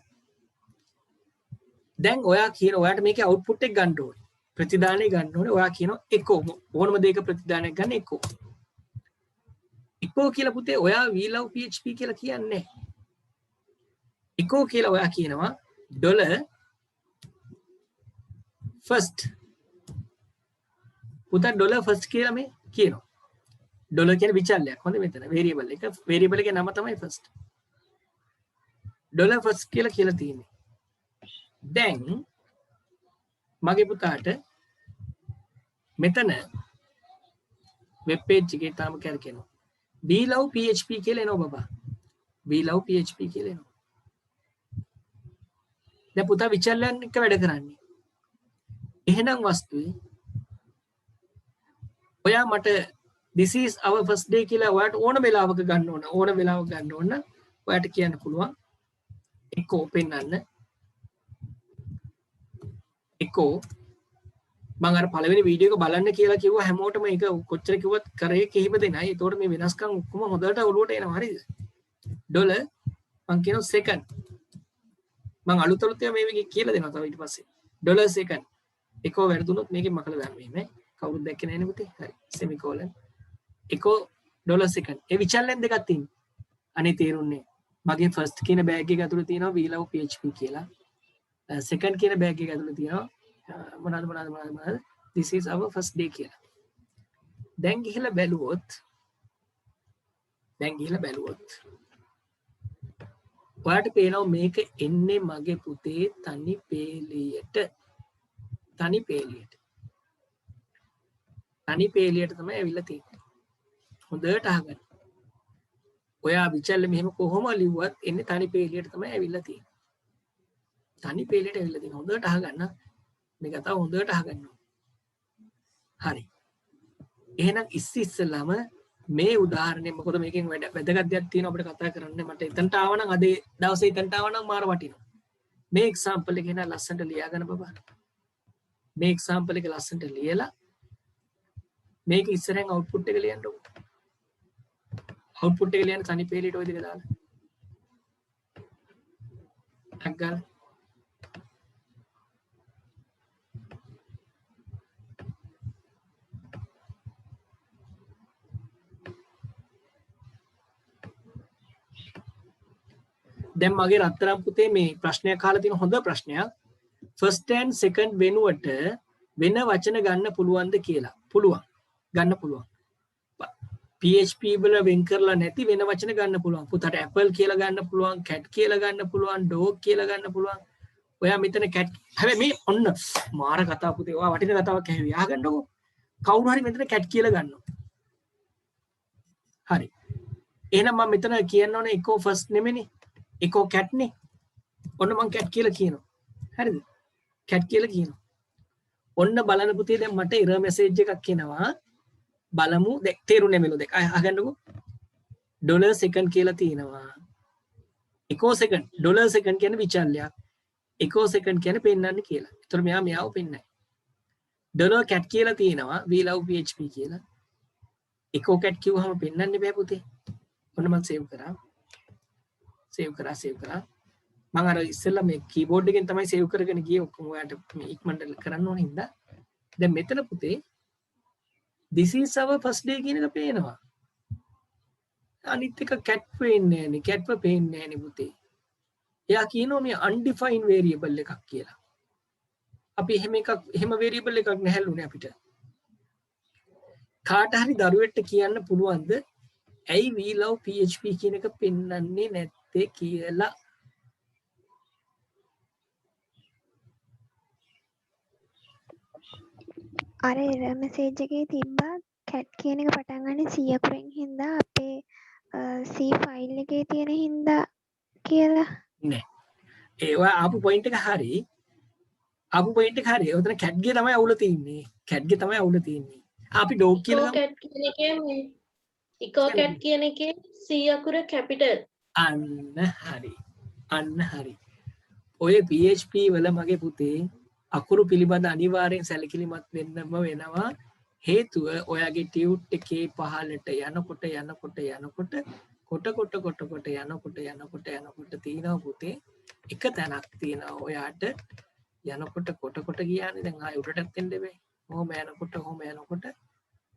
Speaker 1: දැන් ඔයා කියන ඔයාට මේකේ අවුට්පුට් එක ගන්න ඕනේ ප්‍රතිදානය ගන්න ඕනේ ඔයා කියනවා එකෝ ඕනම දෙයක ප්‍රතිදානයක් ගන්න එකෝ කියලා පුතේ ඔයා we love PHP කියලා කියන්නේ එකෝ කියලා ඔයා කියනවා ඩොලර් ෆස්ට් පුතා ඩොලර් ෆස්ට් කියලා මේ කියනවා ඩොලර් කියන්නේ විචල්යක් හොඳ මෙතන වේරියබල් එකේ නම තමයි ෆස්ට් ඩොලර් ෆස්ට් කියලා තියෙන්නේ දැන් මගේ පුතාට මෙතන වෙබ් පේජ් එකේ තාම කරකිනවා we love PHP කියලා එනවා බබා we love PHP කියලා එනවා දැන් පුතා විචල්යන් එක වැඩ කරන්නේ එහෙනම් වස්තුවේ ඔයා මට this is our first day කියලා ඔයාට ඕන වෙලාවක ගන්න ඕන ඔයාට කියන්න පුළුවන් එකෝ පෙන්නන්න එකෝ මම අර පළවෙනි වීඩියෝ එක බලන්න කියලා කිව්වා හැමෝටම ඒක කොච්චර කිව්වත් කරේ කිහිප දෙනයි ඒතකොට මේ වෙනස්කම් ඔක්කොම හොඳට ඔලුවට එනවා හරිද ඩොලර් මම කියනවා සෙකන්ඩ් මම අලුත් ඒවා මේ කියලා දෙනවා තව ඊට පස්සේ ඩොලර් සෙකන්ඩ් එකෝ වැරදුනොත් මේකෙන් මකලා දාන්න මේ කවුරුත් දැක්කේ නැහැ නේ පුතේ හරි සෙමිකෝලන් එකෝ ඩොලර් සෙකන්ඩ් ඒ විචල්යන් දෙකක් තියෙනවා අනේ තේරුන්නේ මගේ ෆස්ට් කියන බෑග් එක ඇතුලේ තියෙනවා we love PHP කියලා සෙකන්ඩ් කියන බෑග් එක ඇතුලේ තියෙනවා මොනවාද this is our first day කියලා දැන් ගිහලා බැලුවොත් ඔයාට පේනවා මේක එන්නේ මගේ පුතේ තනි පේලියට තමයි ඇවිල්ලා තියෙන්නේ හොඳට අහගන්න ඔයා විචල්ල මෙහෙම කොහොම ලිව්වත් එන්නේ තනි පේලියට තමයි ඇවිල්ලා තියෙන්නේ හොඳට අහගන්න මේක තව හොඳට අහගන්න හරි එහෙනම් ඉස්සෙල්ලාම මේ උදාහරණය මොකද මේකෙන් වැදගත් දෙයක් තියෙනවා අපිට කතා කරන්න මට එතනට ආව නම් අද දවසේ එතනට ආව නම් මාර වටිනවා මේ එක්සැම්පල් එක ගෙන ලස්සනට ලියා ගන්න බබා මේ එක්සැම්පල් එක ලස්සනට ලියලා මේක ඉස්සරහෙන් අවුට්පුට් එක ලියන්න ඕන අවුට්පුට් එක ලියන්න තනි පේලියට ඔය දෙක දාලා අග්ගල දැන් මගේ රත්තරන් පුතේ මේ ප්‍රශ්නයක් අහලා තියෙන හොඳ ප්‍රශ්නයක් ෆස්ට් and සෙකන්ඩ් වෙනුවට වෙන වචන ගන්න පුළුවන්ද කියලා ගන්න පුළුවන් PHP වල වෙන් කරලා නැති වෙන වචන ගන්න පුළුවන් පුතට apple කියලා ගන්න පුළුවන් cat කියලා ගන්න පුළුවන් dog කියලා ගන්න පුළුවන් ඔයා මෙතන cat හැබැයි මේ ඔන්න මාර කතාව පුතේ ඔයා වටින කතාවක් ඇහුවේ අහගන්නකෝ කවුරු හරි මෙතන cat කියලා ගන්නවා හරි එහෙනම් මම මෙතන කියන්න ඕනේ echo first නෙමෙයි එකෝ කැට් නේ ඔන්න මං කැට් කියලා කියනවා හරිද කැට් කියලා කියනවා ඔන්න බලන්න පුතේ දැන් මට error message එකක් එනවා බලමු දැන් තේරුනේ මෙලෝ දෙක අහගන්නකෝ ඩොලර් සෙකන්ඩ් කියලා තියෙනවා එකෝ සෙකන්ඩ් ඩොලර් සෙකන්ඩ් කියන්නේ විචල්යක් එකෝ සෙකන්ඩ් කියන්නේ පෙන්නන්නේ කියලා ඒතර මෙයාව පෙන්නයි ඩොලර් කැට් කියලා තියෙනවා we love PHP කියලා එකෝ කැට් කිව්වහම පෙන්නන්නේ බෑ පුතේ ඔන්න මං සේව් කරා මම අර ඉස්සෙල්ලා මේ කීබෝඩ් එකෙන් තමයි සේව් කරගෙන ගියේ ඔක්කොම ඔයාලට මේ ඉක්මනට කරන්න ඕන හින්දා දැන් මෙතන පුතේ this is our first day කියන එක පේනවා අනිත් එක cat පේන්නේ නෑනේ catව පේන්නේ නෑනේ පුතේ එයා කියනවා මේ undefined variable එකක් කියලා අපි එහෙම variable එකක් නැහැලුනේ අපිට කාට හරි දරුවෙක්ට කියන්න පුළුවන්ද ඇයි we love php කියන එක පෙන්වන්නේ නැත්තේ කියලා
Speaker 2: අර error message එකේ තිබ්බා cat කියන එක පටන් ගන්න C අකුරෙන් හින්දා අපේ C ෆයිල් එකේ තියෙන හින්දා කියලා
Speaker 1: නෑ ඒවා ආපු පොයින්ට් එක හරි ආපු පොයින්ට් එක හරි ඔතන cat ගේ තමයි අවුල තියෙන්නේ cat ගේ තමයි අවුල තියෙන්නේ අපි dog කියලා
Speaker 3: cat කියන එකේ මේ echo cat කියන එකේ C අකුර capital
Speaker 1: අන්න හරි ඔය PHP වල මගේ පුතේ අකුරු පිළිබඳ අනිවාර්යෙන් සැලකිලිමත් වෙන්නම වෙනවා හේතුව ඔයාගේ ටියුට් එකේ පහළට යනකොට යනකොට තියෙනවා පුතේ එක තැනක් තියෙනවා ඔයාට යනකොට ගියානේ දැන් ආයෙ උඩටත් එන්න බෑ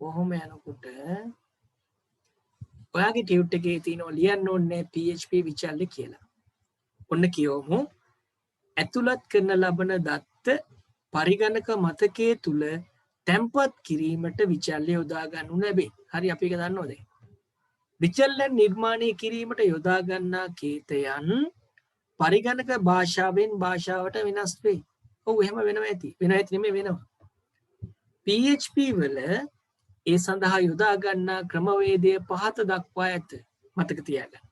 Speaker 1: ඔහොම යනකොට ඔයාගේ ටියුට් එකේ තියෙනවා ලියන්න ඕනේ PHP විචල්්‍ය කියලා ඔන්න කියවමු ඇතුළත් කරන ලබන දත්ත පරිගණක මතකයේ තුල තැන්පත් කිරීමට විචල්්‍ය යොදා ගන්නු ලැබේ. හරි අපි ඒක දන්නවද? විචල්්‍ය නිර්මාණය කිරීමට යොදා ගන්නා කේතයන් පරිගණක භාෂාවෙන් භාෂාවට වෙනස් වේ. ඔව් එහෙම වෙනවා ඇති. වෙනවා. PHP වල ඒ සඳහා යොදා ගන්නා ක්‍රමවේදය පහත දක්වා ඇත. මතක තියාගන්න.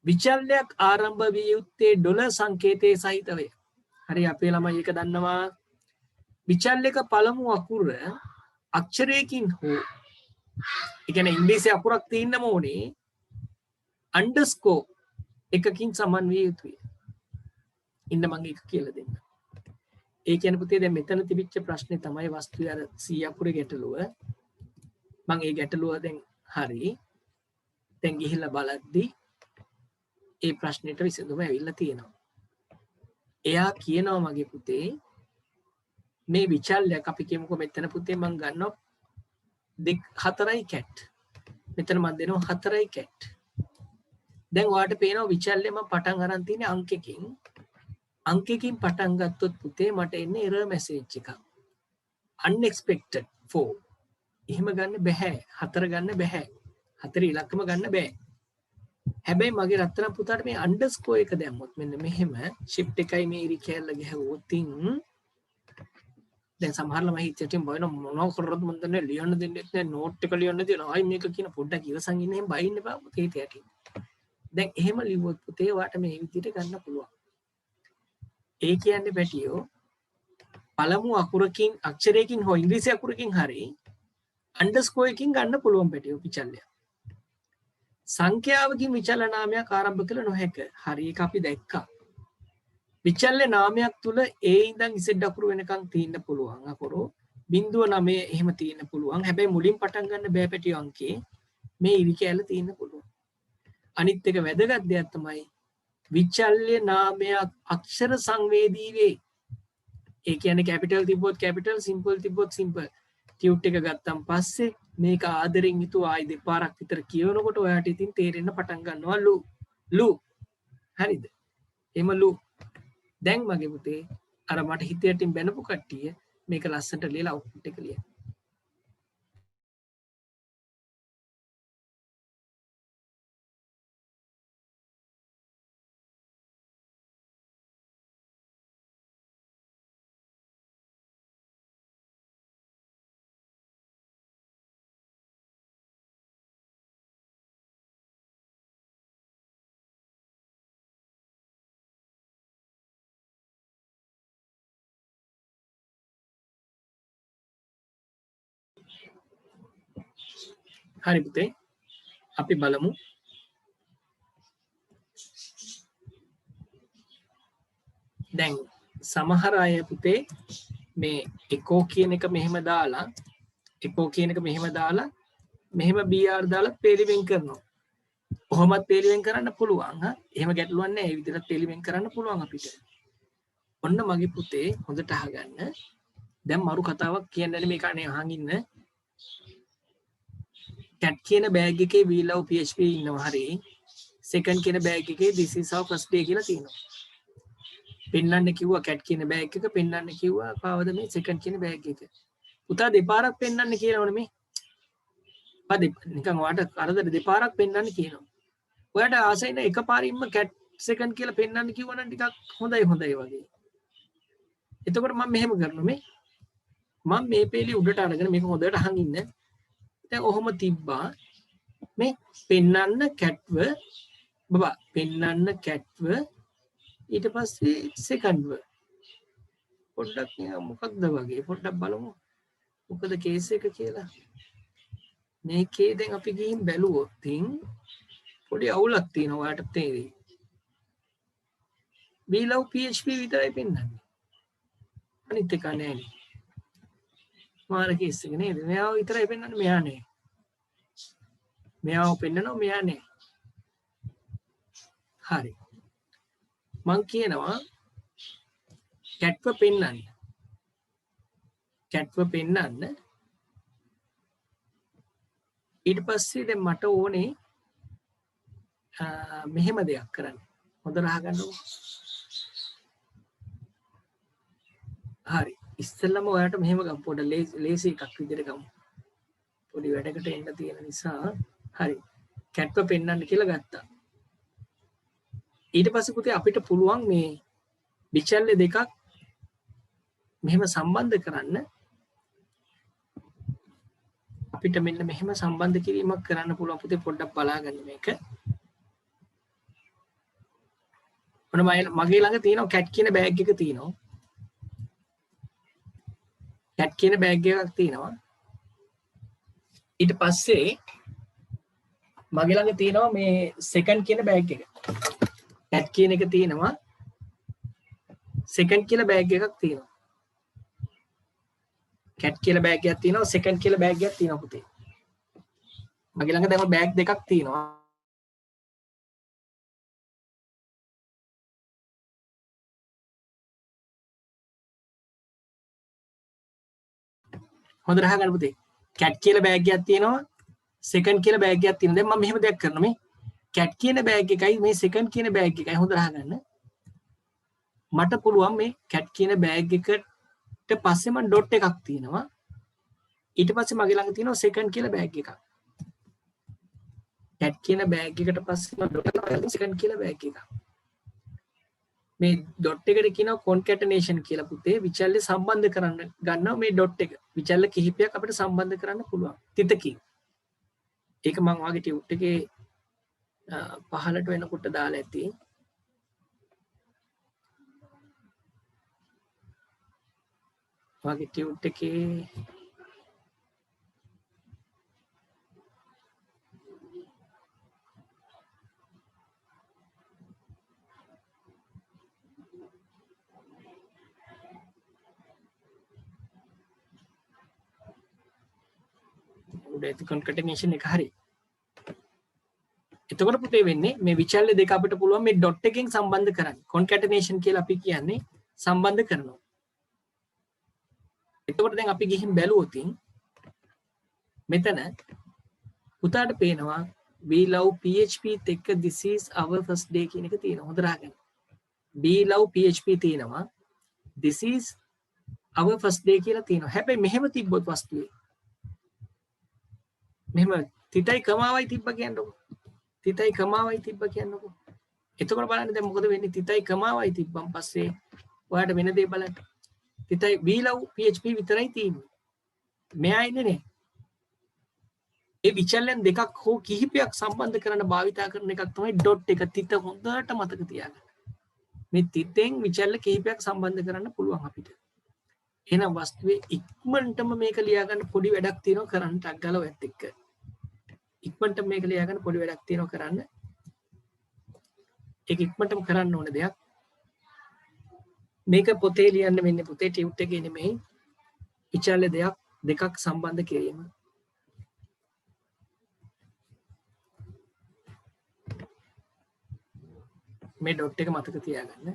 Speaker 1: විචල්්‍යයක් ආරම්භ විය යුත්තේ ඩොලර් සංකේතයේ සහිතවය. හරි අපේ ළමයි ඒක දන්නවා. විචල්්‍යක පළමු අකුර අක්ෂරයකින් හෝ ඒ කියන්නේ ඉංග්‍රීසි අකුරක් තියෙන්නම ඕනේ අන්ඩර්ස්කෝර් එකකින් සමන් විය යුතුයි. ඉන්න මම ඒක කියලා දෙන්න. ඒ කියන්නේ පුතේ දැන් මෙතන තිබිච්ච ප්‍රශ්නේ තමයි වස්තුවේ අර C අකුරේ ගැටලුව. මම ඒ ගැටලුව දැන් හරි. දැන් ගිහිල්ලා බලද්දි ඒ ප්‍රශ්නෙට විසඳුම ඇවිල්ලා තියෙනවා. එයා කියනවා මගේ පුතේ මේ විචල්්‍යයක් අපි කියමුකෝ මෙතන පුතේ මම ගන්නවා 4යි cat. මෙතන මම දෙනවා 4යි cat. දැන් ඔයාලට පේනවා විචල්්‍ය මම පටන් අරන් තියෙන්නේ අංකකින් පටන් ගත්තොත් පුතේ මට එන්නේ error message එකක්. unexpected 4. එහෙම ගන්න බෑ. 4 ගන්න බෑ. 4 ඉලක්කම ගන්න බෑ. හැබැයි මගේ රත්තරන් පුතාට මේ අන්ඩර්ස්කෝර් එක දැම්මොත් මෙන්න මෙහෙම shift එකයි මේ ඉරි කැල්ල ගහුවොත් දැන් සමහර ළමයි හිතෙන් බයන මොනව කරොත් මන් දන්නේ ලියන්න දෙන්නෙත් නෑ නෝට් එක ලියන්න දෙනවා ආයි මේක කියන පොඩ්ඩක් ඉවසන් ඉන්න එහෙම බයින්න බා පුතේ හිතයට දැන් එහෙම ලිව්වොත් පුතේ වාට මේ විදිහට ගන්න පුළුවන් ඒ කියන්නේ පැටියෝ පළමු අකුරකින් අක්ෂරයකින් හෝ ඉංග්‍රීසි අකුරකින් හරි අන්ඩර්ස්කෝර් එකකින් ගන්න පුළුවන් පැටියෝ විචල්්‍ය සංඛ්‍යාවකින් විචල්්‍ය නාමයක් ආරම්භ කළ නොහැක. හරි ඒක අපි දැක්කා. විචල්්‍ය නාමයක් තුල A ඉඳන් Z අකුරු වෙනකන් තියෙන්න පුළුවන් අකුරු 0.9 එහෙම තියෙන්න පුළුවන්. හැබැයි මුලින් පටන් ගන්න බෑ පැටියෝ අංකේ මේ ඉරි කැල තියෙන්න පුළුවන්. අනිත් එක වැදගත් දෙයක් තමයි විචල්්‍ය නාමයක් අක්ෂර සංවේදී වේ. ඒ කියන්නේ කැපිටල් තිබ්බොත් කැපිටල් සිම්පල් තිබ්බොත් සිම්පල්. ටියුට් එක ගත්තන් පස්සේ මේක ආදරෙන් යුතුව ආයි දෙපාරක් විතර කියවනකොට ඔයාට ඉතින් තේරෙන්න පටන් ගන්නවා ලු හරිද එහෙම ලු දැන් මගේ පුතේ අර මට හිතේටින් බැනපු කට්ටිය මේක ලස්සනට ලියලා අවුට්පුට් එක ලියන්න හරි පුතේ අපි බලමු දැන් සමහර අය පුතේ මේ echo කියන එක මෙහෙම දාලා මෙහෙම br දාලා පෙරිවෙන් කරනවා කොහොමත් පේලිවෙන් කරන්න පුළුවන්. එහෙම ගැටලුවක් නැහැ. ඒ විදිහට පේලිවෙන් කරන්න පුළුවන් අපිට. ඔන්න මගේ පුතේ හොඳට අහගන්න. දැන් මරු කතාවක් කියන්නේ මේක අනේ අහන් ඉන්න. cat කියන බෑග් එකේ we love php ඉන්නවා හරි. second කියන බෑග් එකේ this is our first day කියලා තියෙනවා. පෙන්නන්න කිව්වා cat කියන බෑග් එක පෙන්නන්න කිව්වා පාවද මේ second කියන බෑග් එක. පුතා දෙපාරක් පෙන්නන්න කියනවනේ මේ. නිකන් ඔයාලට කරදර දෙපාරක් පෙන්නන්න කියනවා. ඔයාලට ආසයි නේ එකපාරින්ම cat second කියලා පෙන්නන්න කිව්වනම් ටිකක් හොඳයි වගේ. එතකොට මම මෙහෙම කරනවා මේ. මම මේ පේලිය උඩට අරගෙන මේක හොඳට අහන් ඉන්න. දැන් ඔහොම තිබ්බා මේ පෙන්නන්න catව බබා පෙන්නන්න catව ඊට පස්සේ second ව පොඩ්ඩක් මොකක්ද වගේ පොඩ්ඩක් බලමු. මොකද කේස් එක කියලා. මේකේ දැන් අපි ගිහින් බැලුවොත් පොඩි අවුලක් තියෙනවා ඔයාලට තේරෙයි. we love php විතරයි පෙන්නන්නේ. අනිත් එක නෑනේ. මාර කේස් එක නේද? මෙයාව විතරයි පෙන්නන්නේ මෙයා නෑ. මෙයාව පෙන්නනවා මෙයා නෑ. හරි. මං කියනවා catව පෙන්නන්න. catව පෙන්නන්න. ඊට පස්සේ දැන් මට ඕනේ මෙහෙම දෙයක් කරන්න. හොඳට අහගන්නකො. හරි. ඉස්සෙල්ලම ඔයාලට මෙහෙම ගමු. පොඩ ලේසි එකක් විදිහට ගමු. පොඩි වැඩකට එන්න තියෙන නිසා හරි. catව පෙන්නන්න කියලා ගත්තා. ඊට පස්සේ පුතේ අපිට පුළුවන් මේ විචල්්‍ය දෙකක් මෙහෙම සම්බන්ධ කරන්න. අපිට මෙන්න මෙහෙම සම්බන්ධ කිරීමක් කරන්න පුළුවන් පුතේ පොඩ්ඩක් බලාගන්න මේක. ඔන්න මගේ ළඟ තියෙනවා cat කියන බෑග් එක තියෙනවා. cat කියන බෑග් එකක් තියෙනවා. ඊට පස්සේ මගේ ළඟ තියෙනවා මේ second කියන බෑග් එක. cat කියන එක තියෙනවා. second කියලා බෑග් එකක් තියෙනවා. cat කියලා බෑග් එකක් තියෙනවා second කියලා බෑග් එකක් තියෙනවා පුතේ. මගේ ළඟ දැන් බෑග් දෙකක් තියෙනවා. හොඳට අහගන්න පුතේ. cat කියලා බෑග් එකක් තියෙනවා second කියලා බෑග් එකක් තියෙනවා. දැන් මම මෙහෙම දෙයක් කරනවා මේ cat කියන බෑග් එකයි මේ second කියන බෑග් එකයි හොඳට අහගන්න. මට පුළුවන් මේ cat කියන බෑග් එකට පස්සේ මම ඩොට් එකක් තියෙනවා. ඊට පස්සේ මගේ ළඟ තියෙනවා second කියලා බෑග් එකක්. cat කියන බෑග් එකට පස්සේ මම ඩොට් එකක් second කියලා බෑග් එකක්. මේ ඩොට් එකට කියනවා concatenation කියලා පුතේ. විචල්්‍ය සම්බන්ධ කරන්න ගන්නවා මේ ඩොට් එක. විචල්්‍ය කිහිපයක් අපිට සම්බන්ධ කරන්න පුළුවන්. තිතකින්. ඒක මම වාගේ ටියුට් එකේ පහලට වෙනකොට දාලා ඇති. වාගේ ටියුට් එකේ concatenation එක හරි. එතකොට පුතේ වෙන්නේ මේ විචල්්‍ය දෙක අපිට පුළුවන් මේ ඩොට් එකෙන් සම්බන්ධ කරන්න. concatenation කියලා අපි කියන්නේ සම්බන්ධ කරනවා. එතකොට දැන් අපි ගිහින් බැලුවොත් මෙතන පුතාට පේනවා we love php එක්ක this is our first day කියන එක තියෙනවා. හොඳට අහගන්න. we love php තියෙනවා. this is our first day කියලා තියෙනවා. හැබැයි මෙහෙම තිබ්බොත් වස්තුවේ මෙහෙම තිතයි කමාවයි තිබ්බ කියන්නකො. තිතයි කමාවයි තිබ්බ කියන්නකො. එතකොට බලන්න දැන් මොකද වෙන්නේ? තිතයි කමාවයි තිබ්බන් පස්සේ ඔයාලට වෙන දේ බලන්න. තිතයි we love php විතරයි තියෙන්නේ. මෙයා ඉන්නේ නේ. ඒ විචල්යන් දෙකක් හෝ කිහිපයක් සම්බන්ධ කරන්න භාවිතා කරන එකක් තමයි ඩොට් එක. තිත හොඳට මතක තියාගන්න. මේ තිතෙන් විචල්්‍ය කිහිපයක් සම්බන්ධ කරන්න පුළුවන් අපිට. එහෙනම් වස්තුවේ ඉක්මනටම මේක ලියා ගන්න පොඩි වැඩක් තියෙනවා කරන්න ටක් ගාලා ඔයත් එක්ක. ඉක්මනට මේක ලියා ගන්න පොඩි වැඩක් තියෙනවා කරන්න. ඒක ඉක්මනටම කරන්න ඕන දෙයක්. මේක පොතේ ලියන්න වෙන්නේ පොතේ ටියුට් එකේ නෙමෙයි. විචල්්‍ය දෙකක් සම්බන්ධ කිරීම. මේ ඩොට් එක මතක තියාගන්න.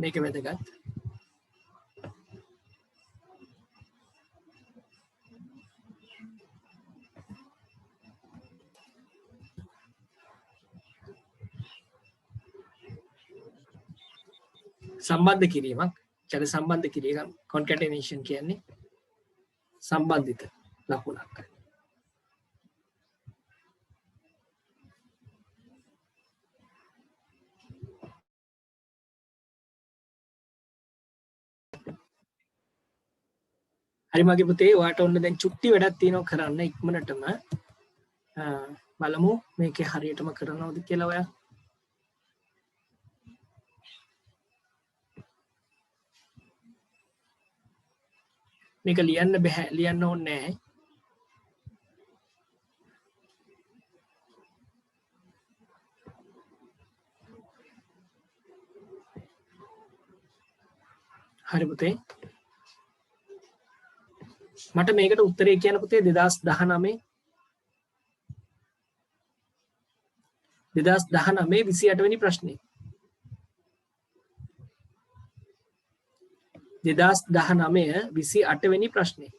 Speaker 1: මේක වැදගත්. සම්බන්ධ කිරීමක්, චල සම්බන්ධ කිරීම concatenation කියන්නේ සම්බන්ධිත ලකුණක්. හරි මගේ පුතේ, ඔයාට ඔන්න දැන් චුට්ටි වැඩක් තියෙනවා කරන්න ඉක්මනටම. බලමු මේකේ හරියටම කරනවද කියලා ඔයා. මේක ලියන්න බෑ, ලියන්න ඕනේ නැහැ. හරි පුතේ, මට මේකට උත්තරේ කියන්න පුතේ 2019 28 වෙනි ප්‍රශ්නේ. 2019 28 වෙනි ප්‍රශ්නේ.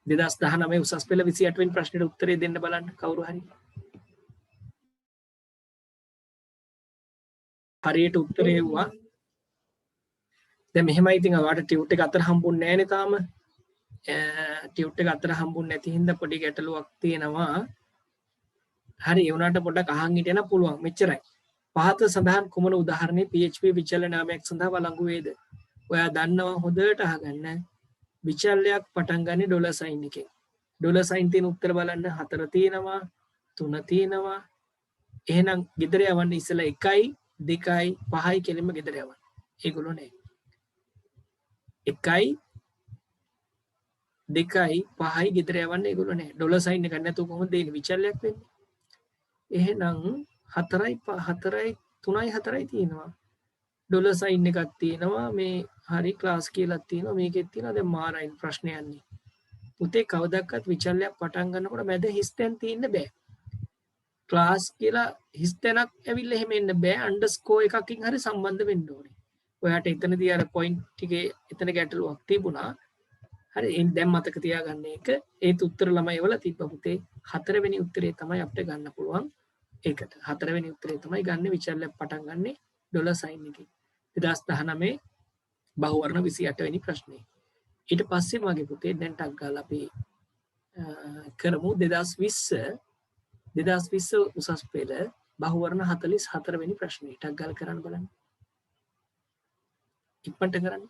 Speaker 1: 2019 උසස් පෙළ 28 වෙනි ප්‍රශ්නෙට උත්තරේ දෙන්න බලන්න කවුරු හරි. හරියට උත්තරේ එව්වා. දැන් මෙහෙමයි, ඉතින් ඔයාලට ටියුට් එක අතර හම්බුන්නේ නැහැනේ තාම. ටියුට් එක අතර හම්බුන්නේ නැති හින්දා පොඩි ගැටලුවක් තියෙනවා. හරි, ඒ වුණාට පොඩ්ඩක් අහන් හිටියනම් පුළුවන්. මෙච්චරයි. පහත සඳහන් කුමන උදාහරණයේ PHP විචල්‍ය නාමයක් සඳහා වළංගු වේද? ඔයා දන්නවා, හොඳට අහගන්න. විචල්‍යයක් පටන් ගන්නේ ඩොලර් සයින් එකෙන්. ඩොලර් සයින් තියෙන උත්තර බලන්න 4 තියෙනවා, 3 තියෙනවා. එහෙනම් ගෙදර යවන්න ඉස්සලා 1යි 2යි 5යි කෙලින්ම ගෙදර යවන්න. ඒගොල්ලෝ නෑ. 1යි 2යි 5යි ගෙදර යවන්න ඒගොල්ලෝ නෑ. ඩොලර් සයින් එකක් නැතුව කොහොමද දෙන්නේ විචල්‍යයක් වෙන්නේ? එහෙනම් 4යි 4යි 3යි 4යි තියෙනවා. ඩොලර් සයින් එකක් තියෙනවා. මේ හරි ක්ලාස් කියලා තියෙනවා. මේකෙත් තියෙනවා. දැන් මාරයින් ප්‍රශ්නේ යන්නේ. පුතේ කවදාවත් විචල්‍යයක් පටන් ගන්නකොට මැද හිස් තැන් තියෙන්න බෑ. ක්ලාස් කියලා හිස් තැනක් ඇවිල්ලා එහෙම එන්න බෑ. අන්ඩර්ස්කෝර් එකකින් හරි සම්බන්ධ වෙන්න ඕනේ. ඔයාට එතනදී අර පොයින්ට් ටිකේ එතන ගැටලුවක් තිබුණා. හරි, දැන් මතක තියාගන්න එක. ඒත් උත්තර ළමයි වල තිබ්බ පුතේ. 4 වෙනි උත්තරේ තමයි අපිට ගන්න පුළුවන්. ඒකට 4 වෙනි උත්තරේ තමයි ගන්න විචල්‍යයක් පටන් ගන්නෙ ඩොලර් සයින් එකකින්. 2019 බහුවර්ණ 28 වෙනි ප්‍රශ්නේ. ඊට පස්සේ මගේ පුතේ දැන් ටක් ගාලා අපි කරමු 2020 උසස් පෙළ බහුවර්ණ 44 වෙනි ප්‍රශ්නේ. ටක් ගාලා කරන්න බලන්න. ඉක්මනට කරන්න.